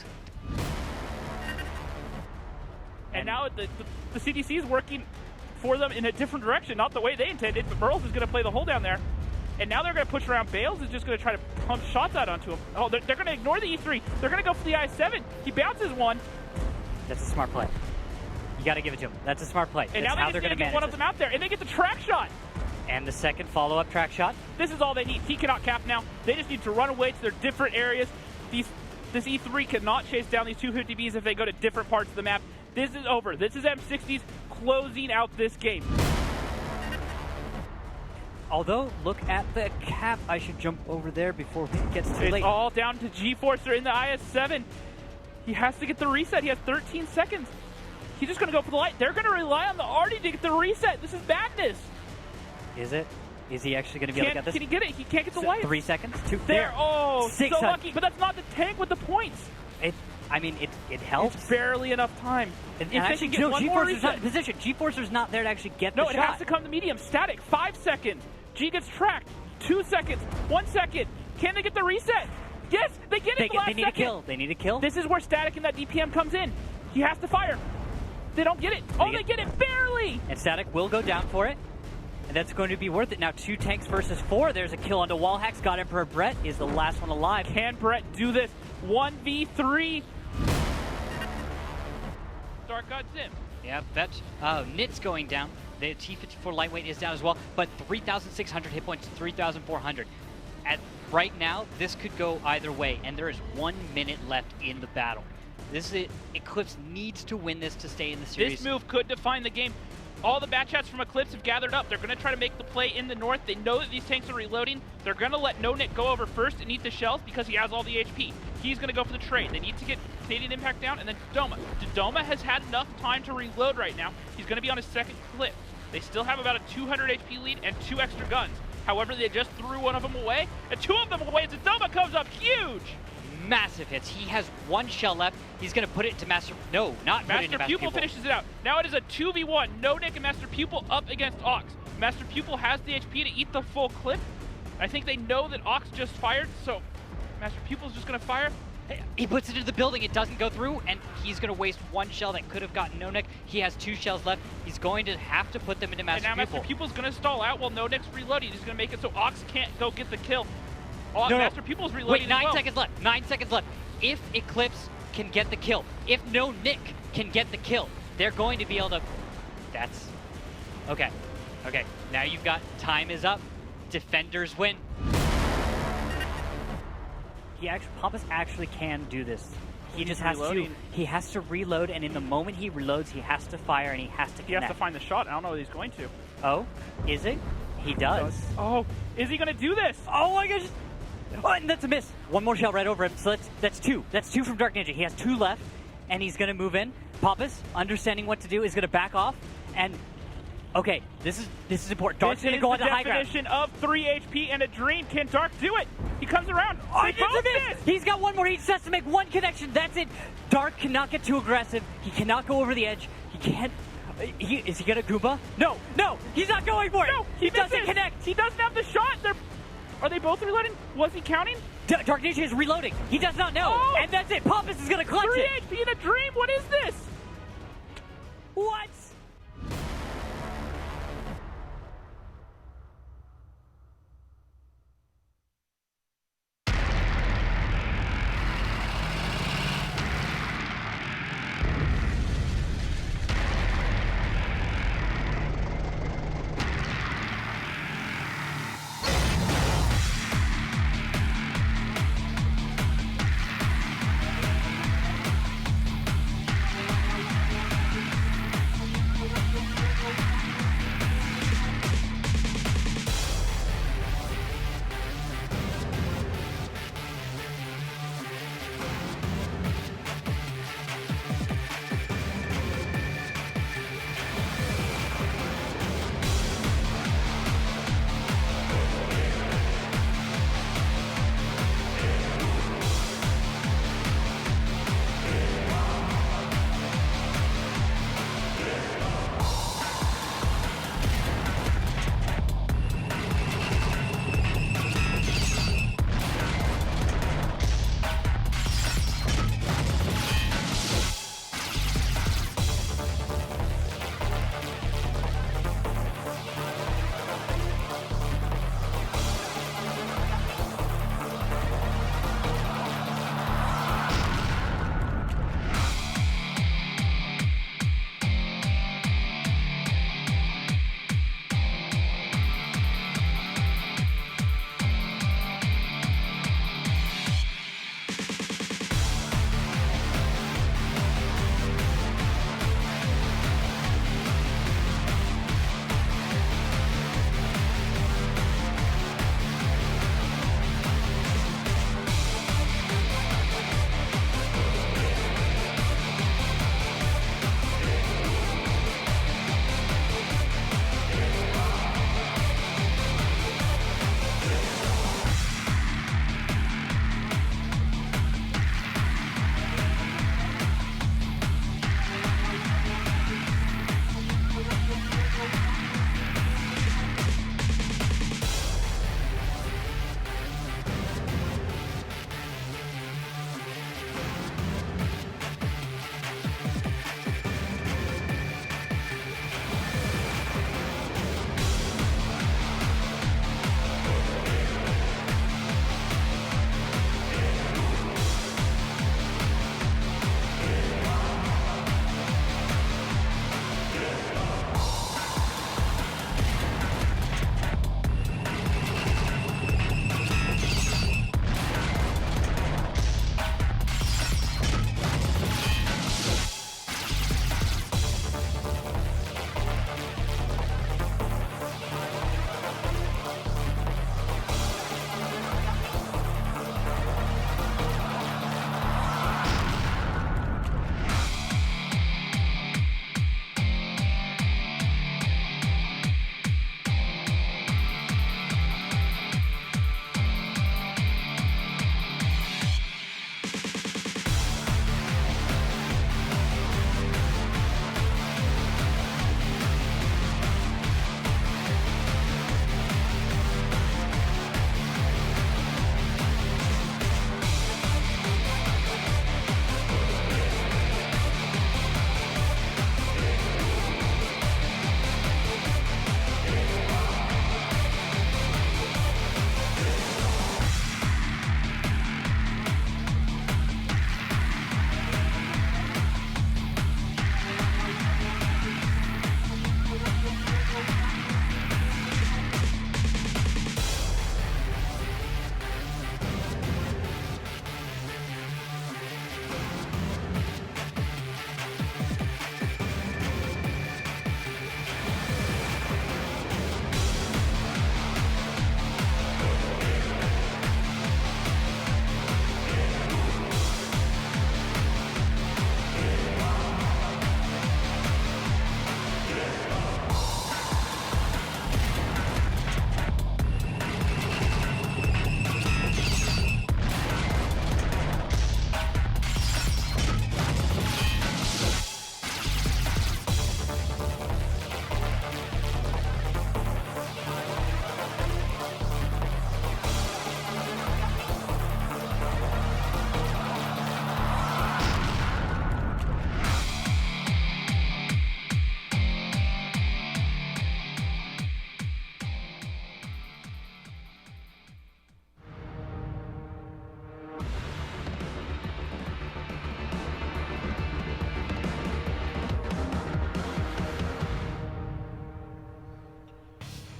Speaker 1: And now the CDC is working for them in a different direction, not the way they intended, but Burles is going to play the hold down there. And now they're going to push around. Bales is just going to try to pump shots out onto him. Oh, they're going to ignore the E3. They're going to go for the I-7. He bounces one.
Speaker 2: That's a smart play. You got to give it to him. That's a smart play.
Speaker 1: And
Speaker 2: That's
Speaker 1: now
Speaker 2: how
Speaker 1: they're
Speaker 2: going to
Speaker 1: get one of them out there. And they get the track shot.
Speaker 2: And the second follow-up track shot.
Speaker 1: This is all they need. He cannot cap now. They just need to run away to their different areas. This E3 cannot chase down these 250Bs if they go to different parts of the map. This is over. This is M60s closing out this game.
Speaker 2: Although, look at the cap. I should jump over there before it gets too
Speaker 1: It's
Speaker 2: late.
Speaker 1: all down to G-Forcer in the IS-7. He has to get the reset. He has 13 seconds. He's just going to go for the light. They're going to rely on the Artie to get the reset. This is madness.
Speaker 2: Is it? Is he actually going to be able to get this?
Speaker 1: Can he get it? He can't get the light.
Speaker 2: 3 seconds? 2.
Speaker 1: There. Oh, so
Speaker 2: 600.
Speaker 1: lucky. But that's not the tank with the points.
Speaker 2: It helps.
Speaker 1: It's barely enough time.
Speaker 2: And
Speaker 1: if
Speaker 2: actually,
Speaker 1: they can get one more
Speaker 2: G-Forcer's not
Speaker 1: reset.
Speaker 2: in position. G-Forcer's not there to actually get the
Speaker 1: No,
Speaker 2: shot.
Speaker 1: it has to come to medium. Static. 5 seconds. G gets tracked. 2 seconds. 1 second. Can they get the reset? Yes, they get it.
Speaker 2: They need a kill. They need a kill.
Speaker 1: This is where Static in that DPM comes in. He has to fire. They don't get it. They get it barely.
Speaker 2: And Static will go down for it. And that's going to be worth it. Now 2 tanks versus 4. There's a kill onto wall hacks. Got Emperor Brett is the last one alive.
Speaker 1: Can Brett do this? 1v3. Dark God Sim.
Speaker 2: Yep, that's Nit's going down. The T-54 lightweight is down as well, but 3,600 hit points, 3,400. Right now, this could go either way, and there is 1 minute left in the battle. This is it. Eclipse needs to win this to stay in the series.
Speaker 1: This move could define the game. All the bat chats from Eclipse have gathered up. They're going to try to make the play in the north. They know that these tanks are reloading. They're going to let No-Nick go over first and eat the shells because he has all the HP. He's going to go for the trade. They need to get Canadian Impact down, and then Dodoma. Dodoma has had enough time to reload right now. He's going to be on his second clip. They still have about a 200 HP lead and 2 extra guns. However, they just threw one of them away, and 2 of them away. Dodoma comes up huge.
Speaker 2: Massive hits. He has 1 shell left. He's going to put it into Master... No, not put it into
Speaker 1: Master Pupil finishes it out. Now it is a 2v1. No-Nick and Master Pupil up against Ox. Master Pupil has the HP to eat the full clip. I think they know that Ox just fired, so Master Pupil's just going to fire.
Speaker 2: He puts it into the building. It doesn't go through, and he's going to waste 1 shell that could have gotten No-Nick. He has 2 shells left. He's going to have to put them into Master Pupil.
Speaker 1: And now Master Pupil's going to stall out while No-Nick's reloading. He's going to make it so Ox can't go get the kill.
Speaker 2: No.
Speaker 1: Master Pupil's reloading.
Speaker 2: Wait, 9
Speaker 1: as well.
Speaker 2: seconds left. 9 seconds left. If Eclipse can get the kill, if No-Nick can get the kill, they're going to be able to... That's... Okay. Okay. Now you've got... Time is up. Defenders win. Pompous actually can do this. He just has to... He has to reload, and in the moment he reloads, he has to fire, and he has to connect.
Speaker 1: He has to find the shot. I don't know what he's going to.
Speaker 2: Oh? Is it? He does.
Speaker 1: Oh, is he going to do this?
Speaker 2: Oh my gosh! Oh, and that's a miss. 1 more shell right over him. So that's 2. That's 2 from Dark Ninja. He has 2 left, and he's going to move in. Pompous, understanding what to do, is going to back off. And okay, this is important. Dark's going to go on the high ground.
Speaker 1: This is the definition of 3 HP and a dream. Can Dark do it? He comes around.
Speaker 2: Oh, it's a miss. He's got 1 more. He just has to make 1 connection. That's it. Dark cannot get too aggressive. He cannot go over the edge. He can't. Is he gonna Goomba? No, he's not going for it.
Speaker 1: No,
Speaker 2: he doesn't connect.
Speaker 1: He doesn't have the shot. Are they both reloading? Was he counting?
Speaker 2: Dark Ninja is reloading. He does not know.
Speaker 1: Oh.
Speaker 2: And that's it. Pompous is gonna clutch
Speaker 1: 3
Speaker 2: it.
Speaker 1: 3 HP in a dream. What is this?
Speaker 2: What?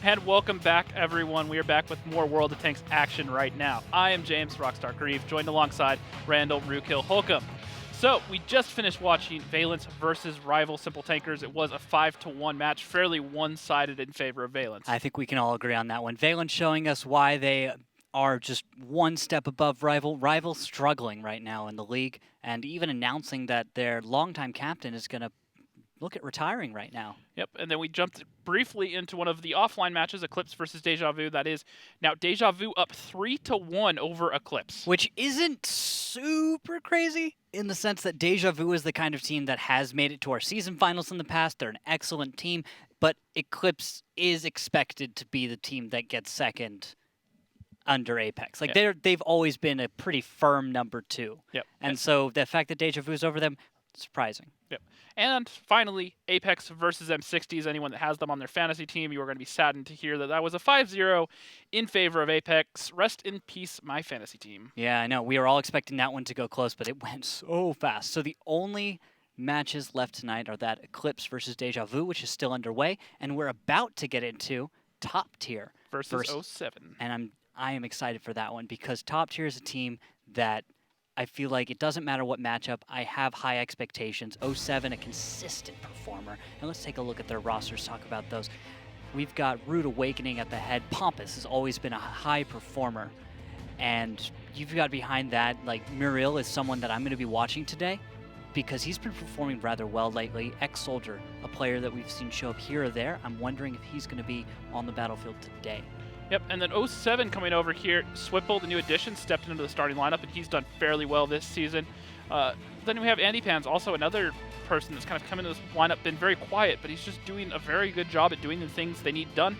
Speaker 1: And welcome back, everyone. We are back with more World of Tanks action right now. I am James Rockstar Grieve, joined alongside Randall Rookhill Holcomb. So, we just finished watching Valence versus rival Simple Tankers. It was a 5-1 match, fairly one-sided in favor of Valence.
Speaker 2: I think we can all agree on that one. Valence showing us why they are just one step above rival. Rival struggling right now in the league, and even announcing that their longtime captain is going to look at retiring right now.
Speaker 1: Yep, and then we jumped briefly into one of the offline matches, Eclipse versus Deja Vu. That is now Deja Vu up 3-1 over Eclipse.
Speaker 2: Which isn't super crazy in the sense that Deja Vu is the kind of team that has made it to our season finals in the past. They're an excellent team, but Eclipse is expected to be the team that gets second under Apex. Like they've always been a pretty firm number 2.
Speaker 1: Yep.
Speaker 2: And so the fact that Deja Vu is over them, surprising.
Speaker 1: Yep. And finally, Apex versus M60s. Anyone that has them on their fantasy team, you are going to be saddened to hear that that was a 5-0 in favor of Apex. Rest in peace, my fantasy team.
Speaker 2: Yeah, I know. We were all expecting that one to go close, but it went so fast. So the only matches left tonight are that Eclipse versus Deja Vu, which is still underway, and we're about to get into Top Tier
Speaker 1: versus 07.
Speaker 2: And I am excited for that one because Top Tier is a team that I feel like it doesn't matter what matchup, I have high expectations. 07, a consistent performer. And let's take a look at their rosters, talk about those. We've got Rude Awakening at the head. Pompous has always been a high performer. And you've got behind that, like Muriel is someone that I'm going to be watching today because he's been performing rather well lately. Ex-Soldier, a player that we've seen show up here or there. I'm wondering if he's going to be on the battlefield today.
Speaker 1: Yep, and then 07 coming over here. Swipple, the new addition, stepped into the starting lineup, and he's done fairly well this season. Then we have Andy Pans, also another person that's kind of come into this lineup, been very quiet, but he's just doing a very good job at doing the things they need done.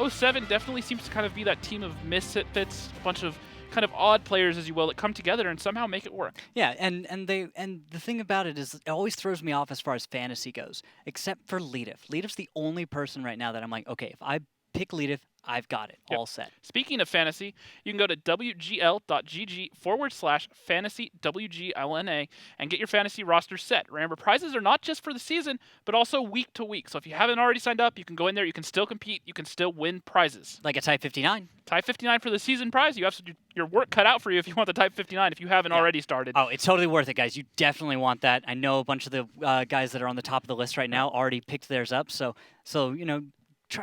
Speaker 1: 07 definitely seems to kind of be that team of misfits, a bunch of kind of odd players, as you will, that come together and somehow make it work.
Speaker 2: Yeah, and the thing about it is it always throws me off as far as fantasy goes, except for Leadif. Leadif's the only person right now that I'm like, okay, if I pick Leadif, I've got it all set.
Speaker 1: Speaking of fantasy, you can go to wgl.gg/fantasy WGLNA and get your fantasy roster set. Remember, prizes are not just for the season, but also week to week. So if you haven't already signed up, you can go in there, you can still compete, you can still win prizes.
Speaker 2: Like a Type 59.
Speaker 1: Type 59 for the season prize. You have your work cut out for you if you want the Type 59 if you haven't already started.
Speaker 2: Oh, it's totally worth it, guys. You definitely want that. I know a bunch of the guys that are on the top of the list right now already picked theirs up. So you know,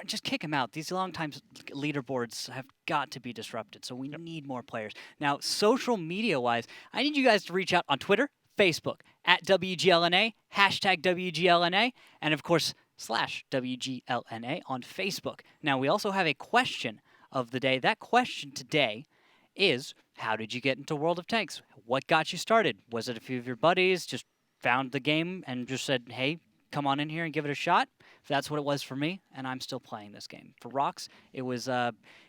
Speaker 2: just kick them out. These long-time leaderboards have got to be disrupted, so we need more players. Now, social media-wise, I need you guys to reach out on Twitter, Facebook, at WGLNA, hashtag WGLNA, and of course, /WGLNA on Facebook. Now, we also have a question of the day. That question today is, how did you get into World of Tanks? What got you started? Was it a few of your buddies just found the game and just said, hey, come on in here and give it a shot? That's what it was for me, and I'm still playing this game. For Rox, it was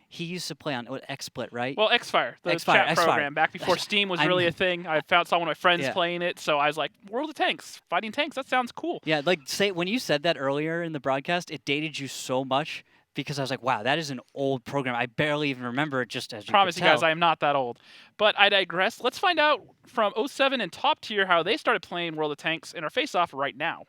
Speaker 2: he used to play on XSplit, right?
Speaker 1: Well, Xfire, the chat program, back before Steam was really a thing. I saw one of my friends playing it, so I was like, World of Tanks, fighting tanks, that sounds cool.
Speaker 2: Yeah, like when you said that earlier in the broadcast, it dated you so much because I was like, wow, that is an old program. I barely even remember it, just as you
Speaker 1: promise
Speaker 2: could
Speaker 1: you
Speaker 2: tell.
Speaker 1: guys, I am not that old. But I digress. Let's find out from 07 and Top Tier how they started playing World of Tanks in our face-off right now.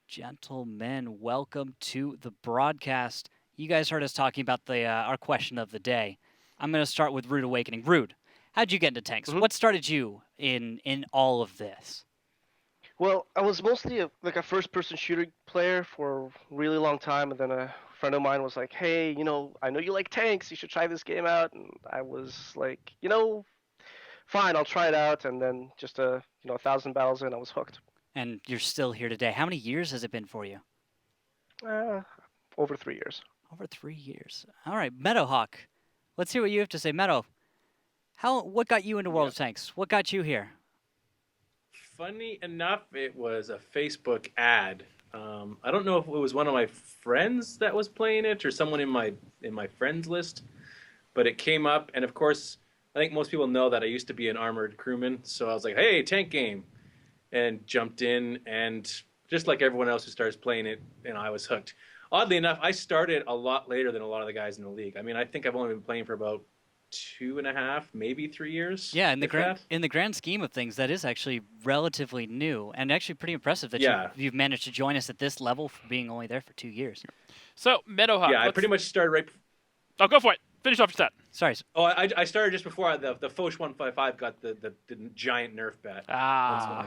Speaker 2: Gentlemen, welcome to the broadcast. You guys heard us talking about our question of the day. I'm going to start with Rude Awakening. Rude, how'd you get into tanks? What started you in all of this?
Speaker 16: Well, I was mostly a first-person shooter player for a really long time, and then a friend of mine was like, hey, you know, I know you like tanks. You should try this game out. And I was like, you know, fine, I'll try it out. And then just 1,000 battles in, I was hooked.
Speaker 2: And you're still here today. How many years has it been for you?
Speaker 16: Over 3 years.
Speaker 2: Over 3 years. All right, Meadowhawk. Let's hear what you have to say. Meadow, what got you into World of Tanks? What got you here?
Speaker 15: Funny enough, it was a Facebook ad. I don't know if it was one of my friends that was playing it or someone in my friends list, but it came up, and of course, I think most people know that I used to be an armored crewman, so I was like, hey, tank game. And jumped in, and just like everyone else who starts playing it, I was hooked. Oddly enough, I started a lot later than a lot of the guys in the league. I mean, I think I've only been playing for about 2.5, maybe 3 years.
Speaker 2: Yeah, in the
Speaker 15: if
Speaker 2: grand scheme of things, that is actually relatively new and actually pretty impressive that
Speaker 15: Yeah.
Speaker 2: you've managed to join us at this level for being only there for 2 years.
Speaker 1: So Meadowhawk.
Speaker 15: Yeah, I pretty much started right.
Speaker 1: Oh, go for it. Finish off your set.
Speaker 2: Sorry.
Speaker 15: Oh, I started just before the Foch 155 got the giant Nerf bat.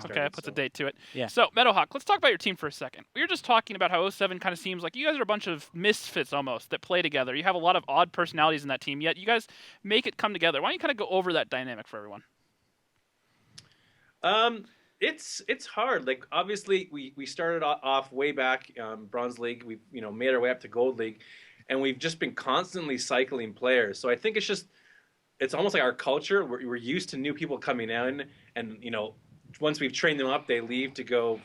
Speaker 1: Okay, puts a date to it.
Speaker 2: Yeah.
Speaker 1: So, Meadowhawk, let's talk about your team for a second. We were just talking about how 07 kind of seems like you guys are a bunch of misfits almost that play together. You have a lot of odd personalities in that team, yet you guys make it come together. Why don't you kind of go over that dynamic for everyone?
Speaker 15: It's hard. Like, obviously, we started off way back Bronze League. We made our way up to Gold League, and we've just been constantly cycling players. So I think it's almost like our culture. We're used to new people coming in, and once we've trained them up, they leave to go,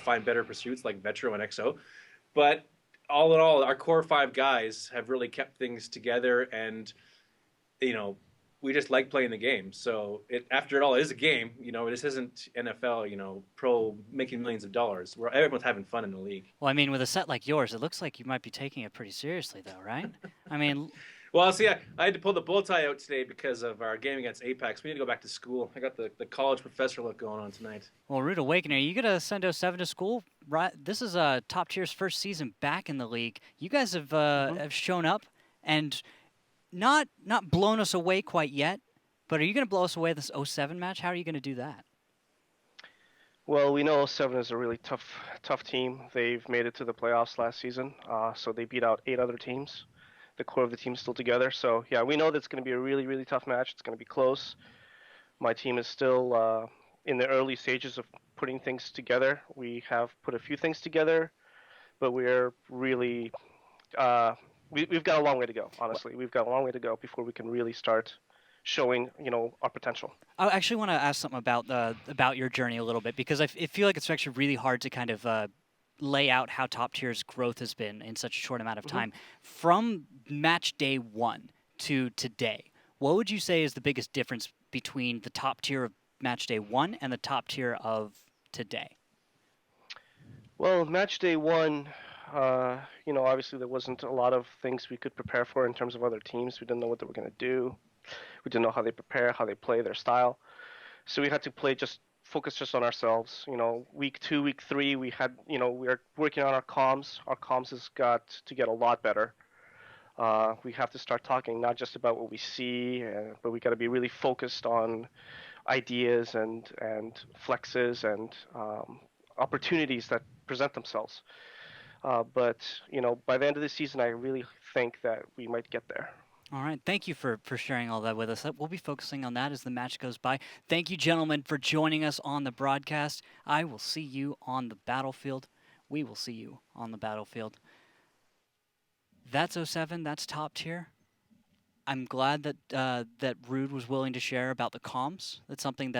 Speaker 15: find better pursuits like Vetro and XO. But all in all, our core 5 guys have really kept things together, and we just like playing the game. So after it all, it is a game. This isn't NFL, pro making millions of dollars. Where everyone's having fun in the league.
Speaker 2: Well, I mean, with a set like yours, it looks like you might be taking it pretty seriously, though, right? I mean,
Speaker 15: well, see, I had to pull the bow tie out today because of our game against Apex. We need to go back to school. I got the college professor look going on tonight.
Speaker 2: Well, Rude Awakener, you gonna send 07 to school? Right. This is Top Tier's first season back in the league. You guys have shown up and not blown us away quite yet, but are you going to blow us away this 07 match? How are you going to do that?
Speaker 16: Well, we know 07 is a really tough team. They've made it to the playoffs last season, so they beat out 8 other teams. The core of the team's still together. So, yeah, we know that's going to be a really, really tough match. It's going to be close. My team is still in the early stages of putting things together. We have put a few things together, but we're really we've got a long way to go, honestly. We've got a long way to go before we can really start showing, our potential.
Speaker 2: I actually want to ask something about your journey a little bit, because I feel like it's actually really hard to kind of lay out how Top Tier's growth has been in such a short amount of time. From match day 1 to today, what would you say is the biggest difference between the Top Tier of match day 1 and the Top Tier of today?
Speaker 16: Well, match day 1, obviously there wasn't a lot of things we could prepare for in terms of other teams. We didn't know what they were going to do. We didn't know how they prepare, how they play, their style. So we had to focus just on ourselves. Week 2, week 3, we are working on our comms. Our comms has got to get a lot better. We have to start talking not just about what we see, but we got to be really focused on ideas and flexes and opportunities that present themselves. But by the end of the season, I really think that we might get there.
Speaker 2: All right. Thank you for sharing all that with us. We'll be focusing on that as the match goes by. Thank you, gentlemen, for joining us on the broadcast. I will see you on the battlefield. We will see you on the battlefield. That's 07. That's Top Tier. I'm glad that Rude was willing to share about the comms. That's something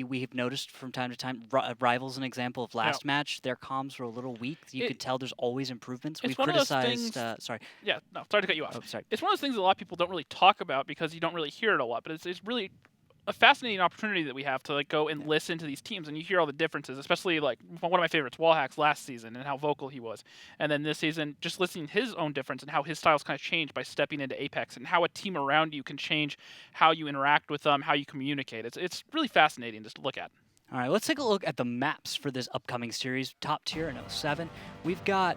Speaker 2: we have noticed from time to time. Rival's an example of last match. Their comms were a little weak. You could tell there's always improvements. We've criticized. Sorry.
Speaker 1: Yeah, no, sorry to cut you off.
Speaker 2: Oh, sorry.
Speaker 1: It's one of those things that a lot of people don't really talk about because you don't really hear it a lot. But it's really a fascinating opportunity that we have to go and listen to these teams, and you hear all the differences, especially one of my favorites, Wallhacks, last season, and how vocal he was, and then this season just listening to his own difference and how his style's kind of changed by stepping into Apex, and how a team around you can change how you interact with them, how you communicate. It's really fascinating just to look at.
Speaker 2: All right, let's take a look at the maps for this upcoming series. Top Tier in 07. We've got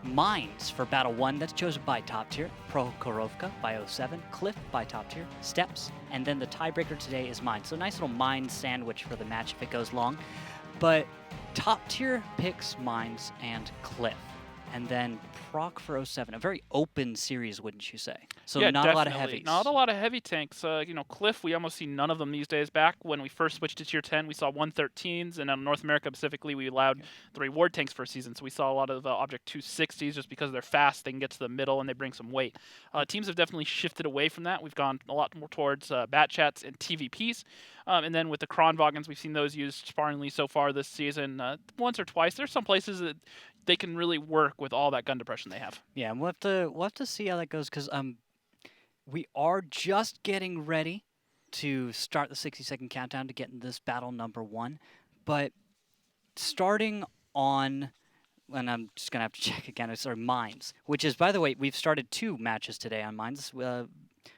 Speaker 2: Mines for Battle 1, that's chosen by Top Tier. Prokhorovka by 07. Cliff by Top Tier. Steps. And then the tiebreaker today is Mines. So nice little Mines sandwich for the match if it goes long. But Top Tier picks Mines and Cliff. And then Proc for 07. A very open series, wouldn't you say? So
Speaker 1: yeah,
Speaker 2: not
Speaker 1: definitely.
Speaker 2: a lot of heavies.
Speaker 1: Not a lot of heavy tanks. Cliff, we almost see none of them these days. Back when we first switched to Tier 10, we saw 113s, and in North America specifically, we allowed the reward tanks for a season. So we saw a lot of Object 260s just because they're fast, they can get to the middle, and they bring some weight. Teams have definitely shifted away from that. We've gone a lot more towards bat chats and TVPs. And then with the Kronwagens, we've seen those used sparingly so far this season, once or twice. There's some places that they can really work with all that gun depression they have.
Speaker 2: Yeah, and we'll have to see how that goes, because we are just getting ready to start the 60-second countdown to get in this battle number 1. But starting on, and I'm just going to have to check again, Mines, which is, by the way, we've started 2 matches today on Mines.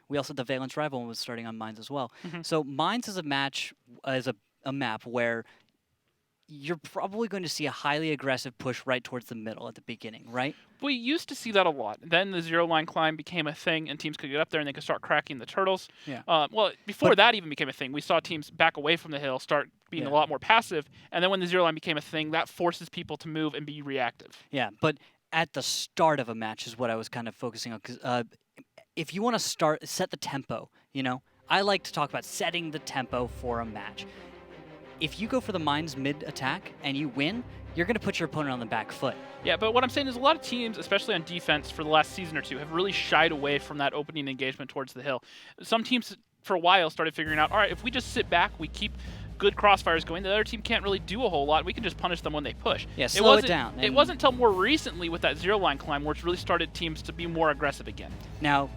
Speaker 2: We also, the Valence Rival was starting on Mines as well.
Speaker 1: Mhm.
Speaker 2: So Mines is a match, is a map where you're probably going to see a highly aggressive push right towards the middle at the beginning, right?
Speaker 1: We used to see that a lot. Then the zero line climb became a thing, and teams could get up there and they could start cracking the turtles.
Speaker 2: Yeah.
Speaker 1: Well, before that even became a thing, we saw teams back away from the hill, start being
Speaker 2: Yeah.
Speaker 1: a lot more passive. And then when the zero line became a thing, that forces people to move and be reactive.
Speaker 2: Yeah, but at the start of a match is what I was kind of focusing on. Because if you want to set the tempo, you know, I like to talk about setting the tempo for a match. If you go for the Mines mid attack and you win, you're going to put your opponent on the back foot.
Speaker 1: Yeah, but what I'm saying is a lot of teams, especially on defense for the last season or two, have really shied away from that opening engagement towards the hill. Some teams, for a while, started figuring out, all right, if we just sit back, we keep good crossfires going, the other team can't really do a whole lot. We can just punish them when they push.
Speaker 2: Yeah, slow it down.
Speaker 1: It wasn't until more recently with that zero line climb where it's really started teams to be more aggressive again.
Speaker 2: Now,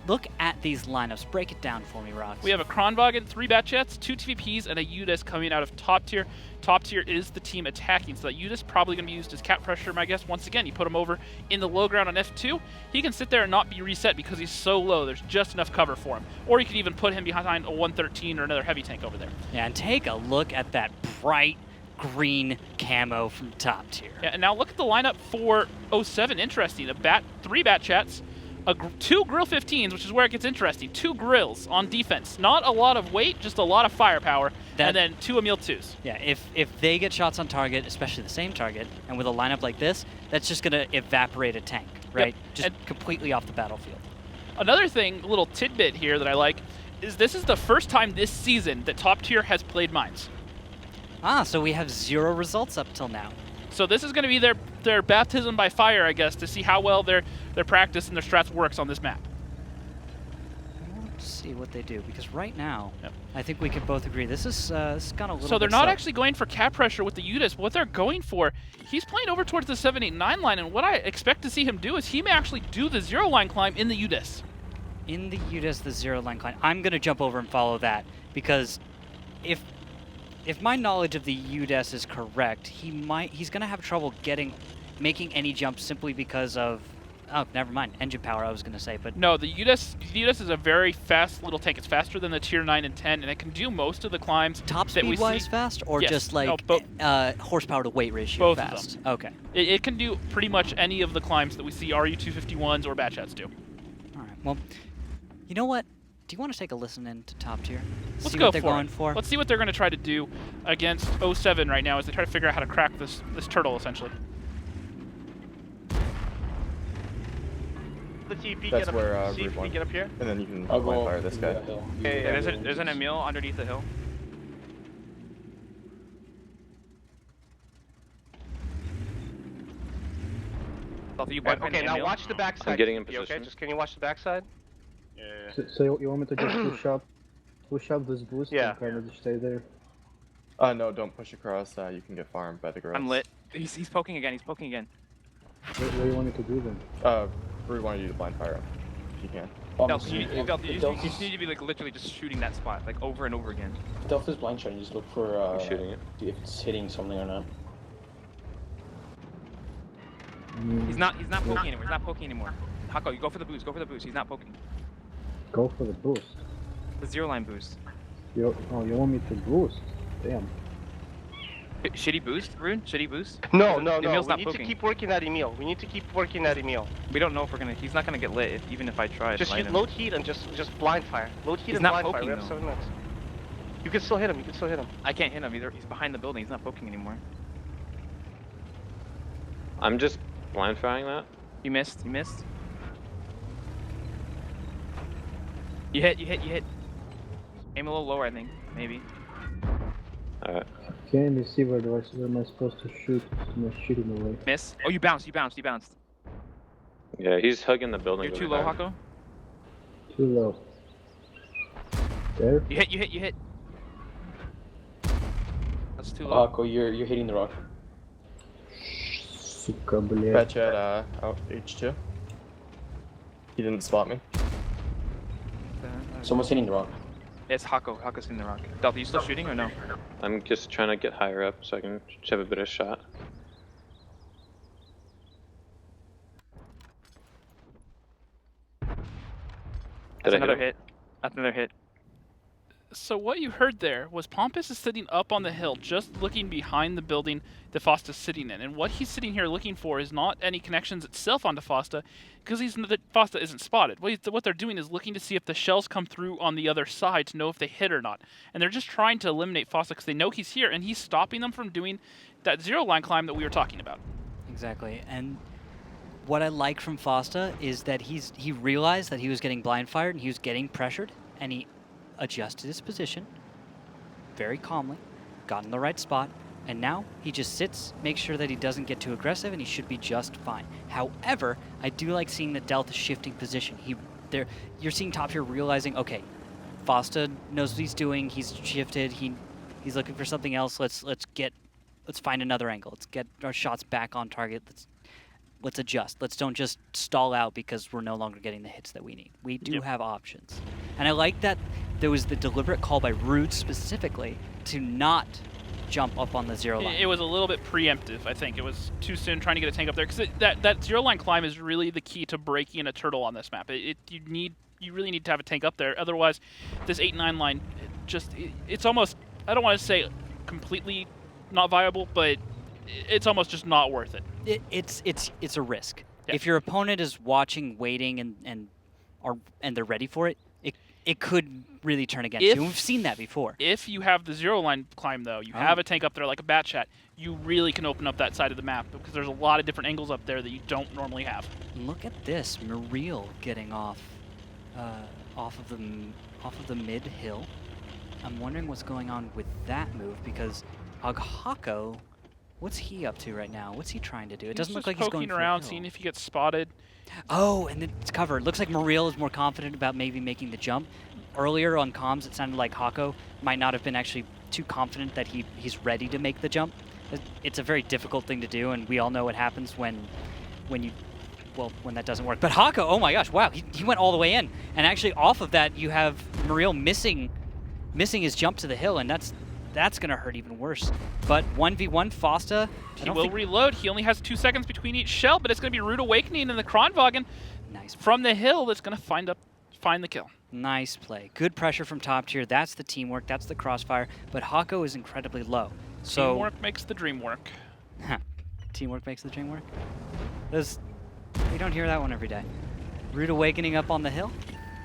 Speaker 2: look at these lineups. Break it down for me, Rox.
Speaker 1: We have a Kronwagen, 3 Batjets, 2 TVPs, and a UDIS coming out of top tier. Top tier is the team attacking, so that UDIS probably going to be used as cap pressure, my guess. Once again, you put him over in the low ground on F2, he can sit there and not be reset because he's so low. There's just enough cover for him. Or you could even put him behind a 113 or another heavy tank over there.
Speaker 2: Yeah, and take a look at that bright green camo from top tier.
Speaker 1: Yeah, and now look at the lineup for 07. Interesting. 3 Batjets, 2 Grill 15s, which is where it gets interesting. 2 grills on defense. Not a lot of weight, just a lot of firepower. And then 2 Emil 2s.
Speaker 2: Yeah, if they get shots on target, especially the same target, and with a lineup like this, that's just going to evaporate a tank, right?
Speaker 1: Yep.
Speaker 2: Just completely off the battlefield.
Speaker 1: Another thing, a little tidbit here that I like, is this is the first time this season that top tier has played Mines.
Speaker 2: Ah, so we have 0 results up till now.
Speaker 1: So this is going to be their baptism by fire, I guess, to see how well their practice and their strats works on this map.
Speaker 2: Let's see what they do, because right now, I think we can both agree this is gone a little.
Speaker 1: So they're
Speaker 2: bit
Speaker 1: not
Speaker 2: slow.
Speaker 1: actually going for cap pressure with the UDIS. What they're going for, he's playing over towards the 789 line, and what I expect to see him do is he may actually do the zero line climb in the UDIS.
Speaker 2: In the UDIS, the zero line climb. I'm going to jump over and follow that, because if my knowledge of the UDIS is correct, he's going to have trouble making any jumps simply because of, oh, never mind, engine power I was going to say, but
Speaker 1: no, the UDIS is a very fast little tank. It's faster than the tier 9 and 10, and it can do most of the climbs
Speaker 2: top
Speaker 1: that we
Speaker 2: speed wise
Speaker 1: see.
Speaker 2: Fast, or
Speaker 1: Yes.
Speaker 2: just like
Speaker 1: No,
Speaker 2: horsepower to weight ratio
Speaker 1: both
Speaker 2: fast?
Speaker 1: of them.
Speaker 2: Okay.
Speaker 1: It can do pretty much any of the climbs that we see RU-251s or Batchats do.
Speaker 2: All right. Well, you know what? Do you want to take a listen in to top tier?
Speaker 1: Let's
Speaker 2: see
Speaker 1: go
Speaker 2: what they're
Speaker 1: for
Speaker 2: going
Speaker 1: it.
Speaker 2: for.
Speaker 1: Let's see what they're going to try to do against 07 right now as they try to figure out how to crack this turtle, essentially.
Speaker 6: The TP
Speaker 8: That's
Speaker 6: get up,
Speaker 8: where
Speaker 6: see if we
Speaker 8: Root
Speaker 6: get up here.
Speaker 8: And then you can
Speaker 9: I'll
Speaker 8: blind
Speaker 9: go
Speaker 8: fire this guy.
Speaker 6: Yeah, there's an Emil underneath the hill.
Speaker 16: Okay, now watch the backside.
Speaker 10: I'm getting in
Speaker 16: You
Speaker 10: position.
Speaker 16: Okay, just can you watch the backside?
Speaker 8: Yeah.
Speaker 3: So you want me to just push up this boost
Speaker 16: Yeah.
Speaker 3: and kind of just stay there?
Speaker 8: No, don't push across. You can get farmed by the girls.
Speaker 11: I'm lit. He's poking again. He's poking again.
Speaker 3: What do you want me to do then?
Speaker 8: We want you to blind fire him, if you can.
Speaker 11: Delph, you just need to be like literally just shooting that spot like over and over again.
Speaker 9: Delph is blind shot. You just look for
Speaker 10: I'm shooting it.
Speaker 9: if it's hitting something or not.
Speaker 11: He's not poking anymore. He's not poking anymore. Hako, you go for the boost. Go for the boost. He's not poking.
Speaker 3: Go for the boost.
Speaker 11: The zero line boost.
Speaker 3: You want me to boost? Damn.
Speaker 11: Shitty boost, Rune? Shitty boost?
Speaker 16: No.
Speaker 11: Emil's
Speaker 16: We
Speaker 11: not
Speaker 16: need
Speaker 11: poking.
Speaker 16: to keep working that Emil. We need to keep working that Emil.
Speaker 11: We don't know if we're gonna. He's not gonna get lit even if I try.
Speaker 16: Just
Speaker 11: to light him.
Speaker 16: load heat and just blind fire. Load heat
Speaker 11: He's
Speaker 16: and
Speaker 11: not
Speaker 16: blind fire.
Speaker 11: poking,
Speaker 16: We have
Speaker 11: though.
Speaker 16: 7 minutes. You can still hit him. You can still hit him.
Speaker 11: I can't hit him either. He's behind the building. He's not poking anymore.
Speaker 10: I'm just blind firing that.
Speaker 11: You missed. You missed. You hit. You hit. You hit. Aim a little lower, I think. Maybe.
Speaker 10: Alright.
Speaker 3: Can you see where am I supposed to shoot? I'm not shooting away.
Speaker 11: Miss. Oh, you bounced. You bounced. You bounced.
Speaker 10: Yeah, he's hugging the building.
Speaker 11: You're too low, Hako.
Speaker 3: Too low. There?
Speaker 11: You hit. You hit. You hit. That's too low.
Speaker 9: Hako, you're hitting the rock.
Speaker 3: Suka, блядь.
Speaker 8: Batchat out H2. He didn't spot me.
Speaker 9: Someone's hitting the rock.
Speaker 11: It's Hako. Hako's in the rock. Delph, are you still shooting or no?
Speaker 10: I'm just trying to get higher up so I can have a bit of shot.
Speaker 11: That's
Speaker 10: I
Speaker 11: another
Speaker 10: hit
Speaker 11: hit. That's another hit.
Speaker 1: So what you heard there was Pompous is sitting up on the hill, just looking behind the building that Fosta's sitting in. And what he's sitting here looking for is not any connections itself onto Fosta, because Fosta isn't spotted. What they're doing is looking to see if the shells come through on the other side to know if they hit or not. And they're just trying to eliminate Fosta because they know he's here, and he's stopping them from doing that zero line climb that we were talking about.
Speaker 2: Exactly. And what I like from Fosta is that he realized that he was getting blind fired and he was getting pressured, and he adjusted his position very calmly, got in the right spot, and now he just sits, makes sure that he doesn't get too aggressive, and he should be just fine. However, I do like seeing the Delta shifting position. You're seeing Top Tier realizing, okay, Fosta knows what he's doing. He's shifted. He's looking for something else. Let's find another angle. Let's get our shots back on target. Let's adjust. Let's don't just stall out because we're no longer getting the hits that we need. We do have options. And I like that there was the deliberate call by Rude specifically to not jump up on the zero line.
Speaker 1: It was a little bit preemptive, I think. It was too soon trying to get a tank up there, because that zero line climb is really the key to breaking a turtle on this map. You really need to have a tank up there. Otherwise, this 8-9 line, it's almost, I don't want to say completely not viable, but it's almost just not worth it.
Speaker 2: It's a risk.
Speaker 1: Yeah.
Speaker 2: If your opponent is watching, waiting, and they're ready for it, it could really turn against you. We've seen that before.
Speaker 1: If you have the zero line climb, though, you have a tank up there like a bat chat, you really can open up that side of the map, because there's a lot of different angles up there that you don't normally have.
Speaker 2: Look at this, Muriel getting off of the mid hill. I'm wondering what's going on with that move, because Aghako, what's he up to right now? What's he trying to do? It doesn't look like he's going
Speaker 1: around, seeing if he gets spotted.
Speaker 2: Oh, and it's covered. Looks like Muriel is more confident about maybe making the jump. Earlier on comms, it sounded like Hako might not have been actually too confident that he's ready to make the jump. It's a very difficult thing to do, and we all know what happens when that doesn't work. But Hako, oh my gosh, wow, he went all the way in. And actually off of that, you have Muriel missing his jump to the hill, and that's going to hurt even worse. But 1v1 Fosta,
Speaker 1: he will reload. He only has 2 seconds between each shell, but it's going to be Rude Awakening and the Kronwagen from the hill that's going to find the kill.
Speaker 2: Nice play. Good pressure from Top Tier. That's the teamwork. That's the crossfire. But Hako is incredibly low. So
Speaker 1: teamwork makes the dream work.
Speaker 2: Teamwork makes the dream work? We don't hear that one every day. Rude Awakening up on the hill.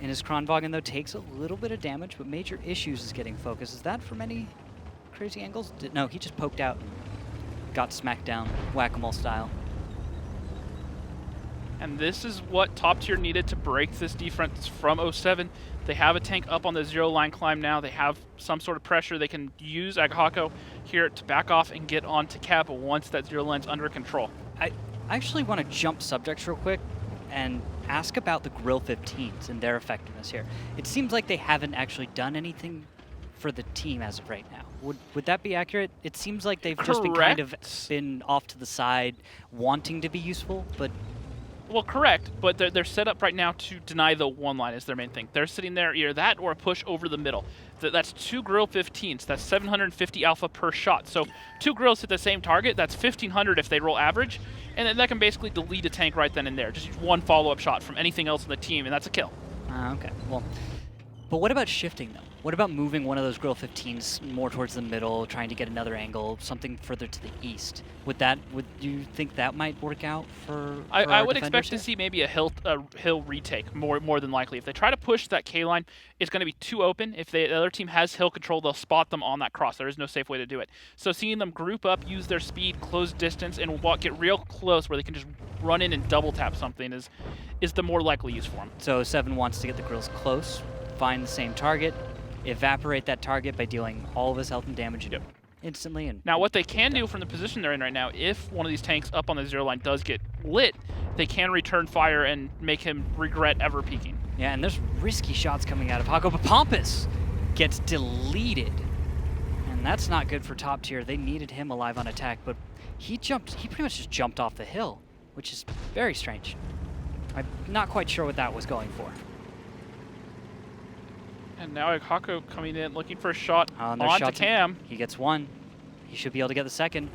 Speaker 2: And his Kronwagen, though, takes a little bit of damage, but Major Issues is getting focus. Is that from any crazy angles? No, he just poked out and got smacked down, whack-a-mole style.
Speaker 1: And this is what Top Tier needed to break this defense from 07. They have a tank up on the zero line climb now. They have some sort of pressure. They can use Aghako here to back off and get onto Kappa once that zero line's under control.
Speaker 2: I actually want to jump subjects real quick and ask about the Grill 15s and their effectiveness here. It seems like they haven't actually done anything for the team as of right now. Would that be accurate? It seems like they've just been kind of been off to the side, wanting to be useful, but...
Speaker 1: Well, correct, but they're set up right now to deny the one line is their main thing. They're sitting there, either that or a push over the middle. That's 2 Grill 15s. That's 750 alpha per shot. So 2 grills hit the same target. That's 1,500 if they roll average. And then that can basically delete a tank right then and there. Just one follow-up shot from anything else in the team, and that's a kill.
Speaker 2: Okay, well... But what about shifting, though? What about moving one of those Grill 15s more towards the middle, trying to get another angle, something further to the east? Would you think that might work out for
Speaker 1: I would expect to see maybe a hill retake, more than likely. If they try to push that K line, it's going to be too open. If the other team has hill control, they'll spot them on that cross. There is no safe way to do it. So seeing them group up, use their speed, close distance, and get real close where they can just run in and double tap something is the more likely use for them.
Speaker 2: So 7 wants to get the grills close, find the same target, evaporate that target by dealing all of his health and damage instantly. And
Speaker 1: now what they can do from the position they're in right now, if one of these tanks up on the zero line does get lit, they can return fire and make him regret ever peeking.
Speaker 2: Yeah, and there's risky shots coming out of Hako, but Pompous gets deleted. And that's not good for Top Tier. They needed him alive on attack, but he pretty much just jumped off the hill, which is very strange. I'm not quite sure what that was going for.
Speaker 1: And now Hako coming in, looking for a shot onto Cam.
Speaker 2: He gets one. He should be able to get the second.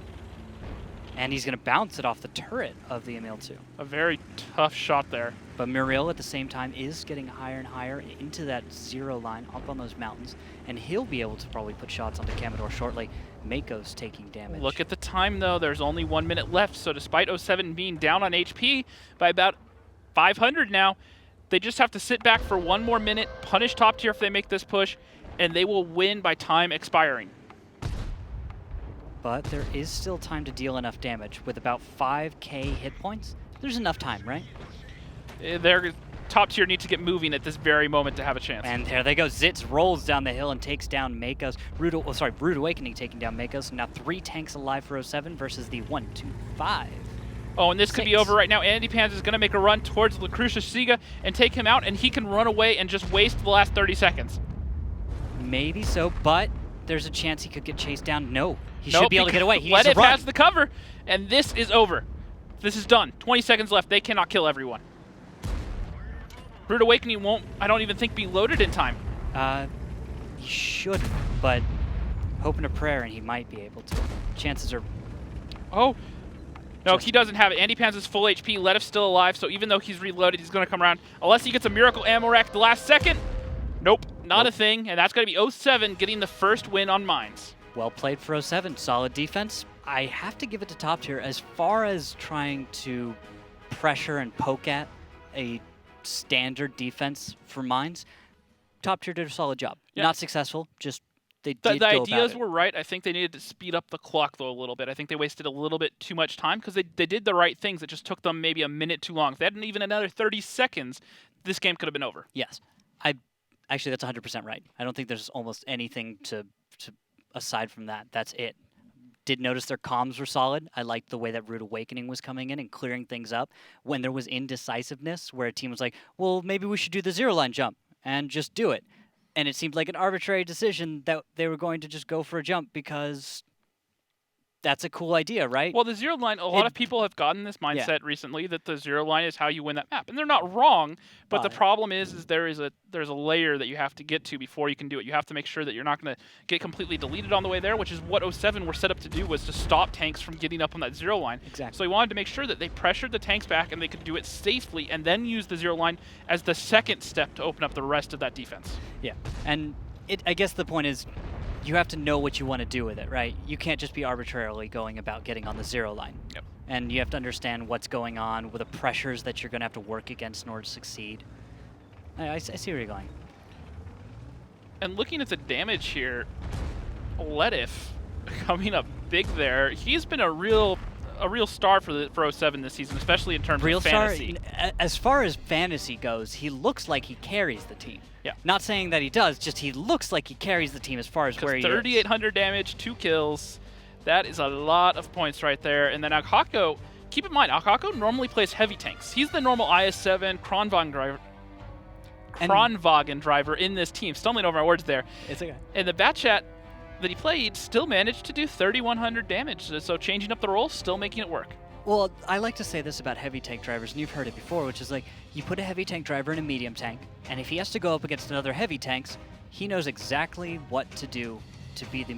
Speaker 2: And he's going to bounce it off the turret of the Emil 2.
Speaker 1: A very tough shot there.
Speaker 2: But Muriel, at the same time, is getting higher and higher into that 0 line, up on those mountains, and he'll be able to probably put shots onto Camador shortly. Mako's taking damage.
Speaker 1: Look at the time, though. There's only 1 minute left, so despite 07 being down on HP by about 500 now, they just have to sit back for 1 more minute, punish top tier if they make this push, and they will win by time expiring.
Speaker 2: But there is still time to deal enough damage. With about 5k hit points, there's enough time, right?
Speaker 1: Their top tier need to get moving at this very moment to have a chance.
Speaker 2: And there they go. Zitz rolls down the hill and takes down Mako's. Rude Awakening taking down Mako's. Now 3 tanks alive for 07 versus the 1, 2, 5.
Speaker 1: Oh, and this could be over right now. Andy Pans is going to make a run towards Lucretia Siga and take him out, and he can run away and just waste the last 30 seconds.
Speaker 2: Maybe so, but there's a chance he could get chased down. No, he should be able to get away. He
Speaker 1: Let
Speaker 2: needs
Speaker 1: it
Speaker 2: to run.
Speaker 1: pass the cover, and this is over. This is done. 20 seconds left. They cannot kill everyone. Rude Awakening won't, I don't even think, be loaded in time.
Speaker 2: He should, but hoping a prayer and he might be able to. Chances are...
Speaker 1: Oh. No, he doesn't have it. Andy Pans is full HP. Letif's still alive, so even though he's reloaded, he's going to come around. Unless he gets a miracle ammo rack at the last second. Nope, not a thing, and that's going to be 07 getting the first win on mines.
Speaker 2: Well played for 07. Solid defense. I have to give it to top tier as far as trying to pressure and poke at a standard defense for mines. Top tier did a solid job.
Speaker 1: Yeah.
Speaker 2: Not successful, just they
Speaker 1: The
Speaker 2: did go about
Speaker 1: ideas
Speaker 2: it.
Speaker 1: were right. I think they needed to speed up the clock, though, a little bit. I think they wasted a little bit too much time because they did the right things. It just took them maybe a minute too long. If they hadn't even another 30 seconds, this game could have been over.
Speaker 2: Yes. Actually, that's 100% right. I don't think there's almost anything to aside from that. That's it. Did notice their comms were solid. I liked the way that Rude Awakening was coming in and clearing things up. When there was indecisiveness, where a team was like, well, maybe we should do the 0 line jump and just do it. And it seemed like an arbitrary decision that they were going to just go for a jump because that's a cool idea, right?
Speaker 1: Well, the 0 line, a lot of people have gotten this mindset recently that the 0 line is how you win that map. And they're not wrong, but the problem is there's a layer that you have to get to before you can do it. You have to make sure that you're not going to get completely deleted on the way there, which is what 07 were set up to do, was to stop tanks from getting up on that 0 line.
Speaker 2: Exactly.
Speaker 1: So he wanted to make sure that they pressured the tanks back and they could do it safely and then use the 0 line as the second step to open up the rest of that defense.
Speaker 2: Yeah, and I guess the point is, you have to know what you want to do with it, right? You can't just be arbitrarily going about getting on the 0 line.
Speaker 1: Yep.
Speaker 2: And you have to understand what's going on with the pressures that you're going to have to work against in order to succeed. I see where you're going.
Speaker 1: And looking at the damage here, Letif coming up big there. He's been a real star for 07 this season, especially in terms of fantasy.
Speaker 2: As far as fantasy goes, he looks like he carries the team.
Speaker 1: Yeah.
Speaker 2: Not saying that he does, just he looks like he carries the team as far as where he is.
Speaker 1: 3,800 damage, 2 kills. That is a lot of points right there. And then Akako, keep in mind, Akako normally plays heavy tanks. He's the normal IS-7 Kronwagen driver in this team. Stumbling over my words there.
Speaker 2: It's okay.
Speaker 1: And the bat chat that he played still managed to do 3,100 damage. So changing up the role, still making it work.
Speaker 2: Well, I like to say this about heavy tank drivers, and you've heard it before, which is like, you put a heavy tank driver in a medium tank, and if he has to go up against another heavy tanks, he knows exactly what to do to be the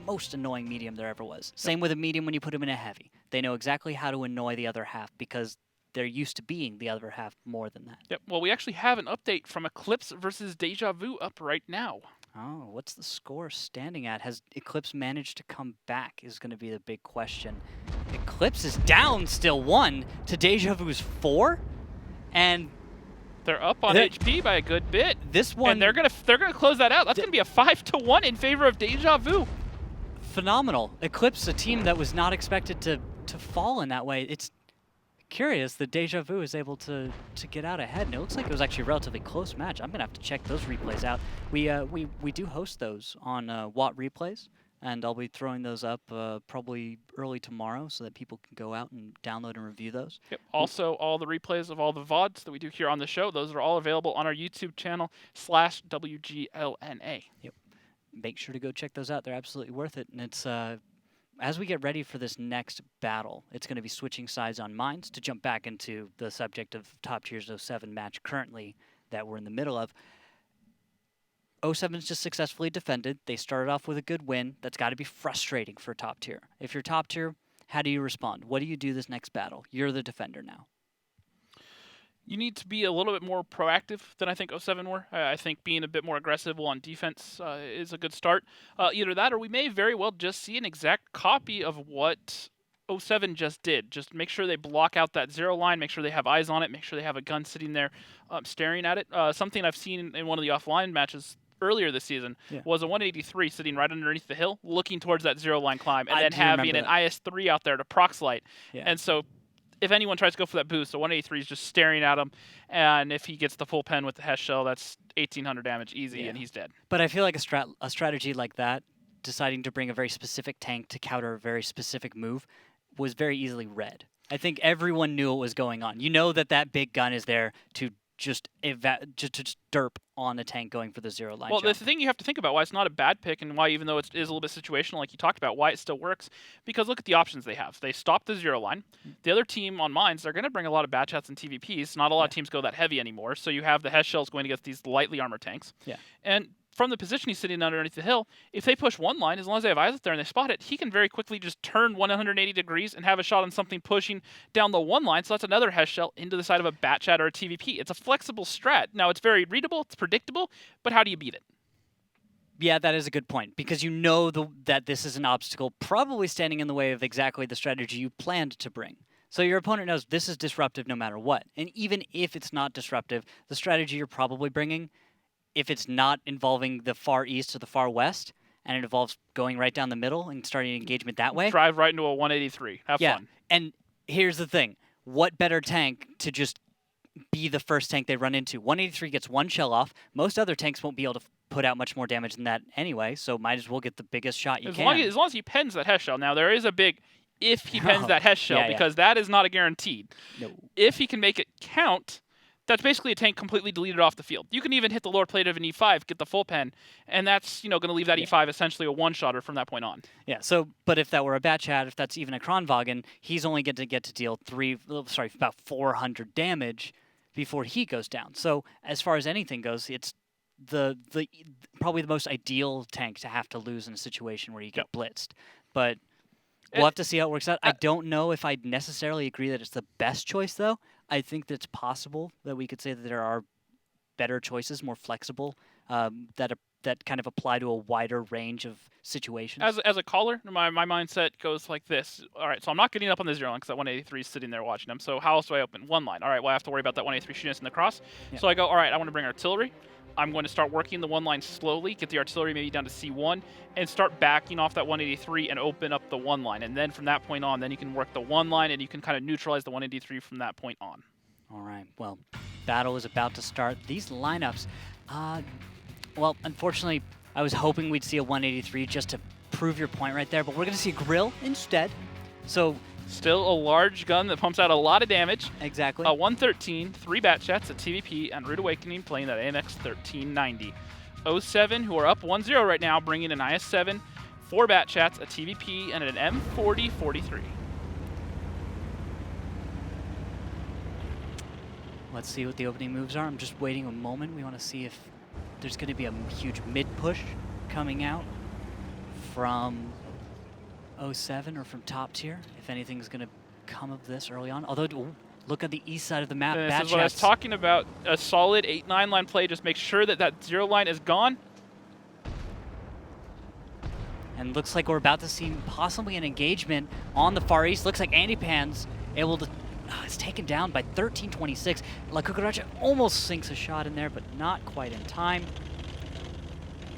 Speaker 2: most annoying medium there ever was. Same with a medium when you put him in a heavy. They know exactly how to annoy the other half because they're used to being the other half more than that.
Speaker 1: Yep. Well, we actually have an update from Eclipse versus Deja Vu up right now.
Speaker 2: Oh, what's the score standing at? Has Eclipse managed to come back is going to be the big question. Eclipse is down still 1 to Deja Vu's 4, and
Speaker 1: they're up on HP by a good bit.
Speaker 2: This one,
Speaker 1: and they're gonna close that out. That's gonna be a 5-1 in favor of Deja Vu.
Speaker 2: Phenomenal. Eclipse, a team that was not expected to fall in that way. It's curious that Deja Vu is able to get out ahead, and it looks like it was actually a relatively close match. I'm gonna have to check those replays out. We do host those on Watt Replays, and I'll be throwing those up probably early tomorrow so that people can go out and download and review those.
Speaker 1: Yep. Also, all the replays of all the VODs that we do here on the show, those are all available on our YouTube channel /WGLNA.
Speaker 2: Yep. Make sure to go check those out. They're absolutely worth it, and it's as we get ready for this next battle, it's going to be switching sides on mines to jump back into the subject of Top Tier's 07 match currently that we're in the middle of. 07's just successfully defended. They started off with a good win. That's got to be frustrating for Top Tier. If you're Top Tier, how do you respond? What do you do this next battle? You're the defender now.
Speaker 1: You need to be a little bit more proactive than I think 07 were. I think being a bit more aggressive on defense is a good start. Either that or we may very well just see an exact copy of what 07 just did. Just make sure they block out that 0 line, make sure they have eyes on it, make sure they have a gun sitting there staring at it. Something I've seen in one of the offline matches earlier this season was a 183 sitting right underneath the hill, looking towards that 0 line climb, and then having an IS-3 out there to prox light. And so if anyone tries to go for that boost, the 183 is just staring at him, and if he gets the full pen with the Hesh shell, that's 1,800 damage easy, and he's dead.
Speaker 2: But I feel like a strategy like that, deciding to bring a very specific tank to counter a very specific move, was very easily read. I think everyone knew what was going on. You know that big gun is there to just derp on a tank going for the 0 line.
Speaker 1: Well,
Speaker 2: jump.
Speaker 1: the thing you have to think about why it's not a bad pick, and why, even though it is a little bit situational, like you talked about, why it still works, because look at the options they have. They stop the 0 line. The other team on mines, they're going to bring a lot of bad chats and TVPs. Not a lot of teams go that heavy anymore, so you have the Hesh shells going against these lightly armored tanks. And from the position he's sitting underneath the hill, if they push one line, as long as they have eyes up there and they spot it, he can very quickly just turn 180 degrees and have a shot on something pushing down the one line. So that's another Hesh shell into the side of a bat chat or a TVP. It's a flexible strat. Now, it's very readable, it's predictable, but how do you beat it?
Speaker 2: Yeah, that is a good point, because you know that this is an obstacle probably standing in the way of exactly the strategy you planned to bring. So your opponent knows this is disruptive no matter what. And even if it's not disruptive, the strategy you're probably bringing, if it's not involving the far east or the far west, and it involves going right down the middle and starting engagement that way.
Speaker 1: Drive right into a 183. Have fun.
Speaker 2: And here's the thing. What better tank to just be the first tank they run into? 183 gets one shell off. Most other tanks won't be able to put out much more damage than that anyway, so might as well get the biggest shot you can.
Speaker 1: As long as he pens that Hesh shell. Now, there is a big if he pens that Hesh shell, because that is not a guaranteed.
Speaker 2: No.
Speaker 1: If he can make it count, that's basically a tank completely deleted off the field. You can even hit the lower plate of an E5, get the full pen, and that's going to leave that E5 essentially a one-shotter from that point on.
Speaker 2: Yeah. So, but if that were a bat chat, if that's even a Kronwagen, he's only going to get to deal about 400 damage before he goes down. So, as far as anything goes, it's probably the most ideal tank to have to lose in a situation where you get blitzed. But we'll have to see how it works out. I don't know if I'd necessarily agree that it's the best choice, though. I think that it's possible that we could say that there are better choices, more flexible, that kind of apply to a wider range of situations.
Speaker 1: As a caller, my mindset goes like this. All right, so I'm not getting up on the 0 line because that 183 is sitting there watching him. So how else do I open? One line. All right, well, I have to worry about that 183 shooting us in the cross. So I go, all right, I want to bring artillery. I'm going to start working the one line slowly, get the artillery maybe down to C1, and start backing off that 183 and open up the one line. And then from that point on, then you can work the one line and you can kind of neutralize the 183 from that point on.
Speaker 2: All right, well, battle is about to start. These lineups, well, unfortunately, I was hoping we'd see a 183 just to prove your point right there, but we're going to see a grill instead. So
Speaker 1: still a large gun that pumps out a lot of damage.
Speaker 2: Exactly.
Speaker 1: A 113, 3 bat chats, a TVP, and Rude Awakening playing that AMX 1390. 07, who are up 1-0 right now, bringing an IS-7, 4 bat chats, a TVP, and an M40-43.
Speaker 2: Let's see what the opening moves are. I'm just waiting a moment. We want to see if there's going to be a huge mid-push coming out from 07 or from top tier, if anything's going to come of this early on. Although, look at the east side of the map.
Speaker 1: This is what I was talking about. A solid 8-9 line play. Just make sure that that 0 line is gone.
Speaker 2: And looks like we're about to see possibly an engagement on the far east. Looks like Andy Pan's able to... it's taken down by 1326. La Cucaracha almost sinks a shot in there, but not quite in time.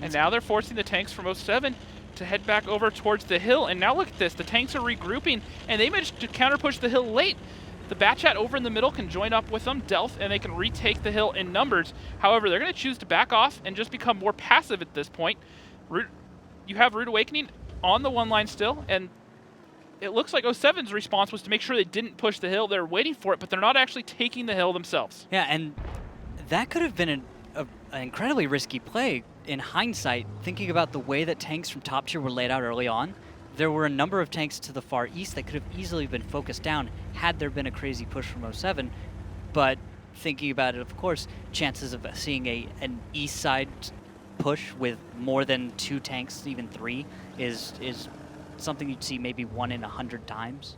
Speaker 1: And now they're forcing the tanks from 07 to head back over towards the hill. And now look at this. The tanks are regrouping, and they managed to counter-push the hill late. The Batchat over in the middle can join up with them, Delph, and they can retake the hill in numbers. However, they're going to choose to back off and just become more passive at this point. You have Rude Awakening on the one line still, and it looks like 07's response was to make sure they didn't push the hill. They're waiting for it, but they're not actually taking the hill themselves.
Speaker 2: Yeah, and that could have been an incredibly risky play in hindsight, thinking about the way that tanks from top tier were laid out early on. There were a number of tanks to the far east that could have easily been focused down had there been a crazy push from 07. But thinking about it, of course, chances of seeing an east side push with more than 2 tanks, even 3, is something you'd see maybe 1 in 100 times.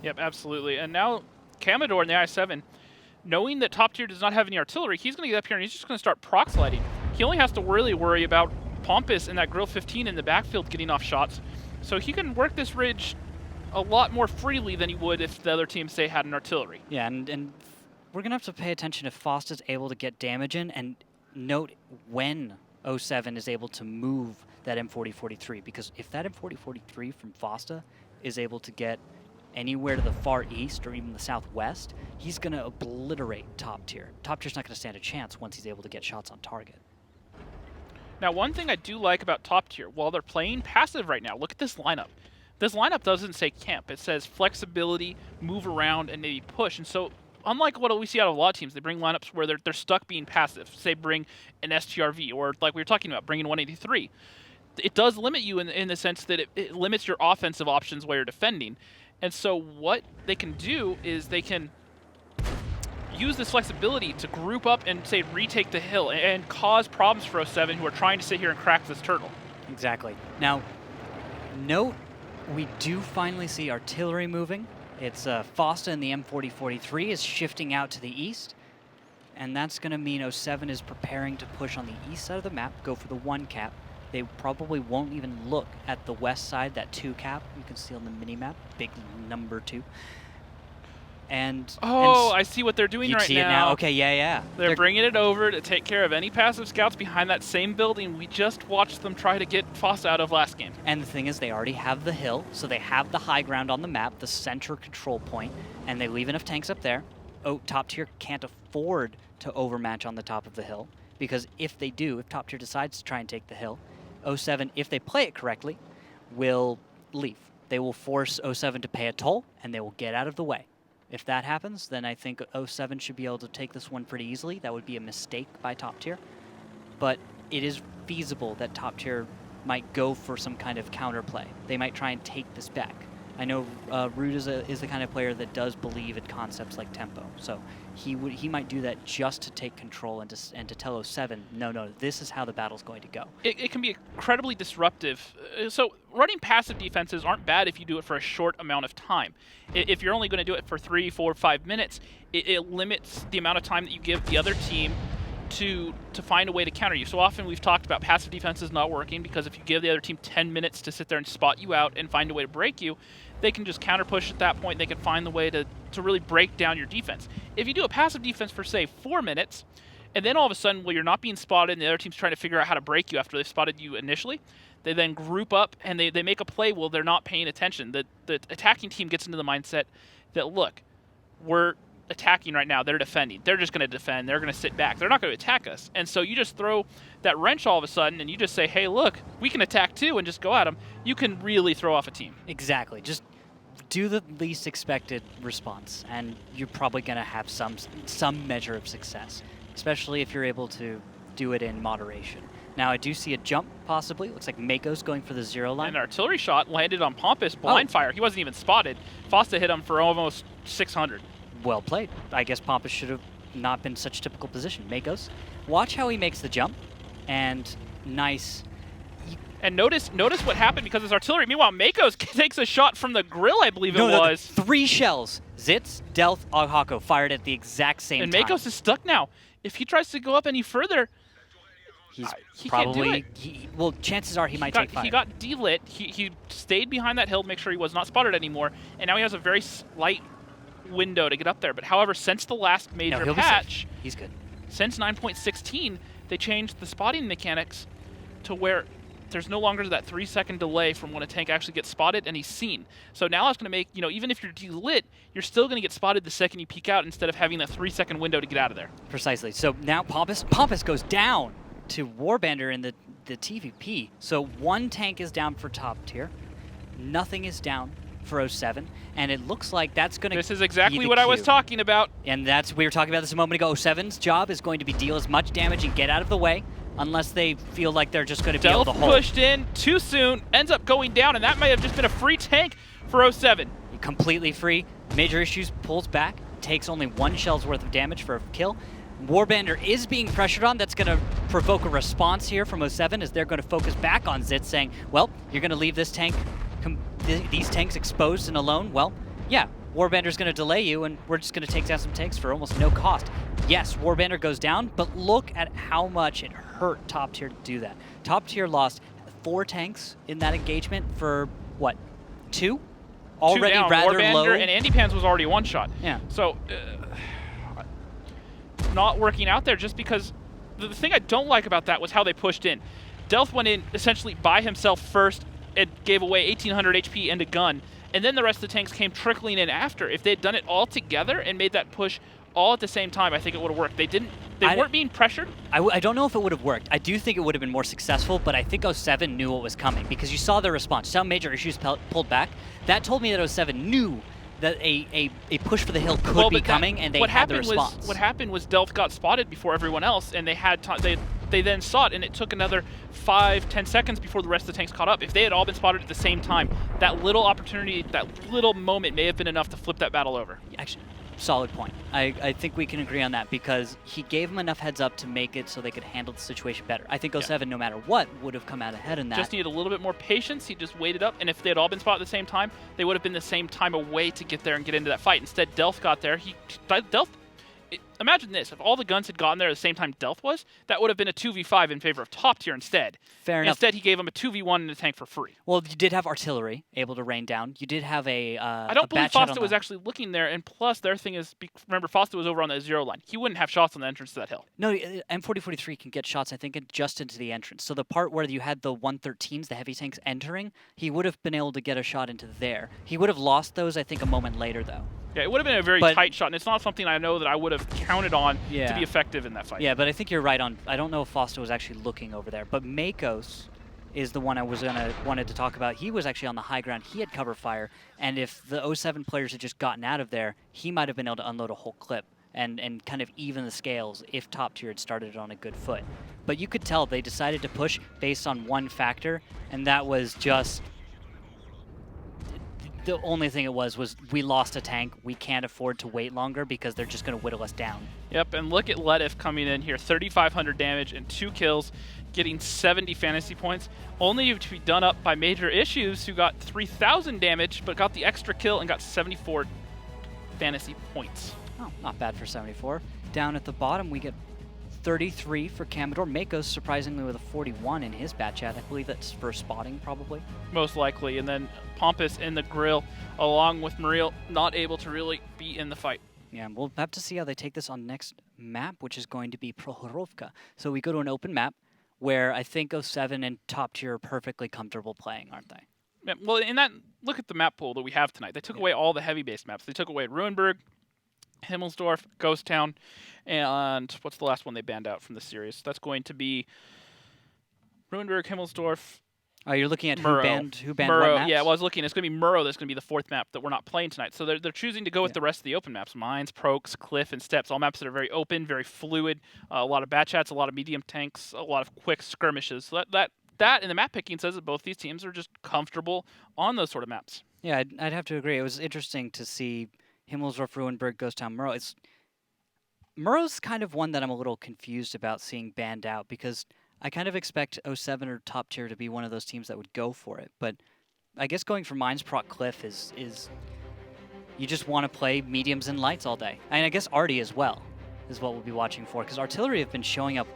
Speaker 1: Yep, absolutely. And now Commodore in the I-7, knowing that top tier does not have any artillery, he's going to get up here and he's just going to start proc sliding. He only has to really worry about Pompous and that Grill 15 in the backfield getting off shots. So he can work this ridge a lot more freely than he would if the other team, say, had an artillery.
Speaker 2: Yeah, and we're going to have to pay attention if Fosta's able to get damage in, and note when 07 is able to move that M4043, because if that M4043 from Fosta is able to get anywhere to the far east or even the southwest, he's going to obliterate top tier. Top tier's not going to stand a chance once he's able to get shots on target.
Speaker 1: Now, one thing I do like about top tier, while they're playing passive right now, look at this lineup. This lineup doesn't say camp. It says flexibility, move around, and maybe push. And so, unlike what we see out of a lot of teams, they bring lineups where they're stuck being passive. Say, bring an STRV, or like we were talking about, bringing 183. It does limit you in the sense that it limits your offensive options while you're defending. And so what they can do is they can use this flexibility to group up and, say, retake the hill and cause problems for 07 who are trying to sit here and crack this turtle.
Speaker 2: Exactly. Now, note we do finally see artillery moving. It's Fosta and the M4043 is shifting out to the east, and that's going to mean 07 is preparing to push on the east side of the map, go for the 1 cap. They probably won't even look at the west side, that 2 cap you can see on the mini-map, big number 2.
Speaker 1: I see what they're doing right now.
Speaker 2: You see it now? Okay, yeah.
Speaker 1: They're bringing it over to take care of any passive scouts behind that same building we just watched them try to get Fossa out of last game.
Speaker 2: And the thing is, they already have the hill, so they have the high ground on the map, the center control point, and they leave enough tanks up there. Top tier can't afford to overmatch on the top of the hill, because if they do, if top tier decides to try and take the hill, 07, if they play it correctly, will leave. They will force 07 to pay a toll, and they will get out of the way. If that happens, then I think 07 should be able to take this one pretty easily. That would be a mistake by top tier. But it is feasible that top tier might go for some kind of counterplay. They might try and take this back. I know Rude is the kind of player that does believe in concepts like tempo. So he might do that just to take control and to tell 07, no, this is how the battle's going to go.
Speaker 1: It can be incredibly disruptive. So running passive defenses aren't bad if you do it for a short amount of time. If you're only going to do it for 3, 4, 5 minutes, it limits the amount of time that you give the other team to find a way to counter you. So often we've talked about passive defenses not working because if you give the other team 10 minutes to sit there and spot you out and find a way to break you, they can just counter push at that point. They can find the way to really break down your defense. If you do a passive defense for, say, 4 minutes, and then all of a sudden, you're not being spotted and the other team's trying to figure out how to break you after they've spotted you initially, they then group up and they make a play while they're not paying attention. The attacking team gets into the mindset that, look, we're attacking right now, they're defending. They're just going to defend. They're going to sit back. They're not going to attack us. And so you just throw that wrench all of a sudden and you just say, hey, look, we can attack too and just go at them. You can really throw off a team.
Speaker 2: Exactly. Just do the least expected response and you're probably going to have some measure of success, especially if you're able to do it in moderation. Now, I do see a jump, possibly. Looks like Mako's going for the 0 line.
Speaker 1: An artillery shot landed on Pompous, blind fire. He wasn't even spotted. Fosta hit him for almost 600.
Speaker 2: Well played. I guess Pompous should have not been such a typical position. Mako's. Watch how he makes the jump. And nice.
Speaker 1: And notice what happened because it's artillery. Meanwhile, Mako's takes a shot from the grill, I believe it was.
Speaker 2: 3 shells. Zitz, Delth, Oghako fired at the exact same time.
Speaker 1: And Makos is stuck now. If he tries to go up any further,
Speaker 2: he probably, well, chances are he might take fire.
Speaker 1: He got delit. He stayed behind that hill to make sure he was not spotted anymore. And now he has a very slight window to get up there. But however, since the last major patch,
Speaker 2: he's good.
Speaker 1: Since 9.16, they changed the spotting mechanics to where there's no longer that 3-second delay from when a tank actually gets spotted and he's seen. So now it's going to make, even if you're delit, you're still going to get spotted the second you peek out instead of having that 3-second window to get out of there.
Speaker 2: Precisely. So now Pompous goes down to Warbander in the TVP. So 1 tank is down for top tier. Nothing is down for 07. And it looks like that's going to
Speaker 1: This is exactly what I was talking about.
Speaker 2: And we were talking about this a moment ago. 07's job is going to be deal as much damage and get out of the way unless they feel like they're just going to be able to hold.
Speaker 1: Pushed in too soon, ends up going down, and that may have just been a free tank for 07.
Speaker 2: Completely free. Major Issues pulls back, takes only 1 shell's worth of damage for a kill. Warbander is being pressured on. That's going to provoke a response here from 07 as they're going to focus back on Zitz, saying, well, you're going to leave this tank, these tanks exposed and alone? Well, yeah, Warbander's going to delay you, and we're just going to take down some tanks for almost no cost. Yes, Warbander goes down, but look at how much it hurt Top Tier to do that. Top Tier lost 4 tanks in that engagement for, what, 2? Already
Speaker 1: 2 down.
Speaker 2: rather
Speaker 1: Warbander
Speaker 2: low.
Speaker 1: and Andy Pans was already one shot.
Speaker 2: Yeah.
Speaker 1: So, not working out there just because the thing I don't like about that was how they pushed in. Delph went in essentially by himself first and gave away 1,800 HP and a gun, and then the rest of the tanks came trickling in after. If they had done it all together and made that push all at the same time, I think it would have worked. They didn't. They weren't being pressured.
Speaker 2: I don't know if it would have worked. I do think it would have been more successful, but I think 07 knew what was coming because you saw their response. Some major issues pulled back. That told me that 07 knew that a push for the hill could be coming, and they had the response.
Speaker 1: What happened was Delph got spotted before everyone else, and they had they then saw it, and it took another 5-10 seconds before the rest of the tanks caught up. If they had all been spotted at the same time, that little opportunity, that little moment may have been enough to flip that battle over.
Speaker 2: Actually, solid point. I think we can agree on that because he gave them enough heads up to make it so they could handle the situation better. I think 07, no matter what, would have come out ahead in that.
Speaker 1: Just needed a little bit more patience. He just waited up, and if they had all been spotted at the same time, they would have been the same time away to get there and get into that fight. Instead, Delph got there. Imagine this, if all the guns had gotten there at the same time Delph was, that would have been a 2v5 in favor of Top Tier instead.
Speaker 2: Fair enough.
Speaker 1: Instead, he gave him a 2v1 in the tank for free.
Speaker 2: Well, you did have artillery able to rain down. You did have
Speaker 1: I don't believe Fosta was actually looking there, and plus, their thing is, remember, Fosta was over on that 0 line. He wouldn't have shots on the entrance to that hill.
Speaker 2: No, M4043 can get shots, I think, just into the entrance. So the part where you had the 113s, the heavy tanks entering, he would have been able to get a shot into there. He would have lost those, I think, a moment later, though.
Speaker 1: Yeah, it would have been a very tight shot, and it's not something I know that I would have counted on to be effective in that fight.
Speaker 2: Yeah, but I think you're right on. I don't know if Foster was actually looking over there, but Makos is the one I was wanted to talk about. He was actually on the high ground. He had cover fire, and if the 07 players had just gotten out of there, he might have been able to unload a whole clip and kind of even the scales if Top Tier had started on a good foot. But you could tell they decided to push based on one factor, and that was just the only thing it was we lost a tank. We can't afford to wait longer because they're just going to whittle us down.
Speaker 1: Yep, and look at Letif coming in here, 3,500 damage and 2 kills, getting 70 fantasy points, only to be done up by Major Issues, who got 3,000 damage, but got the extra kill and got 74 fantasy points.
Speaker 2: Oh, not bad for 74. Down at the bottom, we get 33 for Commodore. Makos, surprisingly, with a 41 in his bat chat. I believe that's for spotting, probably.
Speaker 1: Most likely. And then Pompous in the grill, along with Muriel, not able to really be in the fight.
Speaker 2: Yeah, we'll have to see how they take this on next map, which is going to be Prohorovka. So we go to an open map where I think 07 and Top Tier are perfectly comfortable playing, aren't they?
Speaker 1: Yeah, well, in that, look at the map pool that we have tonight. They took away all the heavy-based maps. They took away Ruinberg, Himmelsdorf, Ghost Town, and what's the last one they banned out from the series? That's going to be Ruinberg, Himmelsdorf.
Speaker 2: Oh, you're looking at
Speaker 1: Murrow.
Speaker 2: who banned
Speaker 1: Murrow,
Speaker 2: what maps?
Speaker 1: yeah, well, I was looking. It's going to be Murrow that's going to be the 4th map that we're not playing tonight. So they're choosing to go with the rest of the open maps. Mines, Prox, Cliff, and Steps. All maps that are very open, very fluid. A lot of bat chats, a lot of medium tanks, a lot of quick skirmishes. So that and the map picking says that both these teams are just comfortable on those sort of maps.
Speaker 2: Yeah, I'd have to agree. It was interesting to see Himmelsdorf, Ruinberg, Ghost Town, Murrow. Murrow's kind of one that I'm a little confused about seeing banned out because I kind of expect 07 or Top Tier to be one of those teams that would go for it. But I guess going for Mines, Proc, Cliff is you just want to play mediums and lights all day. And I guess Artie as well is what we'll be watching for because Artillery have been showing up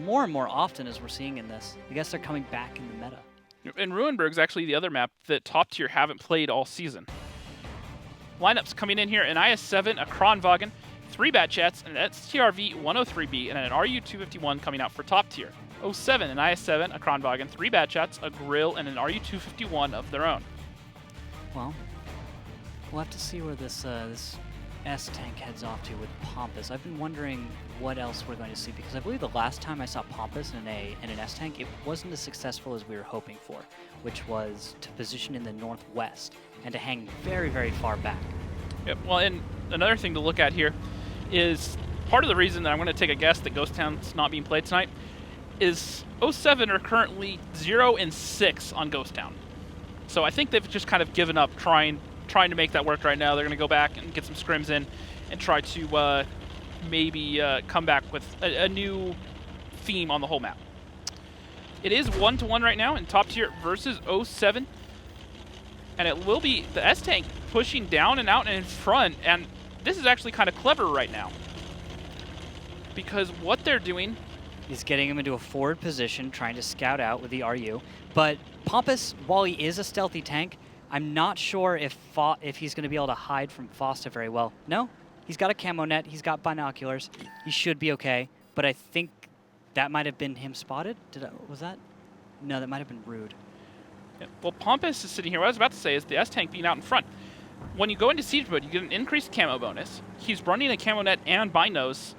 Speaker 2: more and more often as we're seeing in this. I guess they're coming back in the meta.
Speaker 1: And Ruinberg's actually the other map that Top Tier haven't played all season. Lineups coming in here, an IS-7, a Kronwagen, 3 bat chats, an STRV 103B, and an RU-251 coming out for Top Tier. 07, an IS-7, a Kronwagen, 3 bat chats, a grill, and an RU-251 of their own.
Speaker 2: Well, we'll have to see where this S-Tank heads off to with Pompous. I've been wondering what else we're going to see, because I believe the last time I saw Pompous in an S-Tank, it wasn't as successful as we were hoping for, which was to position in the northwest and to hang very, very far back.
Speaker 1: Yep. Well, and another thing to look at here is part of the reason that I'm going to take a guess that Ghost Town's not being played tonight is 07 are currently 0-6 on Ghost Town. So I think they've just kind of given up trying to make that work right now. They're going to go back and get some scrims in and try to maybe come back with a new theme on the whole map. It is 1-1 right now in Top Tier versus 07. And it will be the S-Tank pushing down and out and in front, and this is actually kind of clever right now. Because what they're doing...
Speaker 2: He's getting him into a forward position, trying to scout out with the RU. But Pompous, while he is a stealthy tank, I'm not sure if he's going to be able to hide from Fosta very well. No, he's got a camo net, he's got binoculars, he should be okay. But I think that might have been him spotted. Was that? No, that might have been Rude.
Speaker 1: Yeah. Well, Pompous is sitting here. What I was about to say is the S-Tank being out in front. When you go into siege mode, you get an increased camo bonus. He's running a camo net and binos,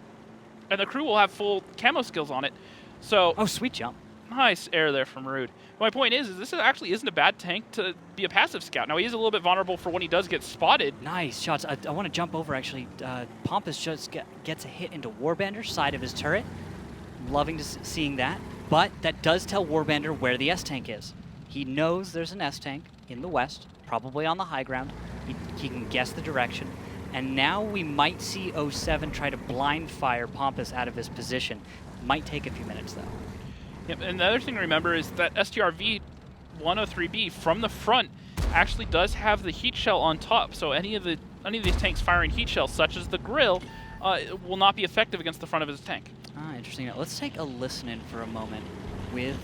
Speaker 1: and the crew will have full camo skills on it. So,
Speaker 2: oh, sweet jump.
Speaker 1: Nice air there from Rude. My point is this actually isn't a bad tank to be a passive scout. Now, he is a little bit vulnerable for when he does get spotted.
Speaker 2: Nice shots. I want to jump over, actually. Pompous just gets a hit into Warbander's side of his turret. Loving seeing that. But that does tell Warbander where the S-Tank is. He knows there's an S-Tank in the west, probably on the high ground. He can guess the direction. And now we might see 07 try to blind fire Pompous out of his position. Might take a few minutes, though.
Speaker 1: Yep, and the other thing to remember is that STRV 103B from the front actually does have the heat shell on top. So any of these tanks firing heat shells, such as the grill, will not be effective against the front of his tank.
Speaker 2: Ah, interesting. Now, let's take a listen in for a moment with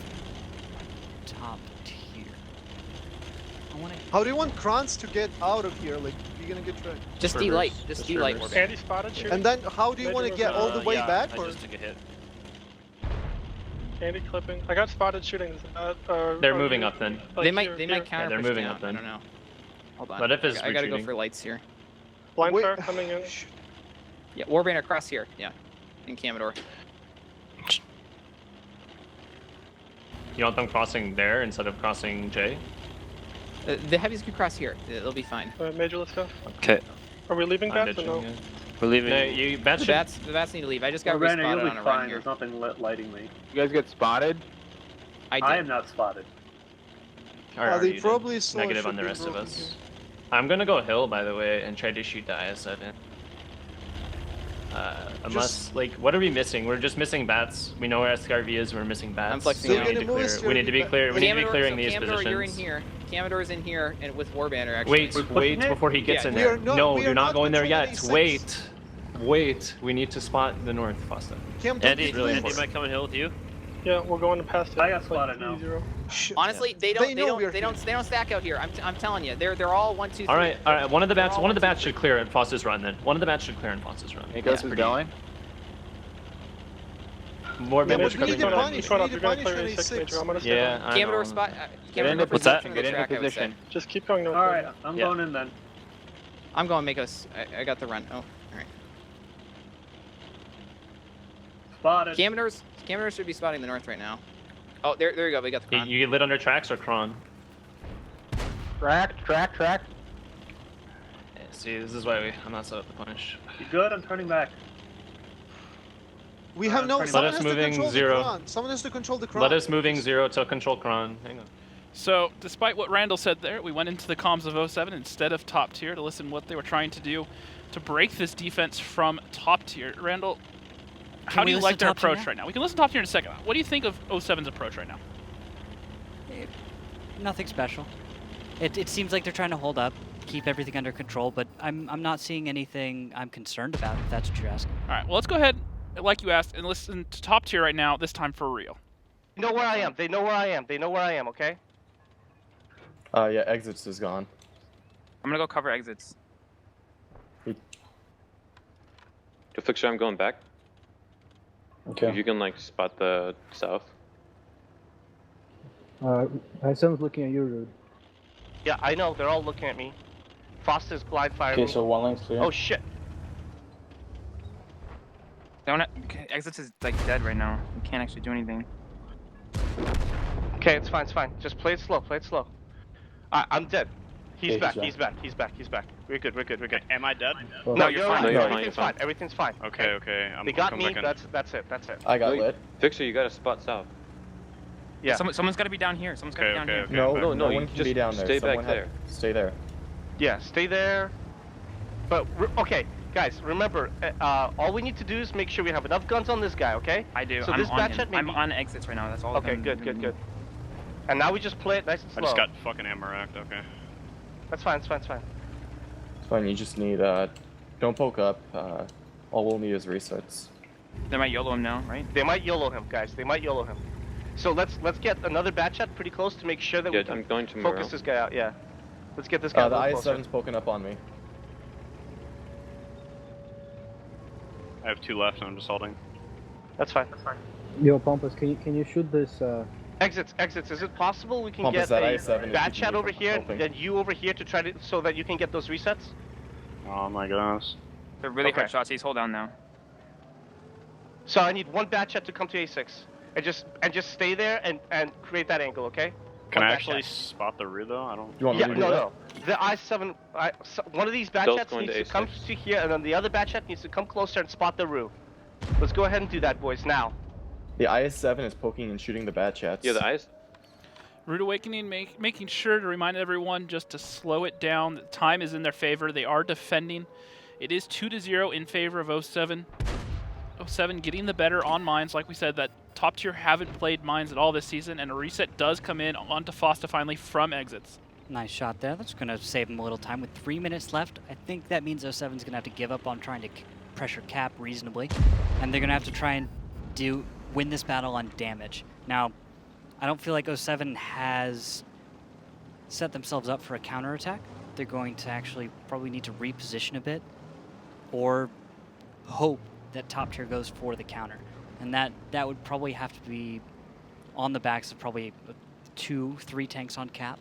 Speaker 2: top tier.
Speaker 17: How do you want Kranz to get out of here? Like, you're gonna get tracked.
Speaker 11: Just D-light. Just D-light.
Speaker 4: Andy spotted shooting.
Speaker 17: And then how do you want to get all the way back?
Speaker 18: I just took a hit.
Speaker 4: Andy clipping. I got spotted shooting.
Speaker 10: They're moving up then.
Speaker 11: Like they might counter.
Speaker 10: Yeah, they're moving up then.
Speaker 11: I don't know. Hold on.
Speaker 10: But if it's
Speaker 11: I gotta go for lights here.
Speaker 4: Blind fire coming in.
Speaker 11: Yeah, Warbanner across here. Yeah, in Commodore.
Speaker 10: You want them crossing there instead of crossing J?
Speaker 11: The heavies can cross here. They'll be fine.
Speaker 4: Major, let's go.
Speaker 10: Okay.
Speaker 4: Are we leaving bats or no?
Speaker 10: We're leaving. No,
Speaker 11: the bats need to leave. I just got respotted on a run here.
Speaker 19: There's nothing lighting me.
Speaker 18: You guys get spotted?
Speaker 19: I am not spotted.
Speaker 17: They probably saw
Speaker 10: negative on the rest of us. I'm gonna go hill, by the way, and try to shoot the IS-7. Unless, like, what are we missing? We're just missing bats. We know where SCRV is. We're missing bats.
Speaker 11: I'm flexing out.
Speaker 10: We need to be clear. We need to be clearing these
Speaker 11: Commodore,
Speaker 10: positions.
Speaker 11: you're in here. Commodore's in here, and with Warbanner actually.
Speaker 10: Wait before he gets in there. No, you're not going there yet. Wait. We need to spot the north, Fosta.
Speaker 18: Andy might come and hill with you.
Speaker 4: Yeah, we're going to past it.
Speaker 19: I got spotted now.
Speaker 11: Honestly, they don't stack out here. I'm telling you, they're all 1, 2, 3.
Speaker 10: All right. One of the bats should clear in Fosta's run then. One of the bats should clear in Fosta's run.
Speaker 18: Hey, guys, who's going?
Speaker 10: More members
Speaker 17: coming.
Speaker 10: Yeah,
Speaker 11: Commodore spot.
Speaker 18: Get into position.
Speaker 4: Just keep going north.
Speaker 19: All right, I'm going in then.
Speaker 11: I'm going Makos. I got the run. Oh, all right.
Speaker 19: Spotted.
Speaker 11: Commodore should be spotting the north right now. Oh, there you go. We got the Kron.
Speaker 10: You get lit under tracks or Kron?
Speaker 19: Track.
Speaker 10: Yeah, see, this is why I'm not set up to punish.
Speaker 19: You good? I'm turning back.
Speaker 17: We have no.
Speaker 10: Let
Speaker 17: Someone
Speaker 10: us
Speaker 17: has to
Speaker 10: moving
Speaker 17: control
Speaker 10: zero.
Speaker 17: the Kron. Someone has to control the Kron.
Speaker 10: Let us moving 0 to control Kron. Hang on.
Speaker 1: So, despite what Randall said there, we went into the comms of 07 instead of top tier to listen what they were trying to do to break this defense from top tier. Randall, how do you like their approach right now? We can listen to top tier in a second. What do you think of 07's approach right now?
Speaker 2: Nothing special. It seems like they're trying to hold up, keep everything under control, but I'm not seeing anything I'm concerned about, if that's what you're asking.
Speaker 1: All right, well, let's go ahead, like you asked, and listen to top tier right now, this time for real.
Speaker 16: They know where I am. They know where I am, okay?
Speaker 18: Yeah, exits is gone.
Speaker 11: I'm gonna go cover exits.
Speaker 10: To Fixer, I'm going back.
Speaker 18: Okay.
Speaker 10: If you can, like, spot the south.
Speaker 3: Someone's looking at you, Rude.
Speaker 16: Yeah, I know. They're all looking at me. Foster's blind firing.
Speaker 9: Okay, so one lane's clear.
Speaker 16: Oh shit.
Speaker 11: Exits is like dead right now. You can't actually do anything.
Speaker 16: Okay, it's fine. Just play it slow. I'm dead. He's back. He's back. We're good.
Speaker 18: Am I dead?
Speaker 16: No, you're fine. Everything's fine.
Speaker 18: Okay.
Speaker 16: They got me. That's it.
Speaker 9: I got lit.
Speaker 10: Fixer, you got a spot south.
Speaker 16: Yeah.
Speaker 11: Someone's got to be down here. Someone's got to be down here.
Speaker 9: No,
Speaker 10: no,
Speaker 9: one can be down there.
Speaker 10: Stay back there.
Speaker 9: Stay there.
Speaker 16: Yeah, stay there. But okay, guys, remember, all we need to do is make sure we have enough guns on this guy. Okay?
Speaker 11: I do.
Speaker 16: So this batch maybe.
Speaker 11: I'm on exits right now. That's all.
Speaker 16: Okay, good. And now we just play it nice and slow.
Speaker 18: I just got fucking ammo racked. Okay.
Speaker 16: That's fine.
Speaker 18: Fine, you just need, don't poke up. All we'll need is resets.
Speaker 11: They might YOLO him now, right?
Speaker 16: They might YOLO him, guys. They might YOLO him. So let's get another bat shot pretty close to make sure that we can
Speaker 10: I'm going to
Speaker 16: focus this guy out. Yeah. Let's get this guy a
Speaker 18: The
Speaker 16: little closer.
Speaker 18: IS-7's poking up on me. I have 2 left and I'm just holding.
Speaker 16: That's fine.
Speaker 19: Yo, Pompous, can you shoot this?
Speaker 16: Exits. Is it possible we can
Speaker 18: Pompous,
Speaker 16: get
Speaker 18: that
Speaker 16: a
Speaker 18: IS-7 is
Speaker 16: bat
Speaker 18: keeping
Speaker 16: chat
Speaker 18: me
Speaker 16: over
Speaker 18: from
Speaker 16: here
Speaker 18: helping.
Speaker 16: and you over here to try to so that you can get those resets?
Speaker 18: Oh my goodness.
Speaker 11: They're really
Speaker 16: Okay.
Speaker 11: hard shots. He's hold down now.
Speaker 16: So I need one bat chat to come to A6 and just stay there and create that angle, okay?
Speaker 18: Can
Speaker 16: One
Speaker 18: I
Speaker 16: bat
Speaker 18: actually
Speaker 16: chat.
Speaker 18: spot the root though? I don't. You want
Speaker 16: Yeah,
Speaker 18: me to do that?
Speaker 16: no. The I7, one of these bat
Speaker 18: Stealth
Speaker 16: chats
Speaker 18: going
Speaker 16: needs
Speaker 18: to
Speaker 16: to come
Speaker 18: A6.
Speaker 16: to here, and then the other bat chat needs to come closer and spot the Roo. Let's go ahead and do that, boys, now.
Speaker 18: The IS-7 is poking and shooting the bad chats.
Speaker 10: Yeah, the IS.
Speaker 1: Rude Awakening making sure to remind everyone just to slow it down. The time is in their favor. They are defending. It is 2-0 in favor of 07. 07 getting the better on mines. Like we said, that top tier haven't played mines at all this season, and a reset does come in onto Fosta finally from exits.
Speaker 2: Nice shot there. That's going to save him a little time. With 3 minutes left, I think that means 07's going to have to give up on trying to pressure cap reasonably, and they're going to have to try and win this battle on damage. Now, I don't feel like 07 has set themselves up for a counterattack. They're going to actually probably need to reposition a bit or hope that top tier goes for the counter. And that would probably have to be on the backs of probably 2-3 tanks on cap.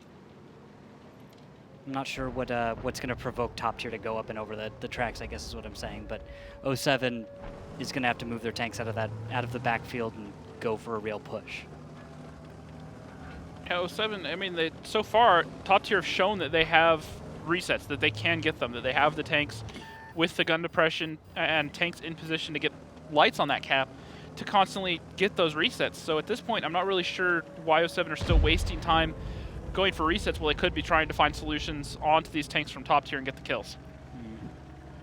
Speaker 2: I'm not sure what's going to provoke top tier to go up and over the tracks, I guess is what I'm saying. But 07 is going to have to move their tanks out of the backfield and go for a real push.
Speaker 1: Yeah, 07, I mean, so far, top tier have shown that they have resets, that they can get them, that they have the tanks with the gun depression and tanks in position to get lights on that cap to constantly get those resets. So at this point, I'm not really sure why 07 are still wasting time going for resets. Well, they could be trying to find solutions onto these tanks from top tier and get the kills.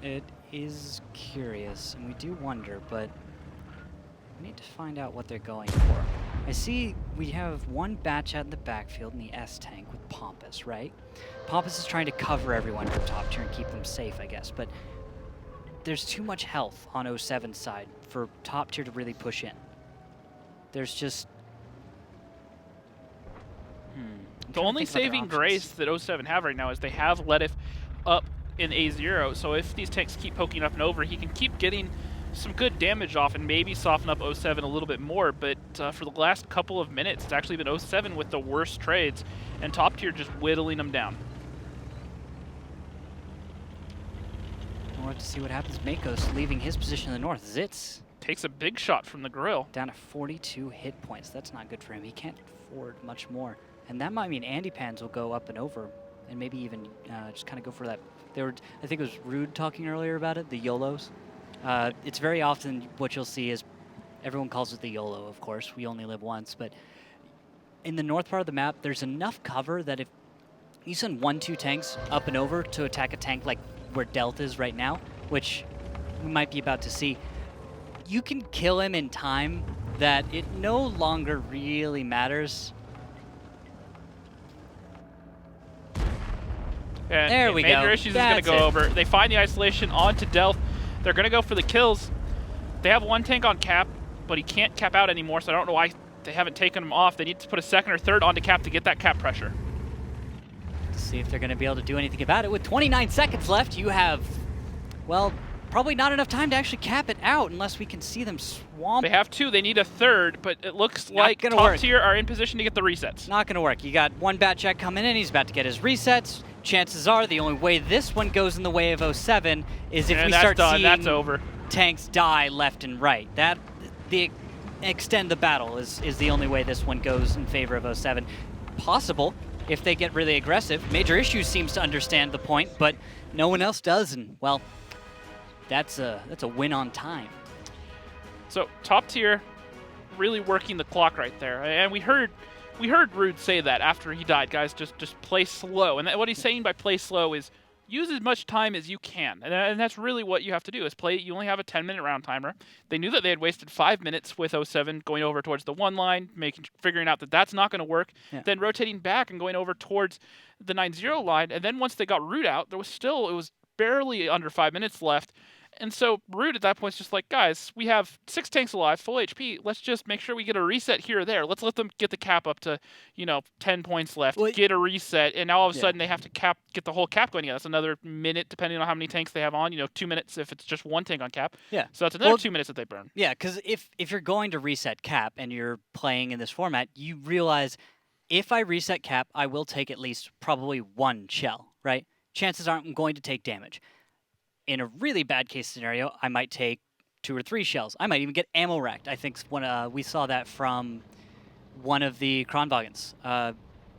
Speaker 2: It is curious, and we do wonder, but we need to find out what they're going for. I see we have one batch out in the backfield in the S tank with Pompous, right? Pompous is trying to cover everyone from top tier and keep them safe, I guess, but there's too much health on 07's side for top tier to really push in. There's just...
Speaker 1: The only saving grace that 07 have right now is they have Letif up in A0, so if these tanks keep poking up and over, he can keep getting some good damage off and maybe soften up 07 a little bit more, but for the last couple of minutes, it's actually been 07 with the worst trades, and top tier just whittling them down.
Speaker 2: We'll have to see what happens. Mako's leaving his position in the north. Zitz
Speaker 1: takes a big shot from the grill.
Speaker 2: Down to 42 hit points. That's not good for him. He can't afford much more. And that might mean Andy Pans will go up and over and maybe even just kind of go for that. I think it was Rude talking earlier about it, the YOLOs. It's very often what you'll see is everyone calls it the YOLO, of course. We only live once. But in the north part of the map, there's enough cover that if you send 1-2 tanks up and over to attack a tank like where Delta is right now, which we might be about to see, you can kill him in time that it no longer really matters.
Speaker 1: And
Speaker 2: there we go.
Speaker 1: Major Issues is going to go over. They find the isolation onto Delth. They're going to go for the kills. They have one tank on cap, but he can't cap out anymore, so I don't know why they haven't taken him off. They need to put a second or third onto cap to get that cap pressure.
Speaker 2: To see if they're going to be able to do anything about it. With 29 seconds left, you have, well, probably not enough time to actually cap it out unless we can see them swamp.
Speaker 1: They have two. They need a third, but it looks like top tier are in position to get the resets.
Speaker 2: Not going to work. You got one bat check coming in. He's about to get his resets. Chances are the only way this one goes in the way of 07 is if we start seeing tanks die left and right. The extend the battle is the only way this one goes in favor of 07. Possible if they get really aggressive. Major Issues seems to understand the point, but no one else does, and well, that's a win on time.
Speaker 1: So top tier really working the clock right there, and we heard Rude say that after he died, guys, just play slow. And what he's saying by play slow is use as much time as you can. And that's really what you have to do is play. You only have a 10-minute round timer. They knew that they had wasted 5 minutes with 07 going over towards the one line, figuring out that that's not going to work, then rotating back and going over towards the 9-0 line. And then once they got Rude out, it was barely under 5 minutes left. And so Root at that point is just like, guys, we have 6 tanks alive, full HP. Let's just make sure we get a reset here or there. Let's let them get the cap up to, 10 points left, get a reset, and now all of a sudden they have to get the whole cap going. Yeah, that's another minute, depending on how many tanks they have on. 2 minutes if it's just one tank on cap.
Speaker 2: Yeah.
Speaker 1: So that's another 2 minutes that they burn.
Speaker 2: Yeah, because if you're going to reset cap and you're playing in this format, you realize if I reset cap, I will take at least probably 1 shell, right? Chances are I'm going to take damage. In a really bad case scenario, I might take 2 or 3 shells. I might even get ammo racked. I think when we saw that from one of the Kronwagens.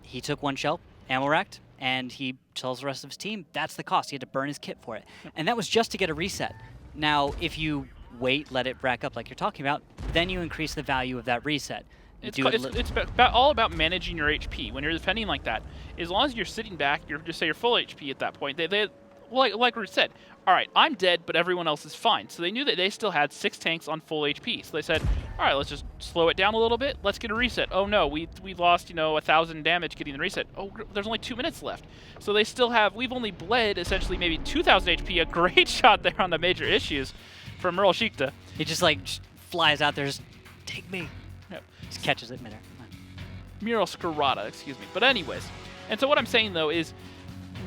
Speaker 2: He took 1 shell, ammo racked, and he tells the rest of his team that's the cost. He had to burn his kit for it. And that was just to get a reset. Now, if you wait, let it rack up like you're talking about, then you increase the value of that reset.
Speaker 1: It's all about managing your HP. When you're defending like that, as long as you're sitting back, you're full HP at that point. They like we said, all right, I'm dead, but everyone else is fine. So they knew that they still had 6 tanks on full HP. So they said, all right, let's just slow it down a little bit. Let's get a reset. Oh no, we lost 1,000 damage getting the reset. Oh, there's only 2 minutes left. So they still have. We've only bled essentially maybe 2,000 HP. A great shot there on the major issues from Merle Shikta.
Speaker 2: He just flies out there, just take me.
Speaker 1: Yep.
Speaker 2: Just catches it midair.
Speaker 1: Mural Scarata, excuse me. But anyways, and so what I'm saying though is,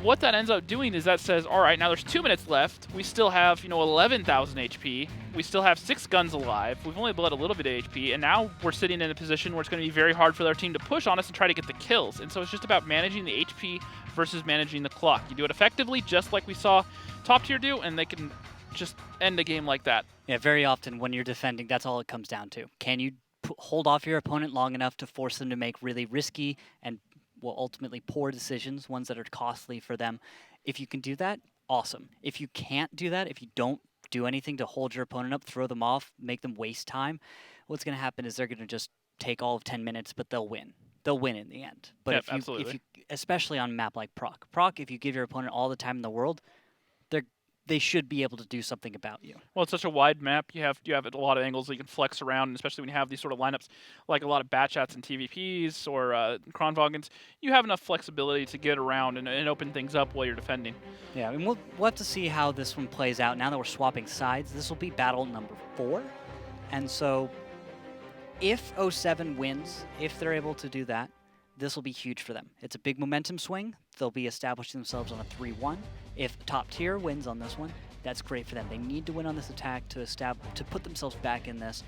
Speaker 1: what that ends up doing is that says, all right, now there's 2 minutes left. We still have 11,000 HP. We still have 6 guns alive. We've only bled a little bit of HP, and now we're sitting in a position where it's going to be very hard for their team to push on us and try to get the kills. And so it's just about managing the HP versus managing the clock. You do it effectively, just like we saw top tier do, and they can just end the game like that.
Speaker 2: Yeah, very often when you're defending, that's all it comes down to. Can you hold off your opponent long enough to force them to make really risky and ultimately poor decisions, ones that are costly for them? If you can do that, awesome. If you can't do that, if you don't do anything to hold your opponent up, throw them off, make them waste time, what's going to happen is they're going to just take all of 10 minutes, but they'll win. They'll win in the end. But
Speaker 1: yep,
Speaker 2: if you, especially on a map like Proc, if you give your opponent all the time in the world, they should be able to do something about you.
Speaker 1: Well, it's such a wide map. You have a lot of angles that you can flex around, and especially when you have these sort of lineups like a lot of bat chats and TVPs or Kronwagens, you have enough flexibility to get around and open things up while you're defending.
Speaker 2: Yeah, and we'll have to see how this one plays out. Now that we're swapping sides, this will be battle number 4. And so if 07 wins, if they're able to do that, this will be huge for them. It's a big momentum swing. They'll be establishing themselves on a 3-1. If top tier wins on this one, that's great for them. They need to win on this attack to put themselves back in this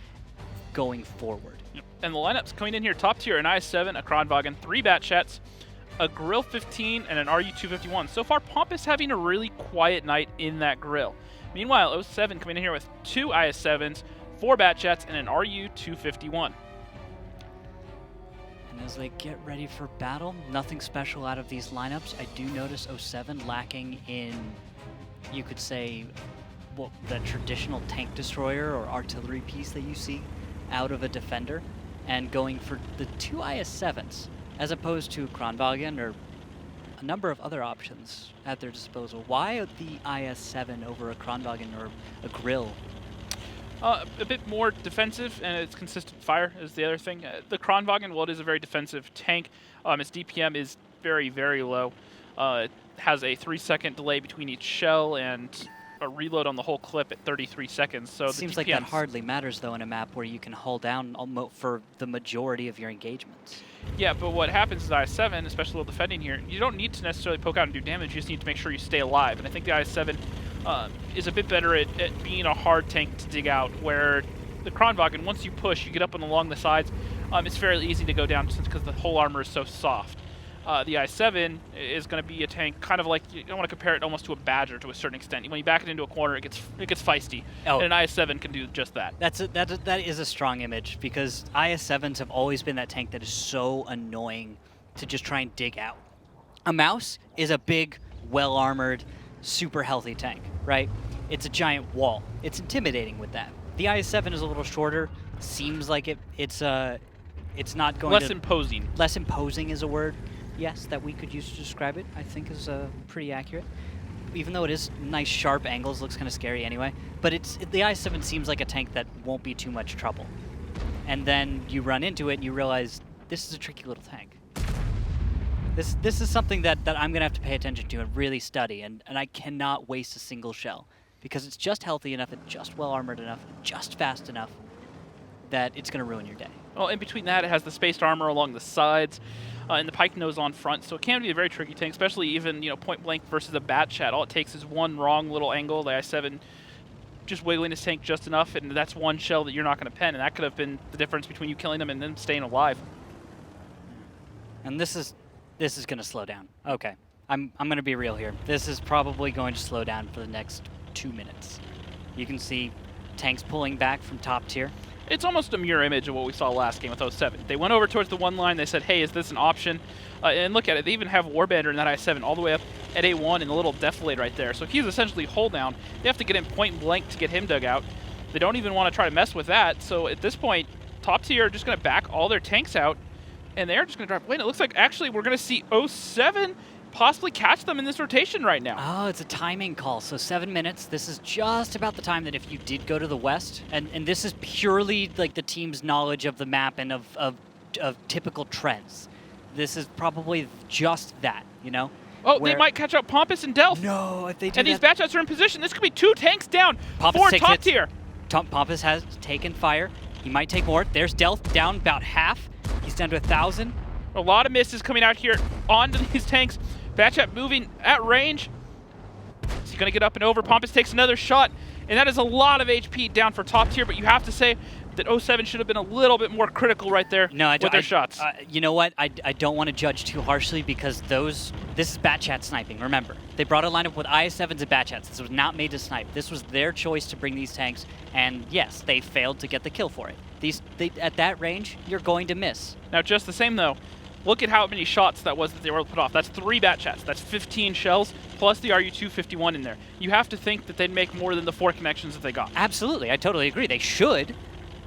Speaker 2: going forward.
Speaker 1: Yep. And the lineups coming in here, top tier, an IS-7, a Kronwagen, 3 bat chats, a Grill 15, and an RU-251. So far, Pompous having a really quiet night in that grill. Meanwhile, 07 coming in here with 2 IS-7s, 4 bat chats, and an RU-251.
Speaker 2: As they get ready for battle, nothing special out of these lineups. I do notice 07 lacking in, you could say, the traditional tank destroyer or artillery piece that you see out of a defender, and going for the 2 IS-7s as opposed to Kronwagen or a number of other options at their disposal. Why the IS-7 over a Kronwagen or a Grill?
Speaker 1: A bit more defensive, and its consistent fire is the other thing. The Kronwagen, well, it is a very defensive tank. Its DPM is very, very low. It has a 3-second delay between each shell and a reload on the whole clip at 33 seconds. So
Speaker 2: seems like that hardly matters, though, in a map where you can hold down for the majority of your engagements.
Speaker 1: Yeah, but what happens is IS-7, especially while defending here, you don't need to necessarily poke out and do damage. You just need to make sure you stay alive. And I think the IS-7 is a bit better at being a hard tank to dig out, where the Kronwagen, once you push, you get up and along the sides, it's fairly easy to go down because the whole armor is so soft. The I-7 is going to be a tank kind of like, you don't want to compare it almost to a Badger to a certain extent. When you back it into a corner, it gets feisty, and an IS-7 can do just that.
Speaker 2: That is a strong image, because IS-7s have always been that tank that is so annoying to just try and dig out. A Mouse is a big, well-armored, super healthy tank, right? It's a giant wall. It's intimidating with that. The IS-7 is a little shorter. Seems like it's not going
Speaker 1: less imposing.
Speaker 2: Less imposing is a word, yes, that we could use to describe it. I think is pretty accurate. Even though it is nice, sharp angles, looks kind of scary anyway. But the IS-7 seems like a tank that won't be too much trouble. And then you run into it and you realize this is a tricky little tank. This is something that I'm gonna have to pay attention to and really study, and I cannot waste a single shell because it's just healthy enough and just well armored enough and just fast enough that it's gonna ruin your day.
Speaker 1: Well, in between that, it has the spaced armor along the sides, and the pike nose on front, so it can be a very tricky tank, especially even point blank versus a bat chat. All it takes is one wrong little angle. The I-7 just wiggling his tank just enough, and that's one shell that you're not going to pen, and that could have been the difference between you killing them and them staying alive.
Speaker 2: And this is going to slow down. Okay, I'm going to be real here. This is probably going to slow down for the next 2 minutes. You can see tanks pulling back from top tier.
Speaker 1: It's almost a mirror image of what we saw last game with 07. They went over towards the one line. They said, hey, is this an option? And look at it. They even have Warbender in that I-7 all the way up at A1 and a little defilade right there. So he's essentially hold down. They have to get in point blank to get him dug out. They don't even want to try to mess with that. So at this point, top tier are just going to back all their tanks out, and they're just going to drive away. And it looks like actually we're going to see 07 possibly catch them in this rotation right now.
Speaker 2: Oh, it's a timing call. So 7 minutes. This is just about the time that if you did go to the west, and this is purely like the team's knowledge of the map and of typical trends. This is probably just that,
Speaker 1: Oh, they might catch up Pompous and Delph.
Speaker 2: No, if they do
Speaker 1: and
Speaker 2: that,
Speaker 1: these batchats are in position. This could be 2 tanks down.
Speaker 2: Pompous
Speaker 1: 4 top tier.
Speaker 2: Pompous has taken fire. He might take more. There's Delph down about half. He's down to 1,000.
Speaker 1: A lot of misses coming out here onto these tanks. Batchat moving at range. Is he going to get up and over? Pompous takes another shot, and that is a lot of HP down for top tier, but you have to say that 07 should have been a little bit more critical right there with their shots.
Speaker 2: You know what? I don't want to judge too harshly because this is Batchat sniping, remember. They brought a lineup with IS-7s and Batchats. This was not made to snipe. This was their choice to bring these tanks, and yes, they failed to get the kill for it. At that range, you're going to miss.
Speaker 1: Now, just the same though, look at how many shots that was that they were able to put off. That's 3 Batchats. That's 15 shells, plus the RU-251 in there. You have to think that they'd make more than the 4 connections that they got.
Speaker 2: Absolutely, I totally agree. They should,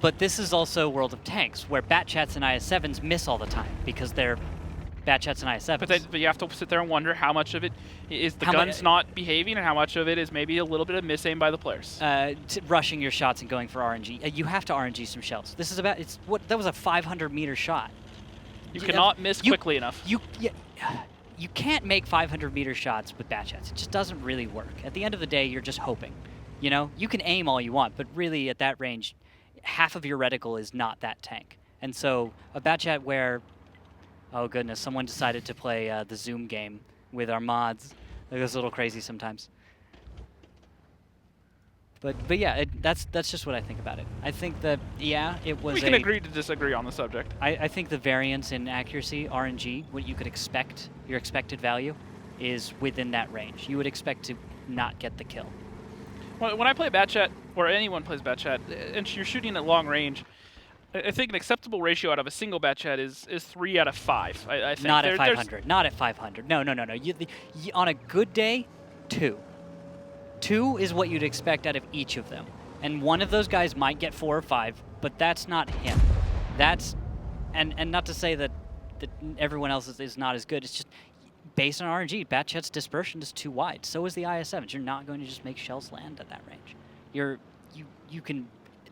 Speaker 2: but this is also World of Tanks, where Batchats and IS-7s miss all the time because they're Batchats and IS-7s.
Speaker 1: But you have to sit there and wonder how much of it is the guns not behaving and how much of it is maybe a little bit of misaim by the players.
Speaker 2: Rushing your shots and going for RNG. You have to RNG some shells. This is that was a 500-meter shot.
Speaker 1: You cannot miss quickly enough.
Speaker 2: You can't make 500-meter shots with Batchats. It just doesn't really work. At the end of the day, you're just hoping. You can aim all you want, but really at that range, half of your reticle is not that tank. And so a Batchat where, oh goodness, someone decided to play the Zoom game with our mods. It goes a little crazy sometimes. But yeah, that's just what I think about it. I think that, yeah, it was
Speaker 1: We can agree to disagree on the subject.
Speaker 2: I think the variance in accuracy, RNG, what you could expect, your expected value, is within that range. You would expect to not get the kill.
Speaker 1: When I play Batchat, or anyone plays Batchat, and you're shooting at long range, I think an acceptable ratio out of a single Batchat is 3 out of 5. I think.
Speaker 2: Not at 500. Not at 500. No. On a good day, 2. 2 is what you'd expect out of each of them. And one of those guys might get 4 or 5, but that's not him. That's, and not to say that everyone else is not as good. It's just based on RNG, Batchat's dispersion is too wide. So is the IS-7s. You're not going to just make shells land at that range. You can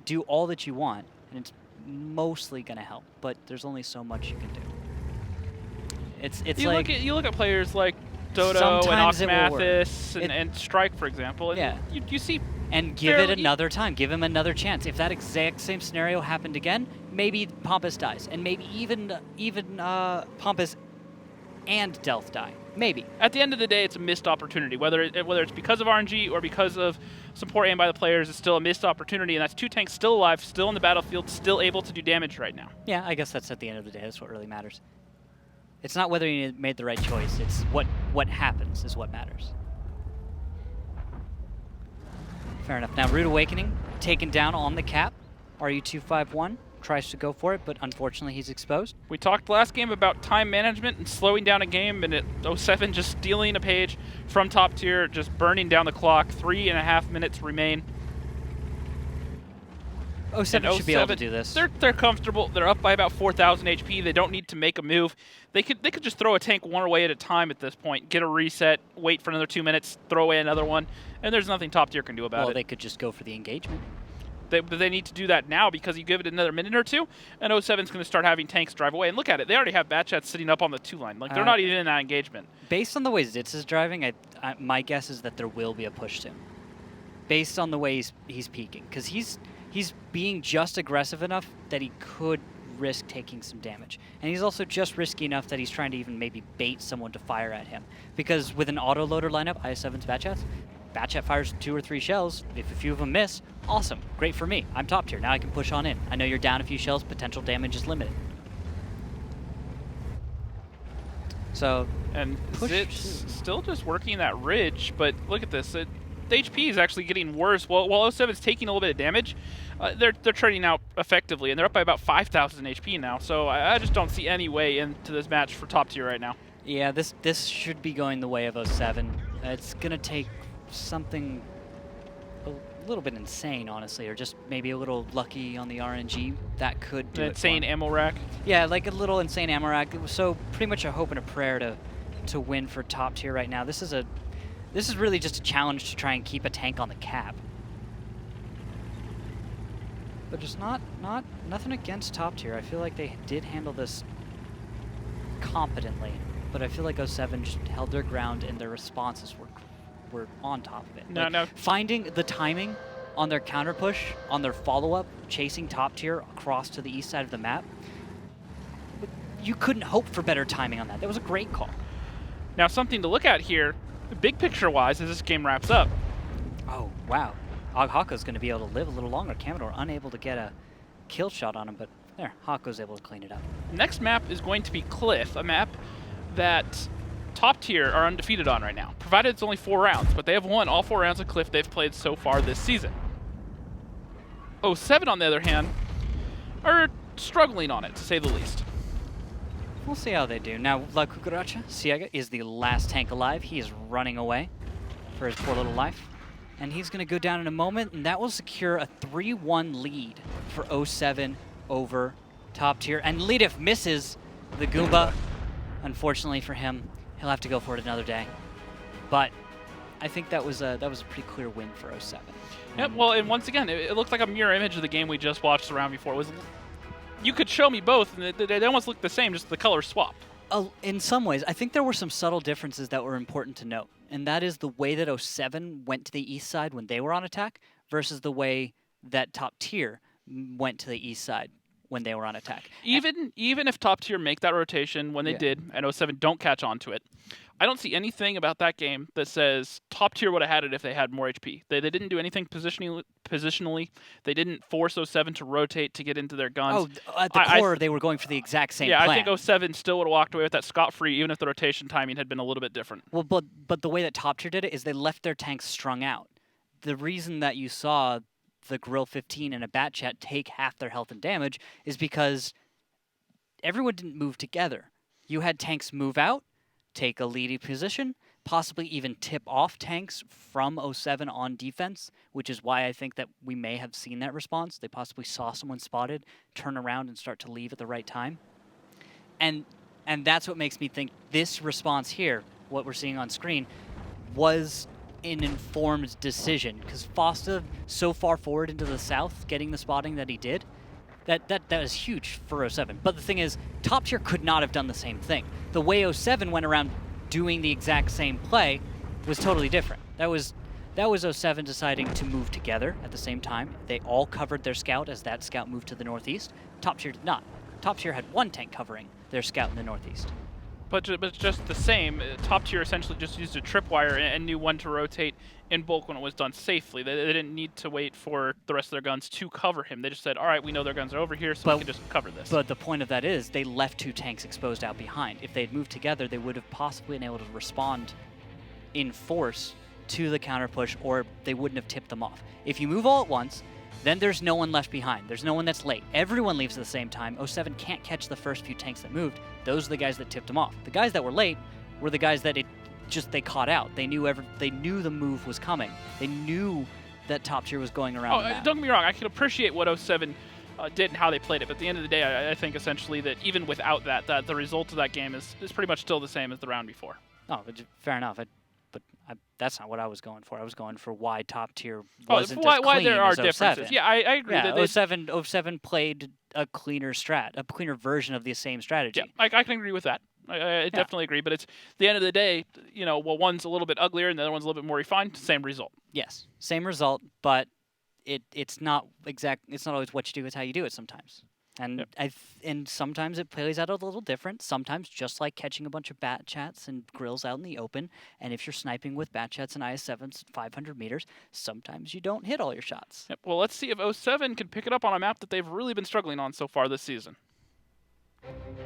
Speaker 2: do all that you want, and it's mostly going to help, but there's only so much you can do. It's like
Speaker 1: you look at players like Dodo and Oxmathis and Strike, for example, and
Speaker 2: yeah.
Speaker 1: you see.
Speaker 2: And give it another time. Give him another chance. If that exact same scenario happened again, maybe Pompous dies, and maybe even Pompous and Delph die. Maybe.
Speaker 1: At the end of the day, it's a missed opportunity. Whether it's because of RNG or because of some poor aim by the players, it's still a missed opportunity, and that's 2 tanks still alive, still in the battlefield, still able to do damage right now.
Speaker 2: Yeah, I guess that's at the end of the day. That's what really matters. It's not whether you made the right choice. It's what happens is what matters. Fair enough. Now, Rude Awakening taken down on the cap. RU-251 tries to go for it, but unfortunately he's exposed.
Speaker 1: We talked last game about time management and slowing down a game, and 07 just stealing a page from top tier, just burning down the clock. 3.5 minutes remain.
Speaker 2: 07 should be able to do this.
Speaker 1: They're comfortable. They're up by about 4,000 HP. They don't need to make a move. They could just throw a tank one away at a time at this point. Get a reset, wait for another 2 minutes, throw away another one, and there's nothing top tier can do about it.
Speaker 2: Well, they could just go for the engagement.
Speaker 1: They need to do that now because you give it another minute or two, and 07's going to start having tanks drive away. And look at it. They already have Batchats sitting up on the 2 line. Like, they're not even in that engagement.
Speaker 2: Based on the way Zitz is driving, my guess is that there will be a push to him. Based on the way he's peaking. Because he's being just aggressive enough that he could risk taking some damage. And he's also just risky enough that he's trying to even maybe bait someone to fire at him. Because with an autoloader lineup, IS-7's Batchats, Batchat fires 2 or 3 shells. If a few of them miss, awesome. Great for me. I'm top tier. Now I can push on in. I know you're down a few shells. Potential damage is limited. So,
Speaker 1: and Zit's still just working that ridge, but look at this. The HP is actually getting worse. While 07's taking a little bit of damage, they're trading out effectively, and they're up by about 5,000 HP now. So I just don't see any way into this match for top tier right now.
Speaker 2: Yeah, this should be going the way of 07. It's going to take something a little bit insane, honestly, or just maybe a little lucky on the RNG. That could do it.
Speaker 1: Insane ammo rack?
Speaker 2: Yeah, like a little insane ammo rack. So pretty much a hope and a prayer to win for top tier right now. This is really just a challenge to try and keep a tank on the cap. But just nothing against top tier. I feel like they did handle this competently, but I feel like 07 just held their ground and their responses were on top of it.
Speaker 1: No.
Speaker 2: Finding the timing on their counter push, on their follow-up, chasing top tier across to the east side of the map, you couldn't hope for better timing on that. That was a great call.
Speaker 1: Now, something to look at here, big picture-wise, as this game wraps up.
Speaker 2: Oh, wow. Hako's going to be able to live a little longer. Kamador unable to get a kill shot on him, but there, Hako's able to clean it up.
Speaker 1: Next map is going to be Cliff, a map that top tier are undefeated on right now, provided it's only 4 rounds, but they have won all 4 rounds of Cliff they've played so far this season. 07, on the other hand, are struggling on it, to say the least.
Speaker 2: We'll see how they do. Now, La Cucaracha, Ciega, is the last tank alive. He is running away for his poor little life. And he's going to go down in a moment, and that will secure a 3-1 lead for 07 over top tier. And Lidif misses the Goomba. Unfortunately for him, he'll have to go for it another day. But I think that was a pretty clear win for 07.
Speaker 1: Yep, well, and once again, it looked like a mirror image of the game we just watched the round before. You could show me both, and they almost look the same, just the colors swapped.
Speaker 2: In some ways, I think there were some subtle differences that were important to note, and that is the way that 07 went to the east side when they were on attack versus the way that top tier went to the east side when they were on attack.
Speaker 1: Even if top tier make that rotation when they did, and 07 don't catch on to it, I don't see anything about that game that says top tier would have had it if they had more HP. They didn't do anything positionally. They didn't force 07 to rotate to get into their guns.
Speaker 2: Oh, at the core, they were going for the exact same plan.
Speaker 1: I think 07 still would have walked away with that scot-free, even if the rotation timing had been a little bit different.
Speaker 2: Well, but the way that top tier did it is they left their tanks strung out. The reason that you saw the Grill 15 and a Batchat take half their health and damage is because everyone didn't move together. You had tanks move out, take a leading position, possibly even tip off tanks from 07 on defense, which is why I think that we may have seen that response. They possibly saw someone spotted, turn around and start to leave at the right time. And that's what makes me think this response here, what we're seeing on screen, was an informed decision, because Fosta so far forward into the south, getting the spotting that he did, that was huge for 07. But the thing is, top tier could not have done the same thing. The way 07 went around doing the exact same play was totally different. That was 07 deciding to move together at the same time. They all covered their scout as that scout moved to the northeast. Top tier did not. Top tier had one tank covering their scout in the northeast.
Speaker 1: But just the same, top tier essentially just used a tripwire and knew when to rotate in bulk when it was done safely. They didn't need to wait for the rest of their guns to cover him. They just said, all right, we know their guns are over here, so we can just cover this.
Speaker 2: But the point of that is they left 2 tanks exposed out behind. If they'd moved together, they would have possibly been able to respond in force to the counter push, or they wouldn't have tipped them off. If you move all at once, then there's no one left behind. There's no one that's late. Everyone leaves at the same time. 07 can't catch the first few tanks that moved. Those are the guys that tipped them off. The guys that were late were the guys that they caught out. They knew the move was coming. They knew that top tier was going around the map.
Speaker 1: Don't get me wrong. I can appreciate what 07 did and how they played it. But at the end of the day, I think essentially that even without that the result of that game is pretty much still the same as the round before.
Speaker 2: Oh, fair enough. But That's not what I was going for. I was going for why top tier
Speaker 1: Oh,
Speaker 2: wasn't as
Speaker 1: why
Speaker 2: clean
Speaker 1: there are
Speaker 2: as 07.
Speaker 1: differences. Yeah, I agree.
Speaker 2: Yeah,
Speaker 1: that
Speaker 2: 07 played a cleaner a cleaner version of the same strategy.
Speaker 1: Yeah, I can agree with that. I definitely agree. But it's the end of the day, one's a little bit uglier and the other one's a little bit more refined. Same result.
Speaker 2: Yes, same result, but it's not exact. It's not always what you do; it's how you do it sometimes. And and sometimes it plays out a little different. Sometimes just like catching a bunch of bat chats and grills out in the open. And if you're sniping with bat chats and IS-7s 500 meters, sometimes you don't hit all your shots.
Speaker 1: Yep. Well, let's see if 07 can pick it up on a map that they've really been struggling on so far this season.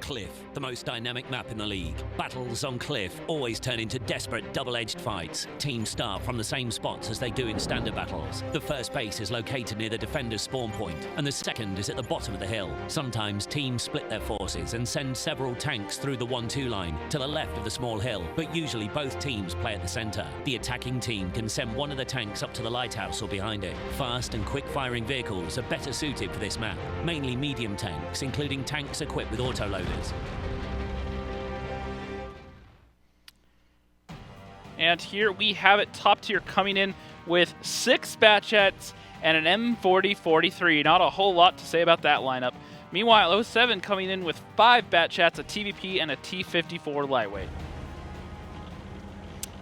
Speaker 5: Cliff, the most dynamic map in the league. Battles on Cliff always turn into desperate double-edged fights. Teams start from the same spots as they do in standard battles. The first base is located near the defender's spawn point, and the second is at the bottom of the hill. Sometimes teams split their forces and send several tanks through the 1-2 line to the left of the small hill, but usually both teams play at the center. The attacking team can send one of the tanks up to the lighthouse or behind it. Fast and quick-firing vehicles are better suited for this map, mainly medium tanks, including tanks equipped with autoloaders.
Speaker 1: And here we have it, top tier coming in with 6 Batchets and an M4043. Not a whole lot to say about that lineup. Meanwhile, 07 coming in with 5 Batchets, a TVP, and a T54 lightweight.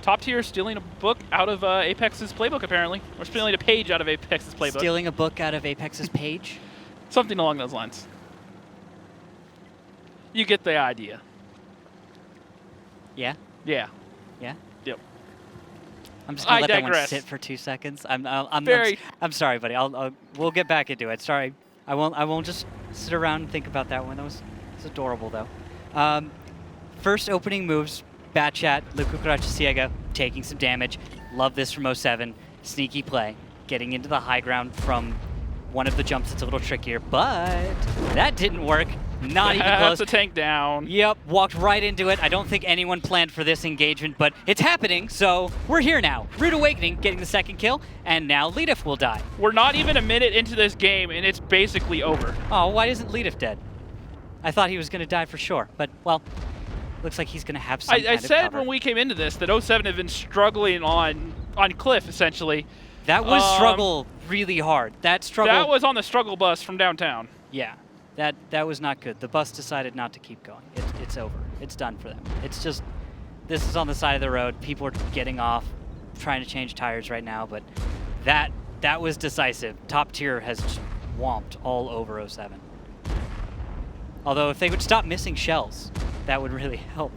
Speaker 1: Top tier stealing a book out of Apex's playbook, apparently. Or stealing a page out of Apex's playbook.
Speaker 2: Stealing a book out of Apex's page?
Speaker 1: Something along those lines. You get the idea.
Speaker 2: Yeah?
Speaker 1: Yeah.
Speaker 2: Yeah?
Speaker 1: Yep.
Speaker 2: I'm just gonna let that one sit for 2 seconds. I'm sorry, buddy. We'll get back into it. Sorry, I won't just sit around and think about that one. That was adorable though. First opening moves, Bat Chat, Ciega, taking some damage. Love this from 07. Sneaky play, getting into the high ground from one of the jumps that's a little trickier, but that didn't work. Not even close.
Speaker 1: That's a tank down.
Speaker 2: Yep, walked right into it. I don't think anyone planned for this engagement, but it's happening, so we're here now. Rude Awakening getting the second kill, and now Leadif will die.
Speaker 1: We're not even a minute into this game, and it's basically over.
Speaker 2: Oh, why isn't Leadif dead? I thought he was going to die for sure, but, well, looks like he's going to have some kind
Speaker 1: I
Speaker 2: of
Speaker 1: said
Speaker 2: cover.
Speaker 1: when we came into this that 07 had been struggling on Cliff, essentially.
Speaker 2: That was struggle really hard. That
Speaker 1: was on the struggle bus from downtown.
Speaker 2: Yeah. That was not good. The bus decided not to keep going. It's over. It's done for them. It's just, this is on the side of the road. People are getting off, trying to change tires right now, but that was decisive. Top tier has just whomped all over 07. Although if they would stop missing shells, that would really help.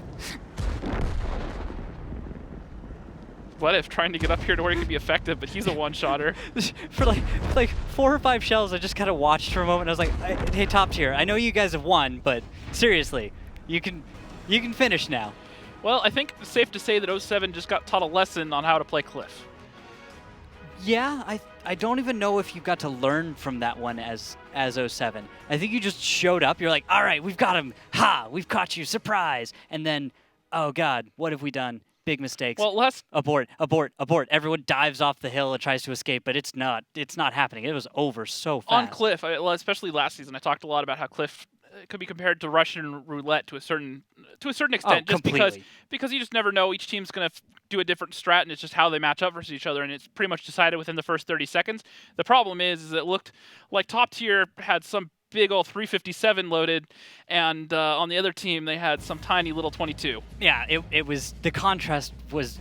Speaker 1: What if trying to get up here to where he could be effective, but he's a one-shotter.
Speaker 2: For like 4 or 5 shells, I just kind of watched for a moment. I was like, hey, top tier, I know you guys have won, but seriously, you can finish now.
Speaker 1: Well, I think it's safe to say that 07 just got taught a lesson on how to play Cliff.
Speaker 2: Yeah, I don't even know if you got to learn from that one as 07. I think you just showed up. You're like, all right, we've got him. Ha, we've caught you. Surprise. And then, oh, God, what have we done? Big mistakes.
Speaker 1: Well,
Speaker 2: abort. Everyone dives off the hill and tries to escape, but it's not happening. It was over so fast.
Speaker 1: On Cliff, especially last season, I talked a lot about how Cliff could be compared to Russian roulette to a certain extent, just because you just never know. Each team's going to do a different strat, and it's just how they match up versus each other, and it's pretty much decided within the first 30 seconds. The problem is it looked like top tier had some big old 357 loaded, and on the other team they had some tiny little 22.
Speaker 2: Yeah, it was, the contrast was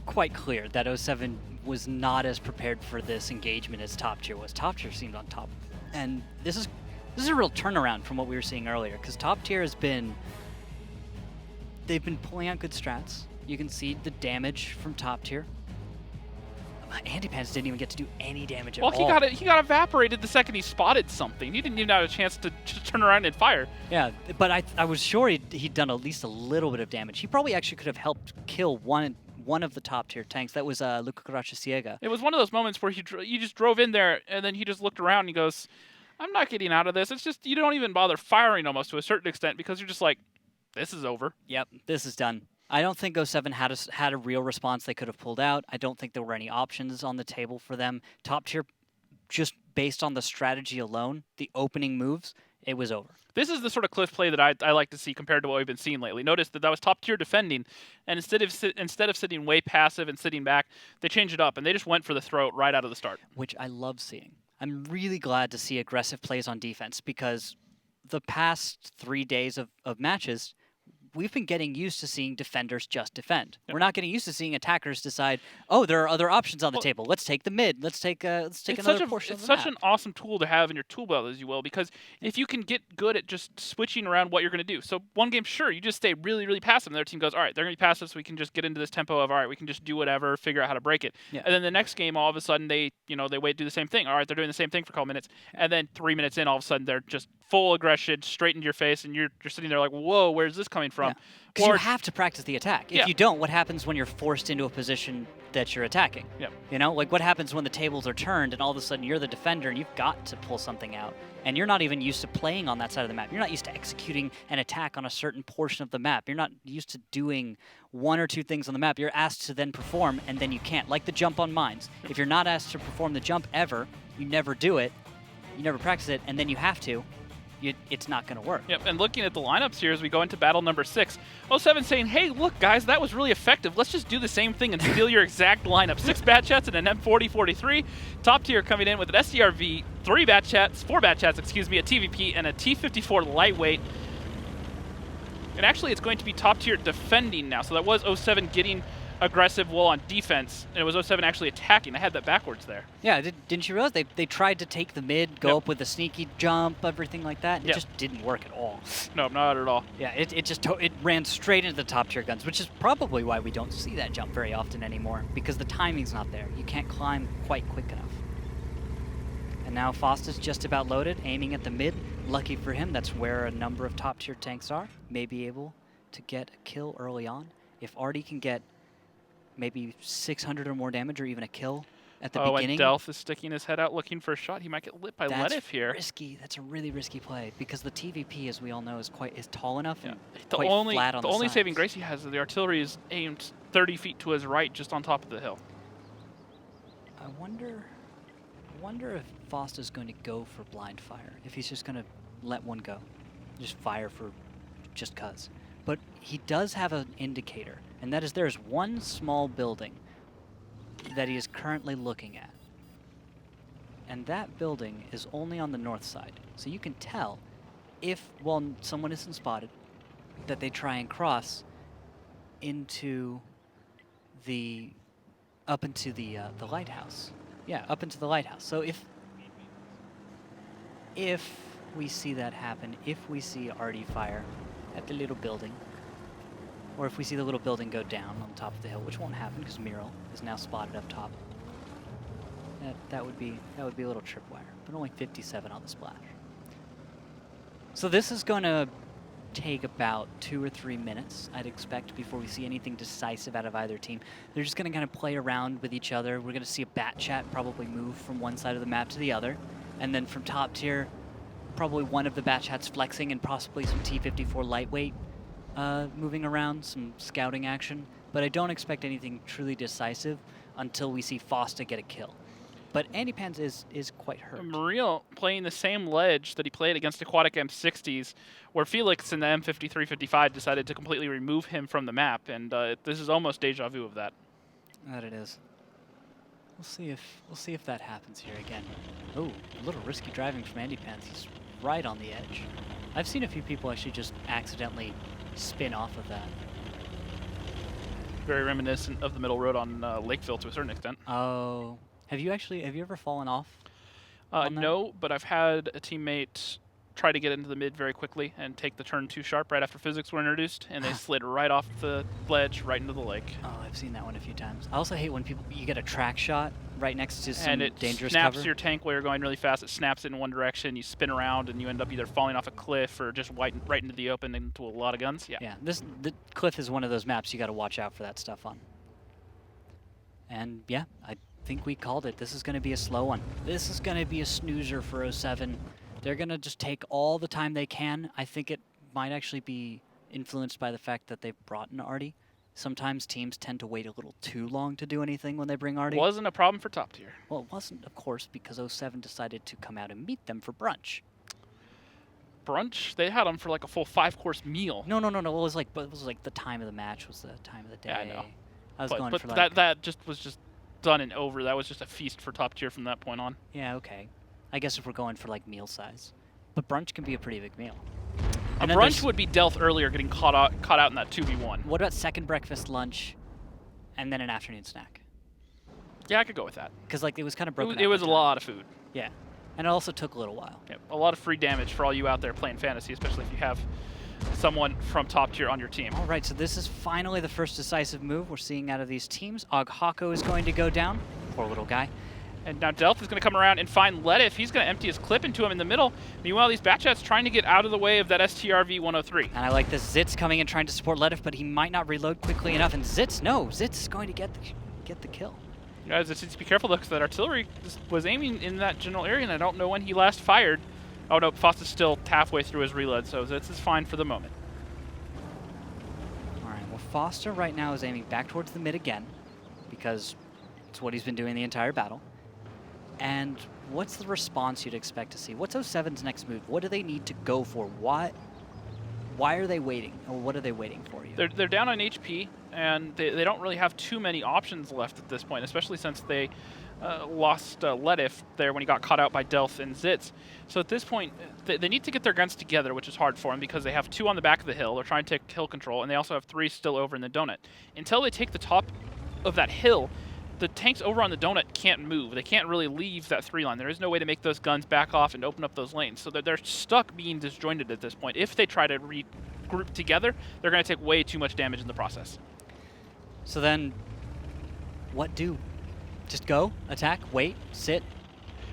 Speaker 2: quite clear that 07 was not as prepared for this engagement as top tier was. Top tier seemed on top, and this is a real turnaround from what we were seeing earlier, because top tier they've been pulling out good strats. You can see the damage from top tier. Anti-Pants didn't even get to do any damage at all.
Speaker 1: Well, he got evaporated the second he spotted something. He didn't even have a chance to turn around and fire.
Speaker 2: Yeah, but I was sure he'd done at least a little bit of damage. He probably actually could have helped kill one of the top tier tanks. That was Ciega.
Speaker 1: It was one of those moments where you just drove in there, and then he just looked around and he goes, I'm not getting out of this. It's just, you don't even bother firing almost to a certain extent, because you're just like, this is over.
Speaker 2: Yep, this is done. I don't think 07 had a real response they could have pulled out. I don't think there were any options on the table for them. Top tier, just based on the strategy alone, the opening moves, it was over.
Speaker 1: This is the sort of cliff play that I like to see compared to what we've been seeing lately. Notice that was top tier defending, and instead of sitting way passive and sitting back, they changed it up and they just went for the throat right out of the start.
Speaker 2: Which I love seeing. I'm really glad to see aggressive plays on defense because the past 3 days of matches, we've been getting used to seeing defenders just defend. Yep. We're not getting used to seeing attackers decide, oh, there are other options on the table. Let's take the mid. Let's take another portion of the map.
Speaker 1: It's such an awesome tool to have in your tool belt, as you will, because if you can get good at just switching around what you're going to do. So one game, sure, you just stay really, really passive, and their team goes, all right, they're going to be passive, so we can just get into this tempo of, all right, we can just do whatever, figure out how to break it. Yeah. And then the next game, all of a sudden, they wait, do the same thing. All right, they're doing the same thing for a couple minutes, and then 3 minutes in, all of a sudden, they're just full aggression, straight into your face, and you're sitting there like, whoa, where's this coming from?
Speaker 2: Because you have to practice the attack. If you don't, what happens when you're forced into a position that you're attacking?
Speaker 1: Yep.
Speaker 2: You know, like what happens when the tables are turned and all of a sudden you're the defender and you've got to pull something out, and you're not even used to playing on that side of the map. You're not used to executing an attack on a certain portion of the map. You're not used to doing 1 or 2 things on the map. You're asked to then perform, and then you can't. Like the jump on mines. If you're not asked to perform the jump ever, you never do it, you never practice it, and then you have to, it's not going to work.
Speaker 1: Yep, and looking at the lineups here as we go into battle number 6, 07 saying, hey, look, guys, that was really effective. Let's just do the same thing and steal your exact lineup. 6 bat chats and an M4043. Top tier coming in with an SDRV, 4 bat chats, a TVP, and a T54 lightweight. And actually, it's going to be top tier defending now. So that was 07 getting aggressive while on defense, and it was 07 actually attacking. I had that backwards there.
Speaker 2: Yeah, didn't you realize they tried to take the mid, go up with a sneaky jump, everything like that? It just didn't work at all.
Speaker 1: No, not at all.
Speaker 2: Yeah, it ran straight into the top tier guns, which is probably why we don't see that jump very often anymore, because the timing's not there. You can't climb quite quick enough. And now Fosta's just about loaded, aiming at the mid. Lucky for him, that's where a number of top tier tanks are. May be able to get a kill early on. If Artie can get maybe 600 or more damage, or even a kill at the beginning.
Speaker 1: And Delph is sticking his head out looking for a shot. He might get lit by Lenif here.
Speaker 2: That's risky. That's a really risky play because the TVP, as we all know, is tall enough and
Speaker 1: the
Speaker 2: quite flat on the
Speaker 1: The only
Speaker 2: sides.
Speaker 1: saving grace he has is the artillery is aimed 30 feet to his right, just on top of the hill.
Speaker 2: I wonder if Fosta's going to go for blind fire. If he's just going to let one go, just fire for just cause. But he does have an indicator, and that is there is one small building that he is currently looking at. And that building is only on the north side. So you can tell if, while someone isn't spotted, that they try and cross into up into the lighthouse. Yeah, up into the lighthouse. So if we see that happen, if we see Artie fire at the little building, or if we see the little building go down on top of the hill, which won't happen because Miro is now spotted up top. That would be a little tripwire, but only 57 on the splash. So this is going to take about 2 or 3 minutes, I'd expect, before we see anything decisive out of either team. They're just going to kind of play around with each other. We're going to see a bat chat probably move from one side of the map to the other, and then from top tier, probably one of the bat chats flexing and possibly some T54 lightweight moving around, some scouting action, but I don't expect anything truly decisive until we see Fosta get a kill. But Andy Pans is quite hurt.
Speaker 1: Muriel playing the same ledge that he played against Aquatic M60s, where Felix in the M53-55 decided to completely remove him from the map, and this is almost deja vu of that.
Speaker 2: That it is. We'll see if that happens here again. Oh, a little risky driving from Andy Pans. He's right on the edge. I've seen a few people actually just accidentally spin off of that.
Speaker 1: Very reminiscent of the middle road on Lakeville to a certain extent.
Speaker 2: Oh. Have you ever fallen off?
Speaker 1: No, but I've had a teammate try to get into the mid very quickly and take the turn too sharp right after physics were introduced, and they slid right off the ledge right into the lake.
Speaker 2: Oh, I've seen that one a few times. I also hate when you get a track shot right next to some dangerous cover.
Speaker 1: And it snaps your tank while you're going really fast. It snaps it in one direction, you spin around, and you end up either falling off a cliff or just right into the open into a lot of guns.
Speaker 2: Yeah, the cliff is one of those maps you got to watch out for that stuff on. And yeah, I think we called it. This is going to be a slow one. This is going to be a snoozer for 07. They're going to just take all the time they can. I think it might actually be influenced by the fact that they've brought in Artie. Sometimes teams tend to wait a little too long to do anything when they bring Artie.
Speaker 1: Wasn't a problem for top tier.
Speaker 2: Well, it wasn't, of course, because 07 decided to come out and meet them for brunch.
Speaker 1: brunch? They had them for like a full 5-course meal.
Speaker 2: No. It was like the time of the match was the time of the day.
Speaker 1: Yeah, I know.
Speaker 2: I was going
Speaker 1: but
Speaker 2: for like
Speaker 1: that just was just done and over. That was just a feast for top tier from that point on.
Speaker 2: Yeah, okay. I guess if we're going for like meal size, but brunch can be a pretty big meal.
Speaker 1: A
Speaker 2: And then
Speaker 1: brunch would be Delth earlier, getting caught out in that 2v1.
Speaker 2: What about second breakfast, lunch, and then an afternoon snack?
Speaker 1: Yeah, I could go with that.
Speaker 2: Because like it was kind of broken.
Speaker 1: It was a lot of food.
Speaker 2: Yeah, and it also took a little while.
Speaker 1: Yep. A lot of free damage for all you out there playing fantasy, especially if you have someone from top tier on your team.
Speaker 2: All right, so this is finally the first decisive move we're seeing out of these teams. Oghako is going to go down. Poor little guy.
Speaker 1: And now Delth is going to come around and find Ledif. He's going to empty his clip into him in the middle. Meanwhile, these Batchats trying to get out of the way of that STRV 103.
Speaker 2: And I like this. Zitz coming and trying to support Ledif, but he might not reload quickly enough. And Zitz is going to get the kill.
Speaker 1: Guys, just need to be careful though, because that artillery was aiming in that general area, and I don't know when he last fired. Oh no, Foster's still halfway through his reload, so Zitz is fine for the moment.
Speaker 2: All right, well, Foster right now is aiming back towards the mid again, because it's what he's been doing the entire battle. And what's the response you'd expect to see? What's 07's next move? What do they need to go for? Why are they waiting? Or what are they waiting for you?
Speaker 1: They're down on HP, and they don't really have too many options left at this point, especially since they lost Ledif there when he got caught out by Delth and Zitz. So at this point, they need to get their guns together, which is hard for them because they have 2 on the back of the hill. They're trying to take hill control, and they also have 3 still over in the donut. Until they take the top of that hill, the tanks over on the donut can't move. They can't really leave that 3 line. There is no way to make those guns back off and open up those lanes. So they're stuck being disjointed at this point. If they try to regroup together, they're going to take way too much damage in the process.
Speaker 2: So then, what do? Just go, attack, wait, sit?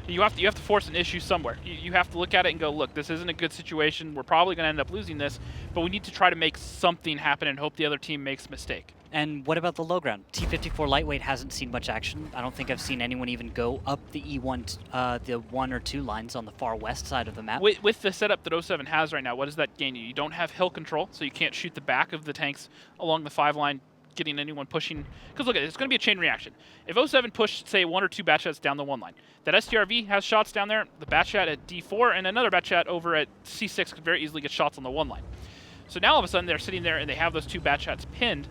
Speaker 1: You have to force an issue somewhere. You have to look at it and go, look, this isn't a good situation. We're probably going to end up losing this, but we need to try to make something happen and hope the other team makes a mistake.
Speaker 2: And what about the low ground? T-54 lightweight hasn't seen much action. I don't think I've seen anyone even go up the E1, the 1 or 2 lines on the far west side of the map.
Speaker 1: With the setup that 07 has right now, what does that gain you? You don't have hill control, so you can't shoot the back of the tanks along the 5 line, getting anyone pushing. Because look at it, it's going to be a chain reaction. If 07 pushed, say, 1 or 2 Batchats down the 1 line, that STRV has shots down there, the Batchat at D4, and another Batchat over at C6 could very easily get shots on the 1 line. So now all of a sudden they're sitting there and they have those 2 Batchats pinned.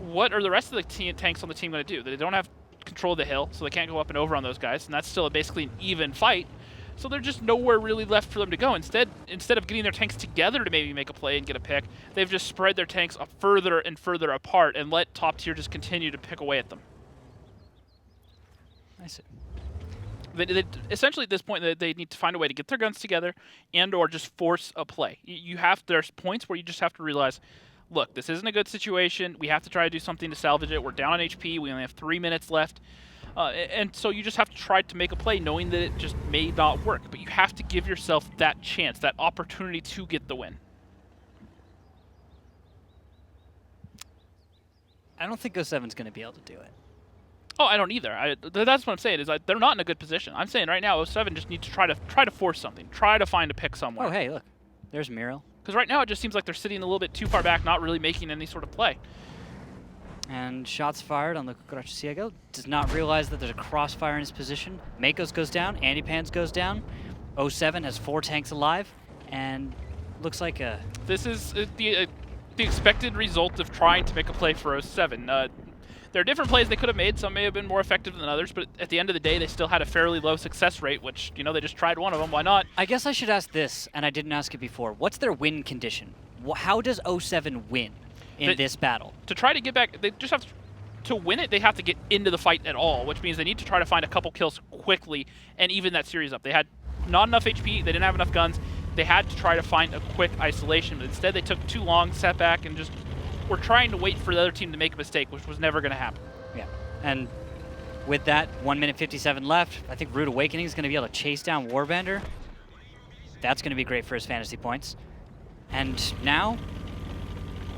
Speaker 1: What are the rest of the tanks on the team going to do? They don't have control of the hill, so they can't go up and over on those guys, and that's still basically an even fight. So there's just nowhere really left for them to go. Instead of getting their tanks together to maybe make a play and get a pick, they've just spread their tanks further and further apart and let top tier just continue to pick away at them.
Speaker 2: I see.
Speaker 1: Essentially, at this point, they need to find a way to get their guns together and/or just force a play. There's points where you just have to realize, look, this isn't a good situation. We have to try to do something to salvage it. We're down on HP. We only have 3 minutes left. And so you just have to try to make a play knowing that it just may not work. But you have to give yourself that chance, that opportunity to get the win.
Speaker 2: I don't think 07's going to be able to do it.
Speaker 1: Oh, I don't either. That's what I'm saying, is they're not in a good position. I'm saying right now 07 just needs to try to force something. Try to find a pick somewhere.
Speaker 2: Oh, hey, look. There's Muriel.
Speaker 1: Because right now it just seems like they're sitting a little bit too far back, not really making any sort of play.
Speaker 2: And shots fired on the Cucaracha Ciego. Does not realize that there's a crossfire in his position. Makos goes down. Andy Pans goes down. 07 has 4 tanks alive. And looks like a...
Speaker 1: This is the expected result of trying to make a play for 07. There are different plays they could have made. Some may have been more effective than others, but at the end of the day, they still had a fairly low success rate, which, they just tried one of them. Why not?
Speaker 2: I guess I should ask this, and I didn't ask it before. What's their win condition? How does 07 win in this battle?
Speaker 1: To try to get back, they just have to win it, they have to get into the fight at all, which means they need to try to find a couple kills quickly and even that series up. They had not enough HP, they didn't have enough guns. They had to try to find a quick isolation, but instead they took too long, sat back, and just were trying to wait for the other team to make a mistake, which was never going to happen.
Speaker 2: Yeah, and with that, 1 minute 57 left, I think Rude Awakening is going to be able to chase down Warbender. That's going to be great for his fantasy points. And now,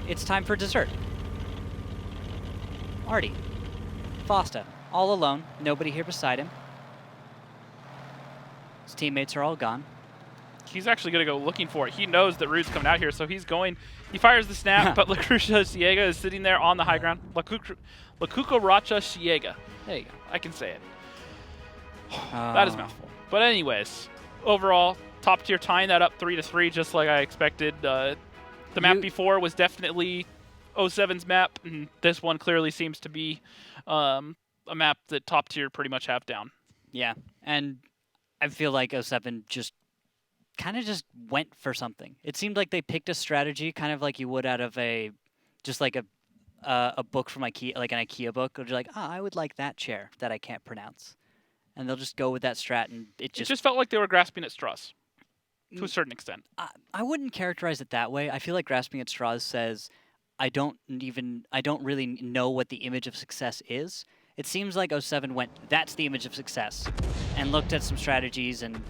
Speaker 2: it's time for dessert. Artie, Fosta, all alone, nobody here beside him. His teammates are all gone.
Speaker 1: He's actually going to go looking for it. He knows that Rude's coming out here, so he's going. He fires the snap, but Lacrucia Ciega is sitting there on the high ground. Cucaracha Ciega. There you go. I can say it. That is a mouthful. But anyways, overall, top tier tying that up 3-3, just like I expected. The map before was definitely 07's map, and this one clearly seems to be a map that top tier pretty much have down.
Speaker 2: Yeah, and I feel like 07 just kind of just went for something. It seemed like they picked a strategy, kind of like you would out of a book from IKEA, like an IKEA book. They're like, I would like that chair that I can't pronounce, and they'll just go with that strat, and it just
Speaker 1: felt like they were grasping at straws to a certain extent.
Speaker 2: I wouldn't characterize it that way. I feel like grasping at straws says I don't really know what the image of success is. It seems like 07 went, that's the image of success, and looked at some strategies and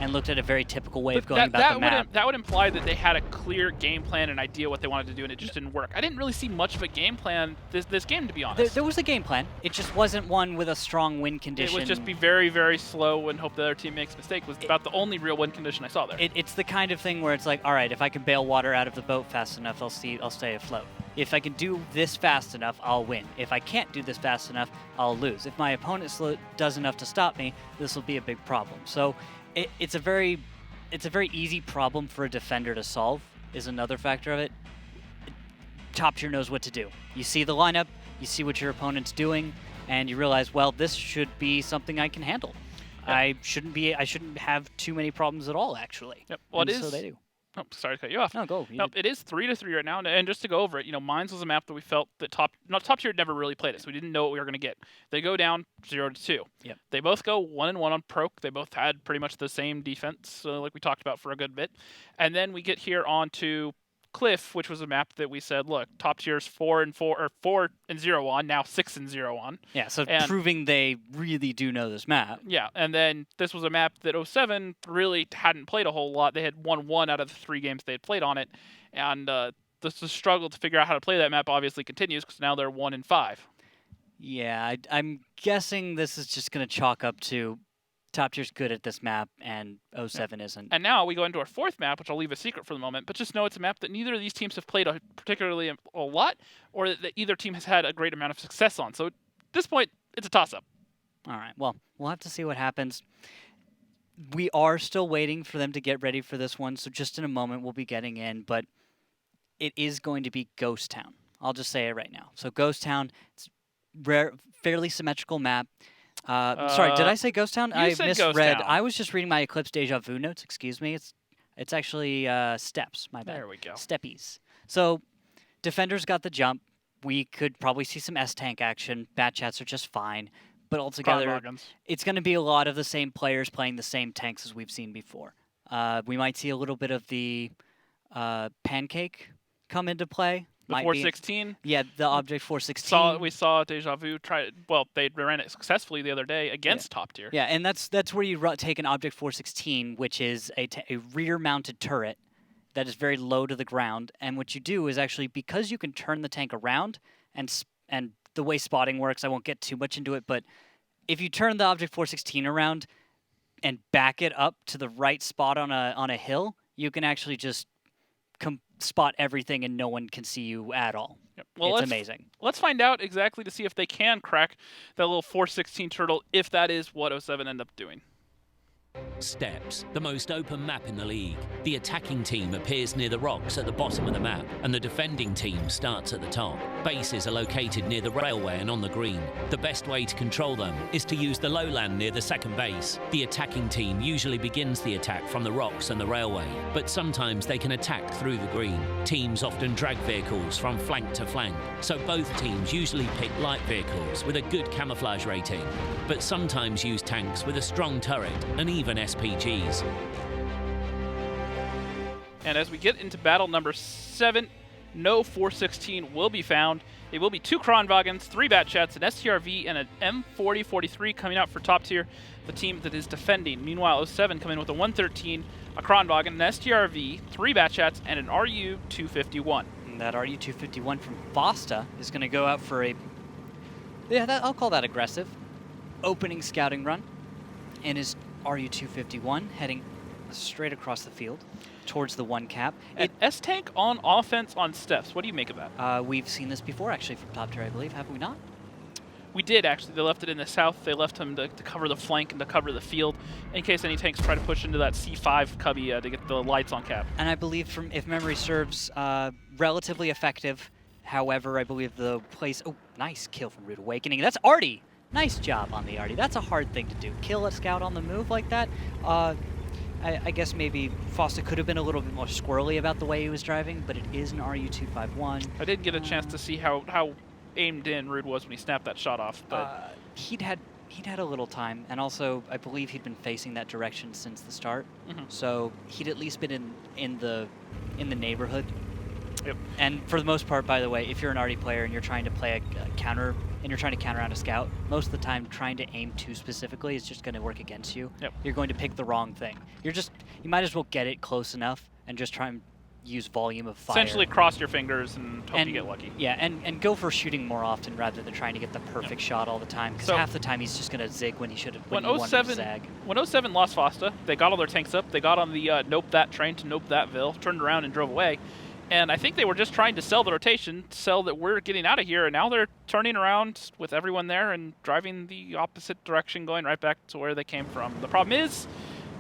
Speaker 2: looked at a very typical way of going about the map.
Speaker 1: That would imply that they had a clear game plan and idea what they wanted to do, and it just didn't work. I didn't really see much of a game plan this game, to be honest.
Speaker 2: There was a game plan. It just wasn't one with a strong win condition.
Speaker 1: It would just be very, very slow and hope the other team makes a mistake. Was about the only real win condition I saw there.
Speaker 2: It's the kind of thing where it's like, all right, if I can bail water out of the boat fast enough, I'll stay afloat. If I can do this fast enough, I'll win. If I can't do this fast enough, I'll lose. If my opponent does enough to stop me, this will be a big problem. So it's a very easy problem for a defender to solve, is another factor of it. Top tier knows what to do. You see the lineup, you see what your opponent's doing, and you realize, well, this should be something I can handle. Yep. I shouldn't have too many problems at all, actually.
Speaker 1: Yep. Well,
Speaker 2: so they do.
Speaker 1: Oh, sorry to cut you off.
Speaker 2: No, go.
Speaker 1: No, it is 3-3 right now, and just to go over it, Mines was a map that we felt that top tier had never really played it, so we didn't know what we were going to get. They go down 0-2.
Speaker 2: Yep.
Speaker 1: They both go 1-1 on Proc. They both had pretty much the same defense, like we talked about for a good bit. And then we get here onto Cliff, which was a map that we said, look, top tier's 4-4 or 4-0 on, now 6-0 on.
Speaker 2: Yeah, so proving they really do know this map.
Speaker 1: Yeah, and then this was a map that 07 really hadn't played a whole lot. They had won 1 out of the 3 games they had played on it, and the struggle to figure out how to play that map obviously continues because now they're 1-5.
Speaker 2: Yeah, I'm guessing this is just going to chalk up to top tier's good at this map, and 07 isn't.
Speaker 1: And now we go into our 4th map, which I'll leave a secret for the moment, but just know it's a map that neither of these teams have played particularly a lot, or that either team has had a great amount of success on. So at this point, it's a toss-up.
Speaker 2: All right, well, we'll have to see what happens. We are still waiting for them to get ready for this one, so just in a moment we'll be getting in, but it is going to be Ghost Town. I'll just say it right now. So Ghost Town, it's fairly symmetrical map. Sorry, did I say Ghost Town? I misread. I was just reading my Eclipse Deja Vu notes. Excuse me. It's actually steps. My bad.
Speaker 1: There we go.
Speaker 2: Steppies. So defenders got the jump. We could probably see some S-Tank action. Bat chats are just fine. But altogether, it's going to be a lot of the same players playing the same tanks as we've seen before. We might see a little bit of the Pancake come into play.
Speaker 1: The 416?
Speaker 2: Yeah, the Object 416.
Speaker 1: We saw Deja Vu try. Well, they ran it successfully the other day against top tier.
Speaker 2: Yeah, and that's where you take an Object 416, which is a rear-mounted turret that is very low to the ground. And what you do is actually, because you can turn the tank around, and the way spotting works, I won't get too much into it, but if you turn the Object 416 around and back it up to the right spot on a hill, you can actually just spot everything and no one can see you at all.
Speaker 1: Yep. Well,
Speaker 2: it's amazing.
Speaker 1: Let's find out exactly to see if they can crack that little 416 turtle, if that is what 07 ended up doing.
Speaker 5: Steps, the most open map in the league. The attacking team appears near the rocks at the bottom of the map, and the defending team starts at the top. Bases are located near the railway and on the green. The best way to control them is to use the lowland near the second base. The attacking team usually begins the attack from the rocks and the railway, but sometimes they can attack through the green. Teams often drag vehicles from flank to flank, so both teams usually pick light vehicles with a good camouflage rating, but sometimes use tanks with a strong turret and even SPGs.
Speaker 1: And as we get into battle number 7, no 416 will be found. It will be 2 Kronwagens, 3 Batchats, an STRV, and an M4043 coming out for top tier, the team that is defending. Meanwhile, 07 coming in with a 113, a Kronwagen, an STRV, 3 Batchats, and an RU-251.
Speaker 2: And that RU-251 from Fosta is going to go out for I'll call that aggressive, opening scouting run, and his RU-251 heading straight across the field towards the 1 cap.
Speaker 1: S-Tank on offense on steps. What do you make of that?
Speaker 2: We've seen this before, actually, from top tier, I believe. Have we not?
Speaker 1: We did, actually. They left it in the south. They left him to cover the flank and to cover the field in case any tanks try to push into that C5 cubby to get the lights on cap.
Speaker 2: And I believe, from if memory serves, relatively effective. However, I believe the place... Oh, nice kill from Rude Awakening. That's Artie. Nice job on the Artie. That's a hard thing to do. Kill a scout on the move like that. I guess maybe Foster could have been a little bit more squirrely about the way he was driving, but it is an RU-251.
Speaker 1: I didn't get a chance to see how aimed in Rude was when he snapped that shot off, but
Speaker 2: he'd had a little time, and also I believe he'd been facing that direction since the start, so he'd at least been in the neighborhood.
Speaker 1: Yep.
Speaker 2: And for the most part, by the way, if you're an Artie player and you're trying to play a counter and you're trying to counter out a scout, most of the time trying to aim too specifically is just going to work against you.
Speaker 1: Yep.
Speaker 2: You're going to pick the wrong thing. You might as well get it close enough and just try and use volume of fire.
Speaker 1: Essentially cross your fingers and hope you get lucky.
Speaker 2: Yeah, and go for shooting more often rather than trying to get the perfect shot all the time, because half the time he's just going to zig when he should have. When
Speaker 1: 07 lost Fosta, they got all their tanks up. They got on the nope that train to nope that Ville, turned around and drove away. And I think they were just trying to sell the rotation, sell that we're getting out of here, and now they're turning around with everyone there and driving the opposite direction, going right back to where they came from. The problem is,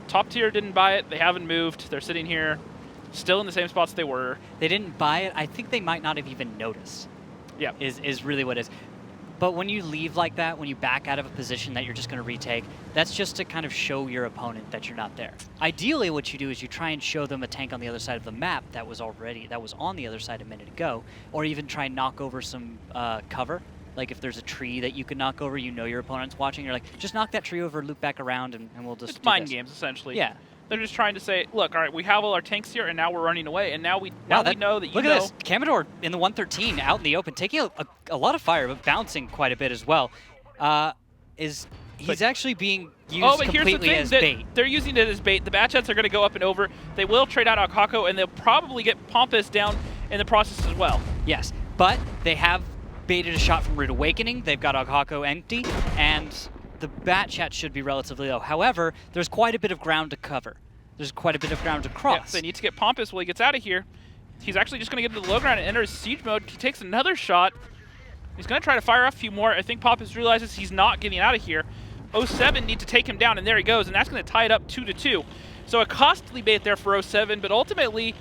Speaker 1: top tier didn't buy it. They haven't moved. They're sitting here, still in the same spots they were.
Speaker 2: They didn't buy it. I think they might not have even noticed.
Speaker 1: Yeah.
Speaker 2: Is really what it is. But when you leave like that, when you back out of a position that you're just going to retake, that's just to kind of show your opponent that you're not there. Ideally, what you do is you try and show them a tank on the other side of the map that was on the other side a minute ago, or even try and knock over some cover. Like if there's a tree that you can knock over, you know your opponent's watching, you're like, just knock that tree over, loop back around, and we'll just
Speaker 1: It's mind games, essentially.
Speaker 2: Yeah.
Speaker 1: They're just trying to say, look, all right, we have all our tanks here, and now we're running away, and now we know that you know.
Speaker 2: Look at this. Commodore in the 113 out in the open, taking a lot of fire, but bouncing quite a bit as well. He's actually being used completely as bait.
Speaker 1: They're using it as bait. The Batchets are going to go up and over. They will trade out Akako, and they'll probably get Pompous down in the process as well.
Speaker 2: Yes, but they have baited a shot from Rude Awakening. They've got Akako empty, and the Batchat should be relatively low. However, there's quite a bit of ground to cover. There's quite a bit of ground to cross.
Speaker 1: Yeah, they need to get Pompous while he gets out of here. He's actually just going to get into the low ground and enters siege mode. He takes another shot. He's going to try to fire off a few more. I think Pompous realizes he's not getting out of here. 07 need to take him down, and there he goes, and that's going to tie it up 2-2. So a costly bait there for 07, but ultimately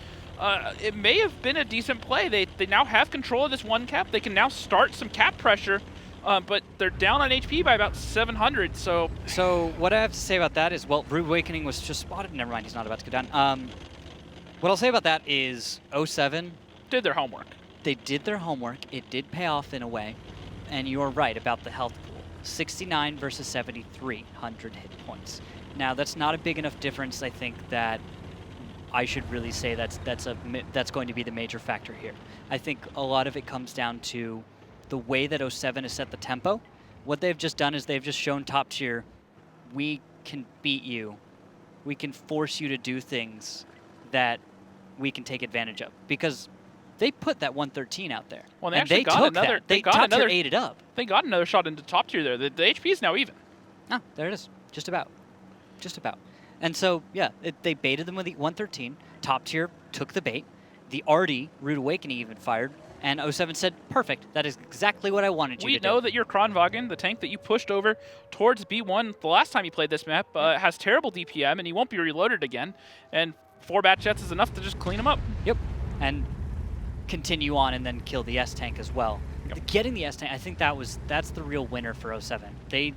Speaker 1: it may have been a decent play. They now have control of this one cap. They can now start some cap pressure. But they're down on HP by about 700, so...
Speaker 2: So what I have to say about that is, well, Rude Awakening was just spotted. Never mind, he's not about to go down. What I'll say about that is 07...
Speaker 1: did their homework.
Speaker 2: They did their homework. It did pay off in a way. And you're right about the health pool. 69 versus 7,300 hit points. Now, that's not a big enough difference, I think, that I should really say that's going to be the major factor here. I think a lot of it comes down to the way that 07 has set the tempo. What they've just done is they've just shown top tier, we can beat you. We can force you to do things that we can take advantage of. Because they put that 113 out there.
Speaker 1: Well, they got another.
Speaker 2: They got another. Ate it up.
Speaker 1: They got another shot into top tier there. The HP is now even.
Speaker 2: Ah, there it is. Just about. Just about. And so, yeah, they baited them with the 113. Top tier took the bait. The Artie, Rude Awakening, even fired. And 07 said, perfect, that is exactly what I wanted you to do.
Speaker 1: We know that your Kronwagen, the tank that you pushed over towards B1 the last time you played this map, has terrible DPM, and he won't be reloaded again. And 4 Batchets is enough to just clean him up.
Speaker 2: Yep, and continue on and then kill the S-Tank as well. Yep. Getting the S-Tank, I think that's the real winner for 07. They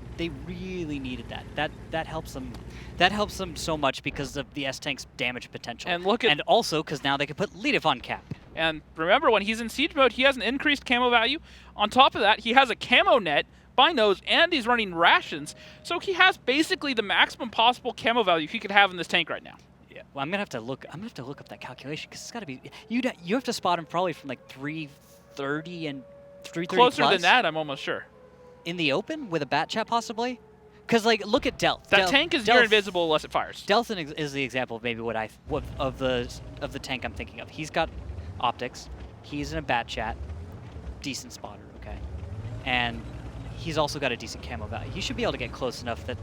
Speaker 2: really needed that. That helps them. That helps them so much because of the S-Tank's damage potential. And also because now they can put Leadif on cap.
Speaker 1: And remember, when he's in siege mode, he has an increased camo value. On top of that, he has a camo net, binos, and he's running rations. So he has basically the maximum possible camo value he could have in this tank right now.
Speaker 2: Yeah. Well, I'm gonna have to look up that calculation because it's got to be. You have to spot him probably from like 330 and 330
Speaker 1: Closer
Speaker 2: plus.
Speaker 1: than that, I'm almost sure.
Speaker 2: In the open with a Batchat possibly. Because like, look at Delth.
Speaker 1: That tank is near invisible unless it fires.
Speaker 2: Delth is the example of maybe of the tank I'm thinking of. He's got optics. He's in a Batchat, decent spotter, okay, and he's also got a decent camo value. He should be able to get close enough that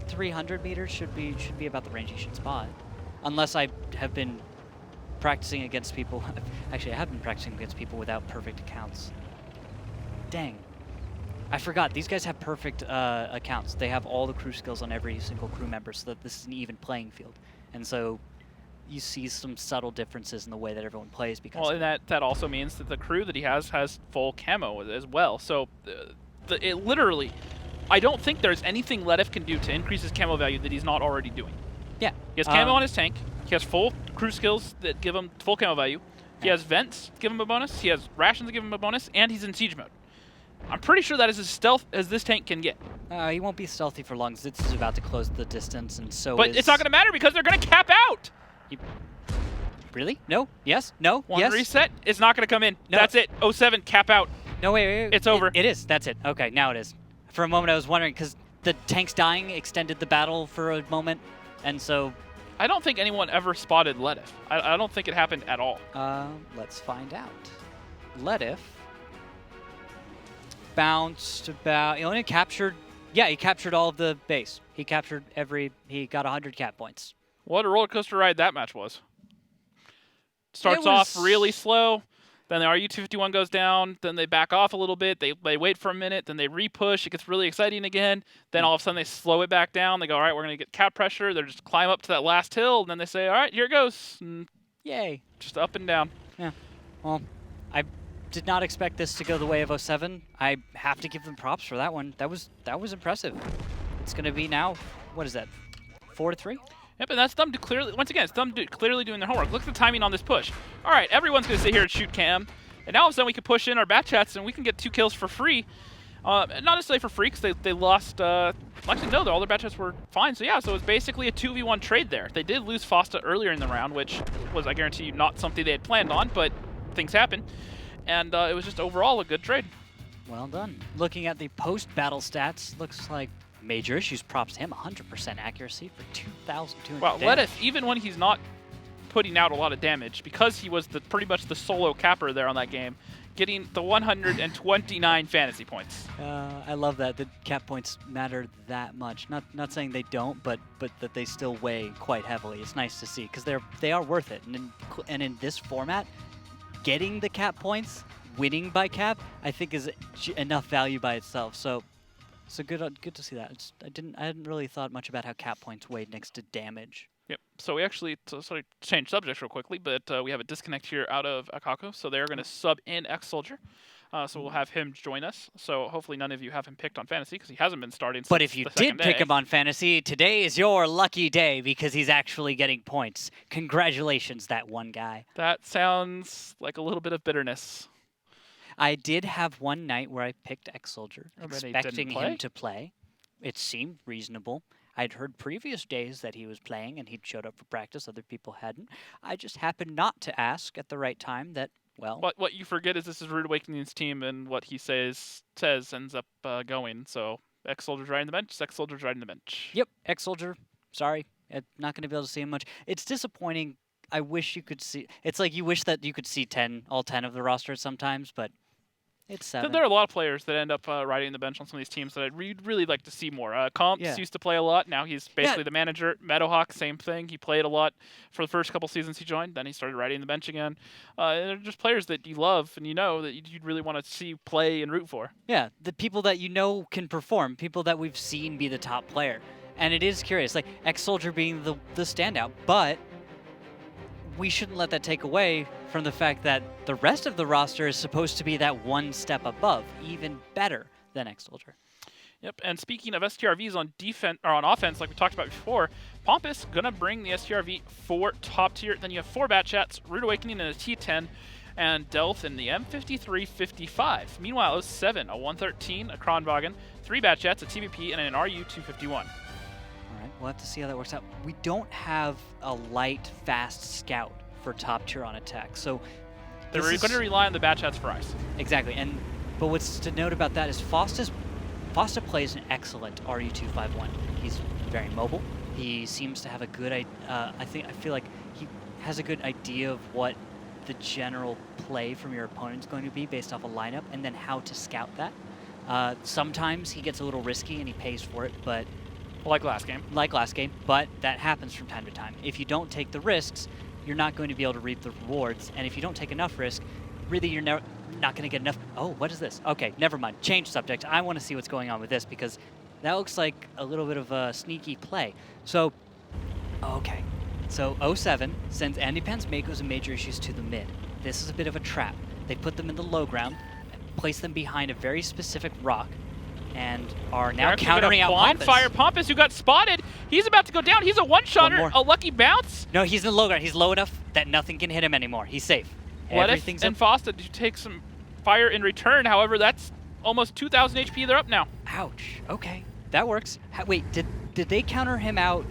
Speaker 2: 300 meters should be about the range he should spot, unless I have been practicing against people. Actually, I have been practicing against people without perfect accounts. Dang. I forgot, these guys have perfect accounts. They have all the crew skills on every single crew member so that this is an even playing field. And so you see some subtle differences in the way that everyone plays because
Speaker 1: well, and that also means that the crew that he has full camo as well. So it literally, I don't think there's anything Ledif can do to increase his camo value that he's not already doing.
Speaker 2: Yeah.
Speaker 1: He has camo on his tank. He has full crew skills that give him full camo value. He has vents to give him a bonus. He has rations to give him a bonus, and he's in siege mode. I'm pretty sure that is as stealth as this tank can get.
Speaker 2: He won't be stealthy for long. Zitz is about to close the distance, and so
Speaker 1: But it's not going to matter because they're going to cap out.
Speaker 2: Really? No? Yes? No?
Speaker 1: One
Speaker 2: yes?
Speaker 1: reset. It's not going to come in.
Speaker 2: No.
Speaker 1: That's it. 07, cap out.
Speaker 2: No, wait.
Speaker 1: It's over.
Speaker 2: It is. That's it. Okay, now it is. For a moment, I was wondering, because the tanks dying extended the battle for a moment, and so...
Speaker 1: I don't think anyone ever spotted Ledif. I don't think it happened at all.
Speaker 2: Let's find out. Ledif bounced about... He only captured... Yeah, he captured all of the base. He captured he got 100 cap points.
Speaker 1: What a roller coaster ride that match was. Starts off really slow, then the RU-251 goes down, then they back off a little bit, they wait for a minute, then they re-push, it gets really exciting again, then all of a sudden they slow it back down, they go, all right, we're going to get cap pressure, they just climb up to that last hill, and then they say, all right, here it goes. And
Speaker 2: yay.
Speaker 1: Just up and down.
Speaker 2: Yeah. Well, I did not expect this to go the way of 07. I have to give them props for that one. That was impressive. It's going to be now, what is that, 4-3?
Speaker 1: Yep, and that's them clearly, once again, it's them clearly doing their homework. Look at the timing on this push. All right, everyone's going to sit here and shoot cam, and now all of a sudden we can push in our bat chats and we can get 2 kills for free. Not necessarily for free, because they lost, actually no, all their bat chats were fine. So yeah, so it was basically a 2v1 trade there. They did lose Fosta earlier in the round, which was, I guarantee you, not something they had planned on, but things happen. And it was just overall a good trade.
Speaker 2: Well done. Looking at the post-battle stats, looks like major issues. Props to him, 100% accuracy for 2,200
Speaker 1: Well, Ledif, even when he's not putting out a lot of damage, because he was pretty much the solo capper there on that game, getting the 129 fantasy points.
Speaker 2: I love that the cap points matter that much. Not saying they don't, but that they still weigh quite heavily. It's nice to see because they are worth it. And in this format, getting the cap points, winning by cap, I think is enough value by itself. So good to see that. I hadn't really thought much about how cap points weighed next to damage.
Speaker 1: Yep. So we actually sort of changed subjects real quickly, but we have a disconnect here out of Akako, so they're going to sub in X-Soldier. So we'll have him join us. So hopefully none of you have him picked on Fantasy because he hasn't been starting since
Speaker 2: But if you did pick him on Fantasy, today is your lucky day because he's actually getting points. Congratulations, that one guy.
Speaker 1: That sounds like a little bit of bitterness.
Speaker 2: I did have one night where I picked X-Soldier, expecting him to play. It seemed reasonable. I'd heard previous days that he was playing and he'd showed up for practice. Other people hadn't. I just happened not to ask at the right time that, well...
Speaker 1: What you forget is this is Rude Awakening's team, and what he says ends up going. So X-Soldier's riding the bench, X-Soldier's riding the bench.
Speaker 2: Yep, X-Soldier. Sorry. I'm not going to be able to see him much. It's disappointing. I wish you could see... It's like you wish that you could see all 10 of the roster sometimes, but... It's 7.
Speaker 1: There are a lot of players that end up riding the bench on some of these teams that I'd really like to see more. Comps used to play a lot. Now he's basically the manager. Meadowhawk, same thing. He played a lot for the first couple seasons he joined. Then he started riding the bench again. And they're just players that you love and you know that you'd really want to see play and root for.
Speaker 2: Yeah, the people that you know can perform. People that we've seen be the top player. And it is curious, like X-Soldier being the standout, but we shouldn't let that take away from the fact that the rest of the roster is supposed to be that one step above, even better than X-Soldier.
Speaker 1: Yep, and speaking of STRVs on defense or on offense, like we talked about before, Pompous gonna bring the STRV for top tier. Then you have 4 Bat Chats, Rude Awakening in a T10, and Delth in the M5355. Meanwhile, 07, a 113, a Kronwagen, 3 Bat Chats, a TVP, and an RU-251.
Speaker 2: All right, we'll have to see how that works out. We don't have a light, fast scout for top tier on attack, so
Speaker 1: they're going to rely on the Bat Chats for ice.
Speaker 2: Exactly, but what's to note about that is Fosta plays an excellent RU-251. He's very mobile. He seems to have a good I feel like he has a good idea of what the general play from your opponent's going to be based off a lineup, and then how to scout that. Sometimes he gets a little risky and he pays for it, but
Speaker 1: like last game,
Speaker 2: but that happens from time to time. If you don't take the risks, you're not going to be able to reap the rewards, and if you don't take enough risk, really you're not going to get enough. Oh, what is this? Okay, never mind. Change subject. I want to see what's going on with this because that looks like a little bit of a sneaky play. So, okay. So 07 sends Andy Pan's Makos and Major Issues to the mid. This is a bit of a trap. They put them in the low ground, place them behind a very specific rock, and are now countering out
Speaker 1: blind fire Pompous, who got spotted. He's about to go down. He's a one-shotter, a lucky bounce.
Speaker 2: No, he's in the low ground. He's low enough that nothing can hit him anymore. He's safe.
Speaker 1: Lettuce and Fosta do take some fire in return. However, that's almost 2,000 HP. They're up now.
Speaker 2: Ouch. Okay, that works. Wait, did they counter him out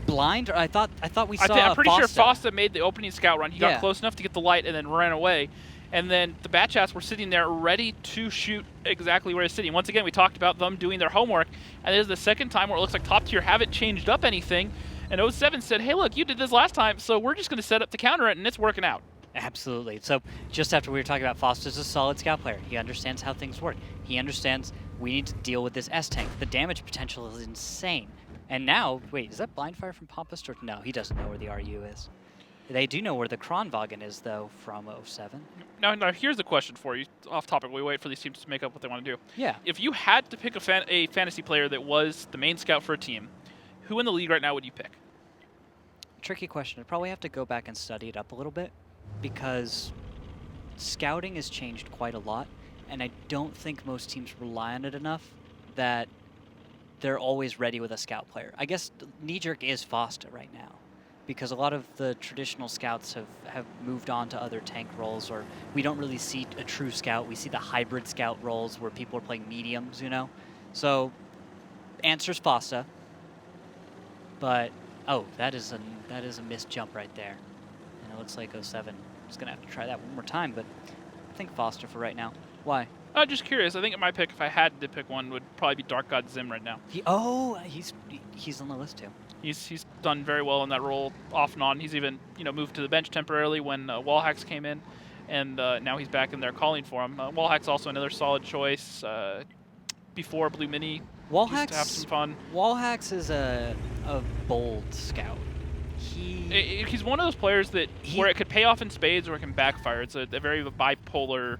Speaker 2: blind? Or I thought we saw
Speaker 1: I'm pretty sure
Speaker 2: Fosta
Speaker 1: made the opening scout run. He got close enough to get the light and then ran away. And then the Batchats were sitting there ready to shoot exactly where he's sitting. Once again, we talked about them doing their homework. And this is the second time where it looks like top tier haven't changed up anything. And 07 said, hey, look, you did this last time, so we're just going to set up to counter it, and it's working out.
Speaker 2: Absolutely. So just after we were talking about Foster's a solid scout player. He understands how things work. He understands we need to deal with this S-Tank. The damage potential is insane. And now, wait, is that blind fire from Pompous? Or no, he doesn't know where the RU is. They do know where the Kronwagen is, though, from 07.
Speaker 1: Now, here's a question for you. Off topic, we wait for these teams to make up what they want to do.
Speaker 2: Yeah.
Speaker 1: If you had to pick a fantasy player that was the main scout for a team, who in the league right now would you pick?
Speaker 2: Tricky question. I'd probably have to go back and study it up a little bit because scouting has changed quite a lot, and I don't think most teams rely on it enough that they're always ready with a scout player. I guess knee-jerk is Fosta right now, because a lot of the traditional scouts have moved on to other tank roles, or we don't really see a true scout. We see the hybrid scout roles where people are playing mediums, you know? So, answer's Fosta. But, oh, that is a missed jump right there. And it looks like 07 is going to have to try that one more time, but I think Foster for right now. Why?
Speaker 1: I'm just curious. I think my pick, if I had to pick one, would probably be Dark God Zim right now.
Speaker 2: He's on the list too.
Speaker 1: He's done very well in that role off and on. He's even moved to the bench temporarily when Wallhacks came in, and now he's back in there calling for him. Wallhacks also another solid choice. Before Blue Mini, used to have some fun.
Speaker 2: Wallhacks is a bold scout.
Speaker 1: He's one of those players that where it could pay off in spades or it can backfire. It's a very bipolar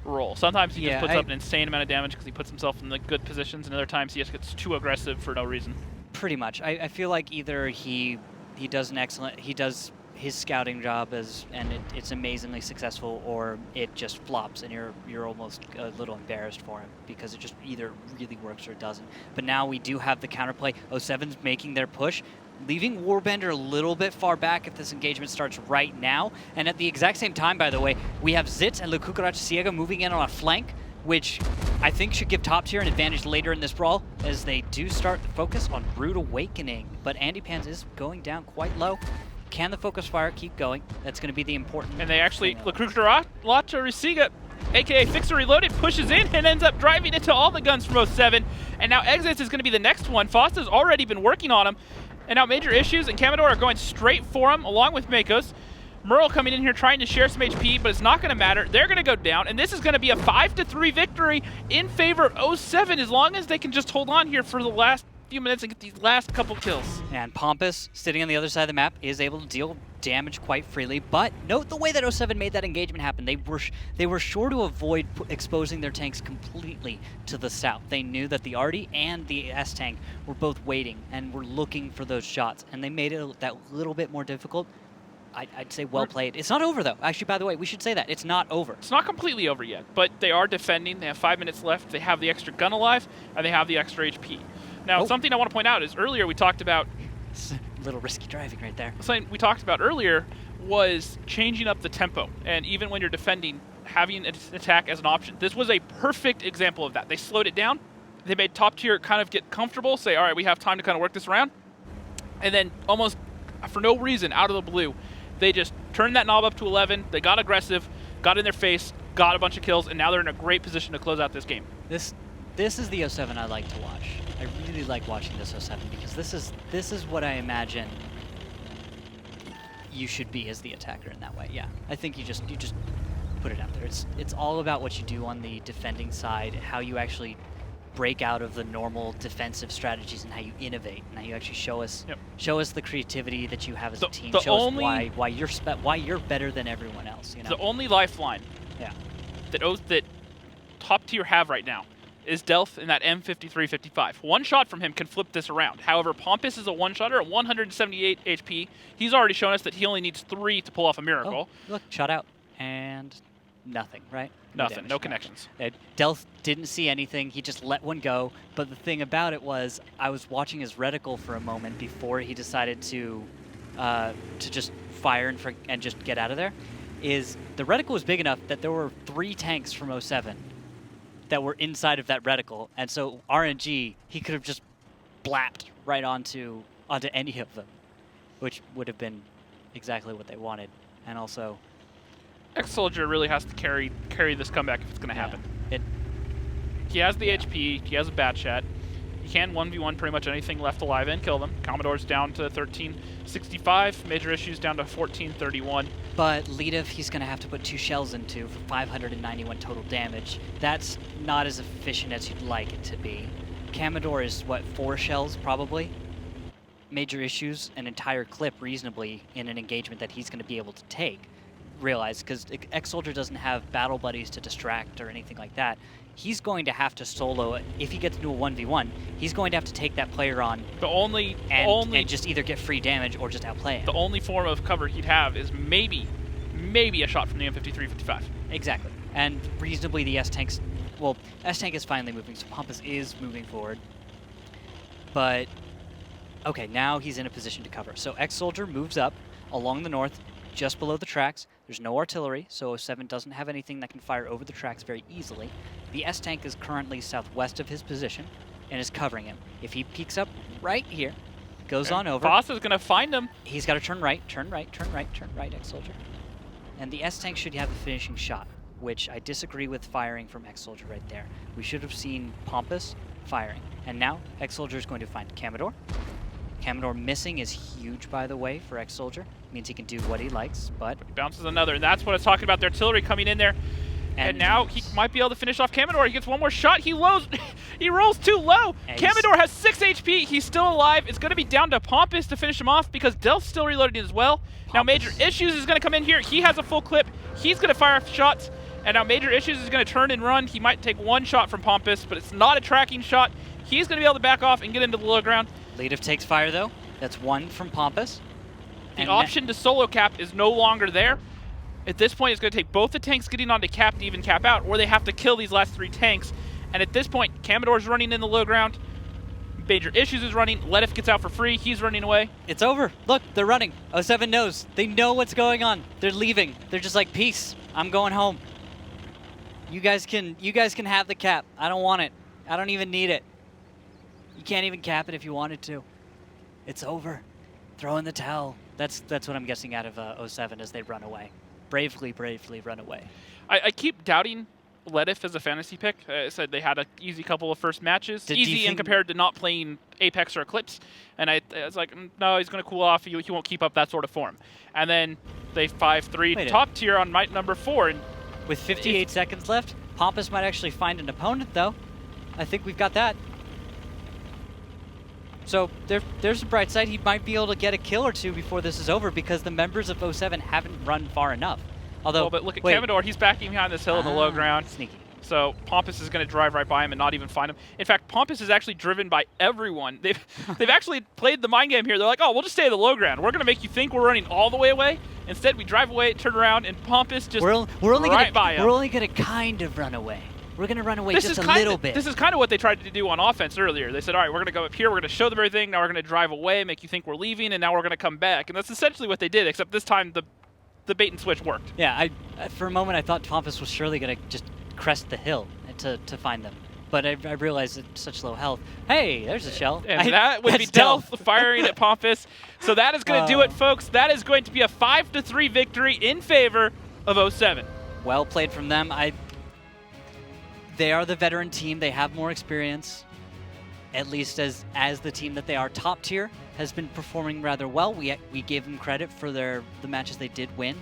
Speaker 1: role. Sometimes he just puts up an insane amount of damage because he puts himself in the good positions, and other times he just gets too aggressive for no reason.
Speaker 2: Pretty much. I feel like either he does his scouting job and it's amazingly successful, or it just flops and you're almost a little embarrassed for him because it just either really works or it doesn't. But now we do have the counterplay. 07's making their push, leaving Warbender a little bit far back if this engagement starts right now. And at the exact same time, by the way, we have Zitz and Lukukarach Ciega moving in on a flank, which I think should give top tier an advantage later in this brawl as they do start the focus on Rude Awakening. But Andy Pans is going down quite low. Can the focus fire keep going? That's going to be the important.
Speaker 1: And they actually, Lukukarach Ciega, aka Fixer Reloaded, pushes in and ends up driving into all the guns from 07. And now Exits is going to be the next one. Fosta's already been working on him. And now Major Issues and Kamador are going straight for him, along with Makos. Merle coming in here trying to share some HP, but it's not going to matter. They're going to go down, and this is going to be a 5-3 victory in favor of 07 as long as they can just hold on here for the last few minutes and get these last couple kills.
Speaker 2: And Pompous, sitting on the other side of the map, is able to deal damage quite freely, but note the way that 07 made that engagement happen. They were sure to avoid exposing their tanks completely to the south. They knew that the Arty and the S-Tank were both waiting and were looking for those shots, and they made it that little bit more difficult. I'd say well played. It's not over, though. Actually, by the way, we should say that. It's not over.
Speaker 1: It's not completely over yet, but they are defending. They have 5 minutes left. They have the extra gun alive, and they have the extra HP. Now, something I want to point out is earlier we talked about...
Speaker 2: It's a little risky driving right there.
Speaker 1: Something we talked about earlier was changing up the tempo, and even when you're defending, having an attack as an option. This was a perfect example of that. They slowed it down. They made top tier kind of get comfortable, say, all right, we have time to kind of work this around. And then almost for no reason, out of the blue, they just turned that knob up to 11. They got aggressive, got in their face, got a bunch of kills, and now they're in a great position to close out this game.
Speaker 2: This is the 07 I like to watch. I really like watching this 07 because this is what I imagine you should be as the attacker in that way. Yeah, I think you just put it out there. It's all about what you do on the defending side, how you actually break out of the normal defensive strategies and how you innovate and how you actually show us the creativity that you have as a team. Show us why you're better than everyone else. You know?
Speaker 1: The only lifeline that top tier have right now is Delph in that M53-55. One shot from him can flip this around. However, Pompous is a one-shotter at 178 HP. He's already shown us that he only needs 3 to pull off a miracle.
Speaker 2: Oh, look, shot out. And nothing, right?
Speaker 1: Nothing, no connections.
Speaker 2: Delph didn't see anything. He just let one go. But the thing about it was, I was watching his reticle for a moment before he decided to just fire and just get out of there. Is the reticle was big enough that there were 3 tanks from 07 that were inside of that reticle, and so RNG, he could have just blapped right onto any of them, which would have been exactly what they wanted. And also,
Speaker 1: X-Soldier really has to carry this comeback if it's going to happen. He has the HP, he has a bat chat. He can 1v1 pretty much anything left alive and kill them. Commodore's down to 1365, Major Issues down to 1431.
Speaker 2: But Leadov, he's going to have to put 2 shells into for 591 total damage. That's not as efficient as you'd like it to be. Commodore is, what, 4 shells probably? Major Issues, an entire clip reasonably in an engagement that he's going to be able to take. Realize, because X-Soldier doesn't have battle buddies to distract or anything like that. He's going to have to solo, if he gets into a 1v1, he's going to have to take that player on and just either get free damage or just outplay him.
Speaker 1: The only form of cover he'd have is maybe a shot from the M53-55.
Speaker 2: Exactly. And reasonably the S-Tank's, well, S-Tank is finally moving, so Pompous is moving forward. But, okay, now he's in a position to cover. So X-Soldier moves up along the north, just below the tracks. There's no artillery, so 07 doesn't have anything that can fire over the tracks very easily. The S-Tank is currently southwest of his position and is covering him. If he peeks up right here, goes on over.
Speaker 1: Boss is going to find him.
Speaker 2: He's got to turn right, X-Soldier. And the S-Tank should have a finishing shot, which I disagree with firing from X-Soldier right there. We should have seen Pompous firing. And now X-Soldier is going to find Commodore. Commodore missing is huge, by the way, for X-Soldier. Means he can do what he likes, but
Speaker 1: bounces another, and that's what I was talking about. The artillery coming in there, and now he might be able to finish off Commodore. He gets one more shot. He rolls too low. Commodore has 6 HP. He's still alive. It's going to be down to Pompous to finish him off because Delph's still reloading as well. Now Major Issues is going to come in here. He has a full clip. He's going to fire shots, and now Major Issues is going to turn and run. He might take 1 shot from Pompous, but it's not a tracking shot. He's going to be able to back off and get into the low ground.
Speaker 2: Leadov takes fire, though. That's 1 from Pompous.
Speaker 1: The option to solo cap is no longer there. At this point, it's going to take both the tanks getting onto cap to even cap out, or they have to kill these last 3 tanks. And at this point, Commodore's running in the low ground. Major Issues is running. Letif gets out for free. He's running away.
Speaker 2: It's over. Look, they're running. 07 knows. They know what's going on. They're leaving. They're just like, peace. I'm going home. You guys can have the cap. I don't want it. I don't even need it. You can't even cap it if you wanted to. It's over. Throw in the towel. That's what I'm guessing out of 07 as they run away. Bravely run away.
Speaker 1: I keep doubting Letif as a fantasy pick. I said they had an easy couple of first matches. Easy in compared to not playing Apex or Eclipse. And I was like, no, he's going to cool off. He won't keep up that sort of form. And then they 5-3 top tier on might number 4. And
Speaker 2: with 58 seconds left, Pompous might actually find an opponent, though. I think we've got that. So there's a bright side. He might be able to get a kill or 2 before this is over because the members of 07 haven't run far enough. Although,
Speaker 1: but look at Commodore. He's backing behind this hill in the low ground.
Speaker 2: Sneaky.
Speaker 1: So Pompous is going to drive right by him and not even find him. In fact, Pompous is actually driven by everyone. They've actually played the mind game here. They're like, oh, we'll just stay at the low ground. We're going to make you think we're running all the way away. Instead, we drive away, turn around, and Pompous just
Speaker 2: we're only
Speaker 1: right by him.
Speaker 2: We're only going to kind of run away. We're going to run away just a little bit.
Speaker 1: This is kind of what they tried to do on offense earlier. They said, all right, we're going to go up here. We're going to show them everything. Now we're going to drive away, make you think we're leaving, and now we're going to come back. And that's essentially what they did, except this time the bait and switch worked.
Speaker 2: Yeah, for a moment I thought Pompous was surely going to just crest the hill to find them. But I realized at such low health, hey, there's a shell.
Speaker 1: And that would be Delph firing at Pompous. So that is going to do it, folks. That is going to be a 5-3 victory in favor of 07.
Speaker 2: Well played from them. They are the veteran team. They have more experience, at least as the team that they are. Top tier has been performing rather well. We gave them credit for the matches they did win.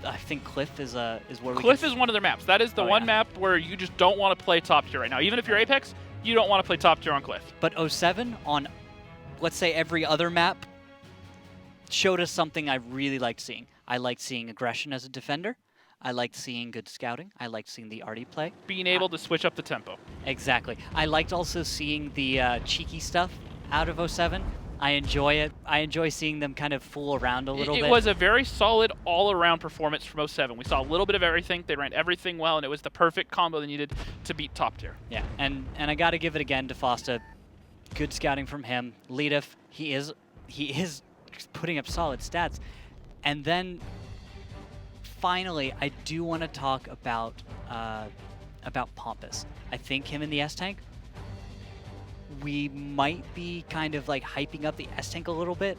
Speaker 2: I think Cliff is where
Speaker 1: Cliff is one of their maps. That is the one map where you just don't want to play top tier right now. Even if you're Apex, you don't want to play top tier on Cliff.
Speaker 2: But 07 on, let's say, every other map showed us something I really liked seeing. I liked seeing aggression as a defender. I liked seeing good scouting. I liked seeing the arty play.
Speaker 1: Being able to switch up the tempo.
Speaker 2: Exactly. I liked also seeing the cheeky stuff out of 07. I enjoy it. I enjoy seeing them kind of fool around a little bit.
Speaker 1: It was a very solid all-around performance from 07. We saw a little bit of everything. They ran everything well, and it was the perfect combo they needed to beat top tier.
Speaker 2: Yeah, and I got to give it again to Fosta. Good scouting from him. Leadif, he is putting up solid stats. And then finally, I do want to talk about Pompous. I think him in the S-Tank, we might be kind of like hyping up the S-Tank a little bit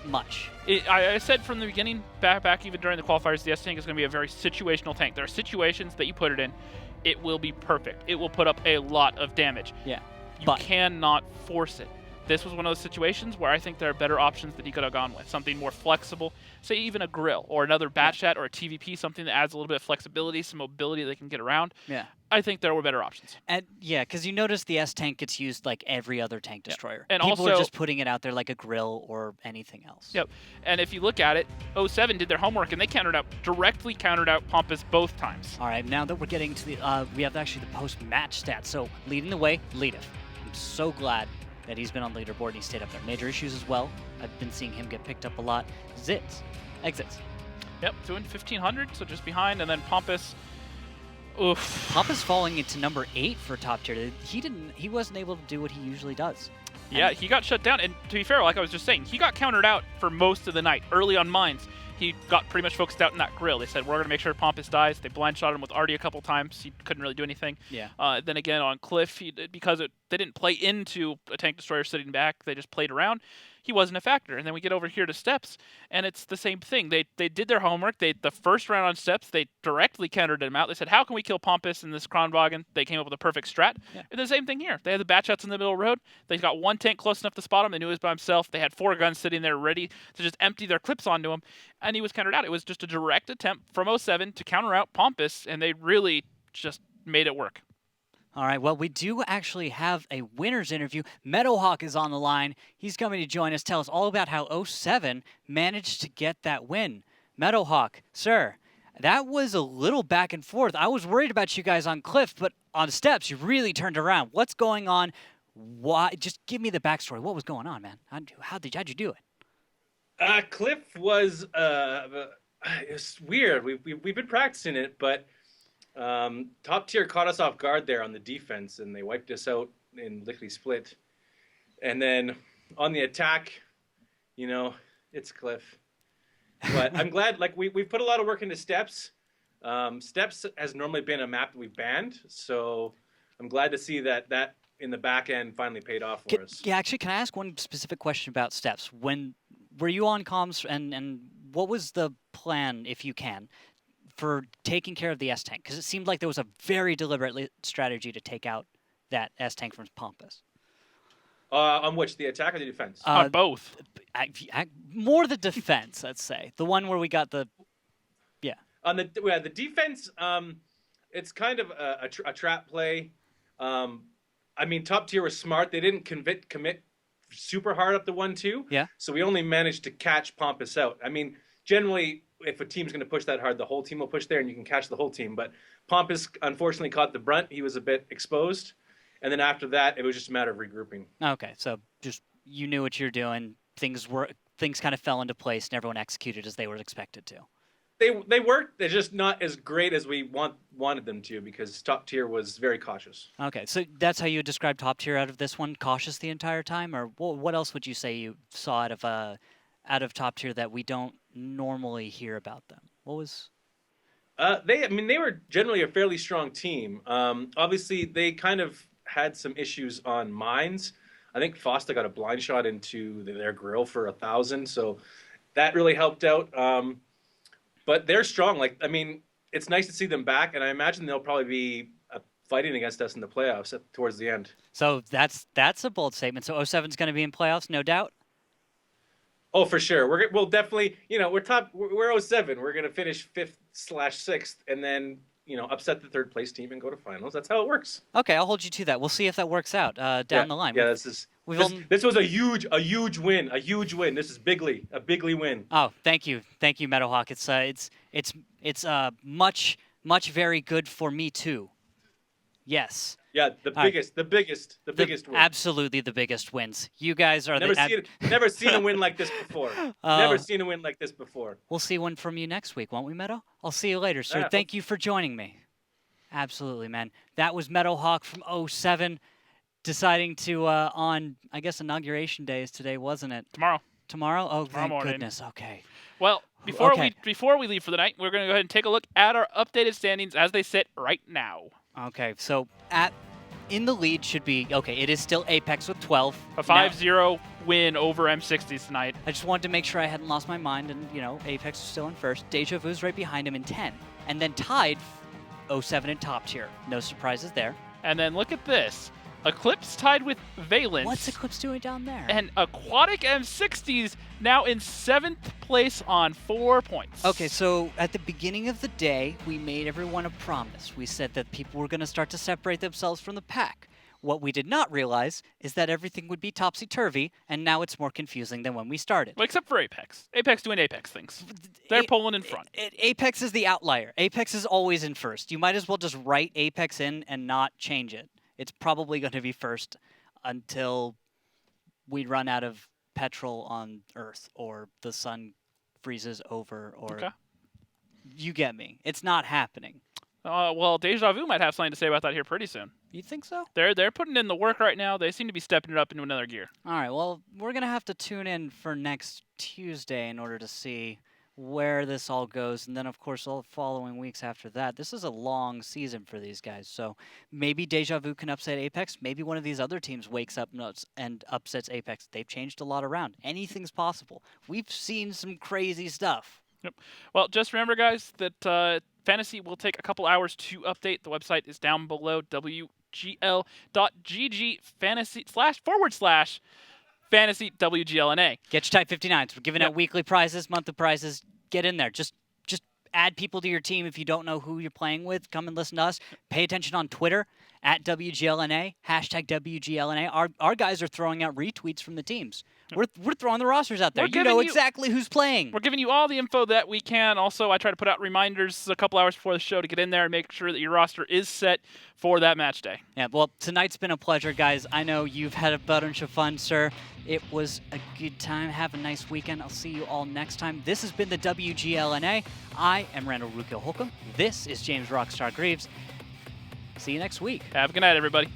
Speaker 2: much.
Speaker 1: I said from the beginning, back even during the qualifiers, the S-Tank is going to be a very situational tank. There are situations that you put it in, it will be perfect. It will put up a lot of damage.
Speaker 2: Yeah.
Speaker 1: You cannot force it. This was one of those situations where I think there are better options that he could have gone with. Something more flexible, say even a grill or another bat chat or a TVP, something that adds a little bit of flexibility, some mobility they can get around.
Speaker 2: Yeah.
Speaker 1: I think there were better options.
Speaker 2: And yeah, because you notice the S-Tank gets used like every other tank destroyer.
Speaker 1: And
Speaker 2: people
Speaker 1: also,
Speaker 2: are just putting it out there like a grill or anything else.
Speaker 1: Yep. And if you look at it, 07 did their homework and they directly countered out Pompous both times.
Speaker 2: All right, now that we're getting to the, we have actually the post-match stats. So leading the way, Leadif. I'm so glad that he's been on the leaderboard and he stayed up there. Major issues as well. I've been seeing him get picked up a lot. Zitz, exits.
Speaker 1: Yep, doing 1,500, so just behind, and then Pompous. Oof.
Speaker 2: Pompous falling into number 8 for top tier. He wasn't able to do what he usually does.
Speaker 1: Yeah, he got shut down, and to be fair, like I was just saying, he got countered out for most of the night. Early on mines, he got pretty much focused out in that grill. They said, we're going to make sure Pompous dies. They blind shot him with Artie a couple times. He couldn't really do anything.
Speaker 2: Yeah.
Speaker 1: Then again, on Cliff, because they didn't play into a tank destroyer sitting back, they just played around. He wasn't a factor. And then we get over here to Steps, and it's the same thing. They did their homework. The first round on Steps, they directly countered him out. They said, how can we kill Pompous in this Kronwagen? They came up with a perfect strat.
Speaker 2: Yeah.
Speaker 1: And the same thing here. They had the bat shots in the middle of the road. They got one tank close enough to spot him. They knew he was by himself. They had 4 guns sitting there ready to just empty their clips onto him, and he was countered out. It was just a direct attempt from 07 to counter out Pompous, and they really just made it work.
Speaker 2: All right, well, we do actually have a winner's interview. Meadowhawk is on the line. He's coming to join us, tell us all about how 07 managed to get that win. Meadowhawk, sir, that was a little back and forth. I was worried about you guys on Cliff, but on Steps, you really turned around. What's going on? Why? Just give me the backstory. What was going on, man? How'd you do it?
Speaker 15: Cliff was it's weird. We've been practicing it, but top tier caught us off guard there on the defense, and they wiped us out in lickety split. And then on the attack, it's Cliff. But I'm glad, we've put a lot of work into Steps. Steps has normally been a map that we've banned, so I'm glad to see that in the back end finally paid off for us.
Speaker 2: Yeah, actually, can I ask one specific question about Steps? Were you on comms, and what was the plan, if you can, for taking care of the S-Tank? Because it seemed like there was a very deliberate strategy to take out that S-Tank from Pompous.
Speaker 15: On which, the attack or the defense?
Speaker 1: On both.
Speaker 2: More the defense, let's say. The one where we got the... Yeah.
Speaker 15: On the defense, it's kind of a trap play. Top tier was smart. They didn't commit super hard up the 1-2.
Speaker 2: Yeah.
Speaker 15: So we only managed to catch Pompous out. Generally, if a team's going to push that hard, the whole team will push there, and you can catch the whole team. But Pompous, unfortunately, caught the brunt. He was a bit exposed. And then after that, it was just a matter of regrouping.
Speaker 2: Okay, so just you knew what you're doing. Things kind of fell into place, and everyone executed as they were expected to.
Speaker 15: They worked. They're just not as great as we wanted them to, because top tier was very cautious.
Speaker 2: Okay, so that's how you would describe top tier out of this one? Cautious the entire time? Or what else would you say you saw out of top tier that we don't normally hear about them? What was...
Speaker 15: They were generally a fairly strong team. Obviously, they kind of had some issues on mines. I think Fosta got a blind shot into their grill for 1,000, so that really helped out. But they're strong. It's nice to see them back, and I imagine they'll probably be fighting against us in the playoffs towards the end.
Speaker 2: So that's a bold statement. So 07's going to be in playoffs, no doubt?
Speaker 15: Oh, for sure. We'll definitely, we're 07. We're going to finish 5th/6th, and then, upset the third place team and go to finals. That's how it works.
Speaker 2: Okay, I'll hold you to that. We'll see if that works out down the line.
Speaker 15: Yeah, this was a huge win. A huge win. This is a bigly win.
Speaker 2: Oh, thank you, Meadowhawk. It's much very good for me too. Yes.
Speaker 15: Yeah, the biggest win.
Speaker 2: Absolutely the biggest wins. You guys are
Speaker 15: never seen a win like this before. Never seen a win like this before.
Speaker 2: We'll see one from you next week, won't we, Meadow? I'll see you later, sir.
Speaker 15: Yeah.
Speaker 2: Thank you for joining me. Absolutely, man. That was Meadowhawk from 07 deciding to on I guess inauguration day is today, wasn't it?
Speaker 1: Tomorrow.
Speaker 2: Tomorrow? Oh,
Speaker 1: Tomorrow
Speaker 2: thank
Speaker 1: morning.
Speaker 2: goodness. Okay.
Speaker 1: Well, before we leave for the night, we're going to go ahead and take a look at our updated standings as they sit right now.
Speaker 2: Okay, so in the lead should be, it is still Apex with 12.
Speaker 1: A 5-0 win over M60s tonight.
Speaker 2: I just wanted to make sure I hadn't lost my mind, and, Apex is still in first. Deja Vu's right behind him in 10. And then tied 07 in top tier. No surprises there.
Speaker 1: And then look at this. Eclipse tied with Valence.
Speaker 2: What's Eclipse doing down there?
Speaker 1: And Aquatic M60s now in 7th place on 4 points.
Speaker 2: Okay, so at the beginning of the day, we made everyone a promise. We said that people were going to start to separate themselves from the pack. What we did not realize is that everything would be topsy-turvy, and now it's more confusing than when we started.
Speaker 1: Well, except for Apex. Apex doing Apex things. They're pulling in front.
Speaker 2: Apex is the outlier. Apex is always in first. You might as well just write Apex in and not change it. It's probably going to be first until we run out of petrol on Earth or the sun freezes over or you get me. It's not happening.
Speaker 1: Well, Deja Vu might have something to say about that here pretty soon.
Speaker 2: You think so?
Speaker 1: They're putting in the work right now. They seem to be stepping it up into another gear.
Speaker 2: All right, well, we're going to have to tune in for next Tuesday in order to see where this all goes, and then of course all the following weeks after that. This is a long season for these guys, so maybe Deja Vu can upset Apex, maybe one of these other teams wakes up and upsets Apex. They've changed a lot around. Anything's possible. We've seen some crazy stuff.
Speaker 1: Yep. Well, just remember, guys, that Fantasy will take a couple hours to update. The website is down below, WGL.GG fantasy WGLNA.
Speaker 2: Get your Type 59s. We're giving out weekly prizes, monthly prizes. Get in there. Just add people to your team if you don't know who you're playing with. Come and listen to us. Pay attention on Twitter, @WGLNA, #WGLNA. Our guys are throwing out retweets from the teams. We're throwing the rosters out there. You know exactly who's playing.
Speaker 1: We're giving you all the info that we can. Also, I try to put out reminders a couple hours before the show to get in there and make sure that your roster is set for that match day.
Speaker 2: Yeah, well, tonight's been a pleasure, guys. I know you've had a bunch of fun, sir. It was a good time. Have a nice weekend. I'll see you all next time. This has been the WGLNA. I am Randall Rukil Holcomb. This is James Rockstar Greaves. See you next week.
Speaker 1: Have a good night, everybody.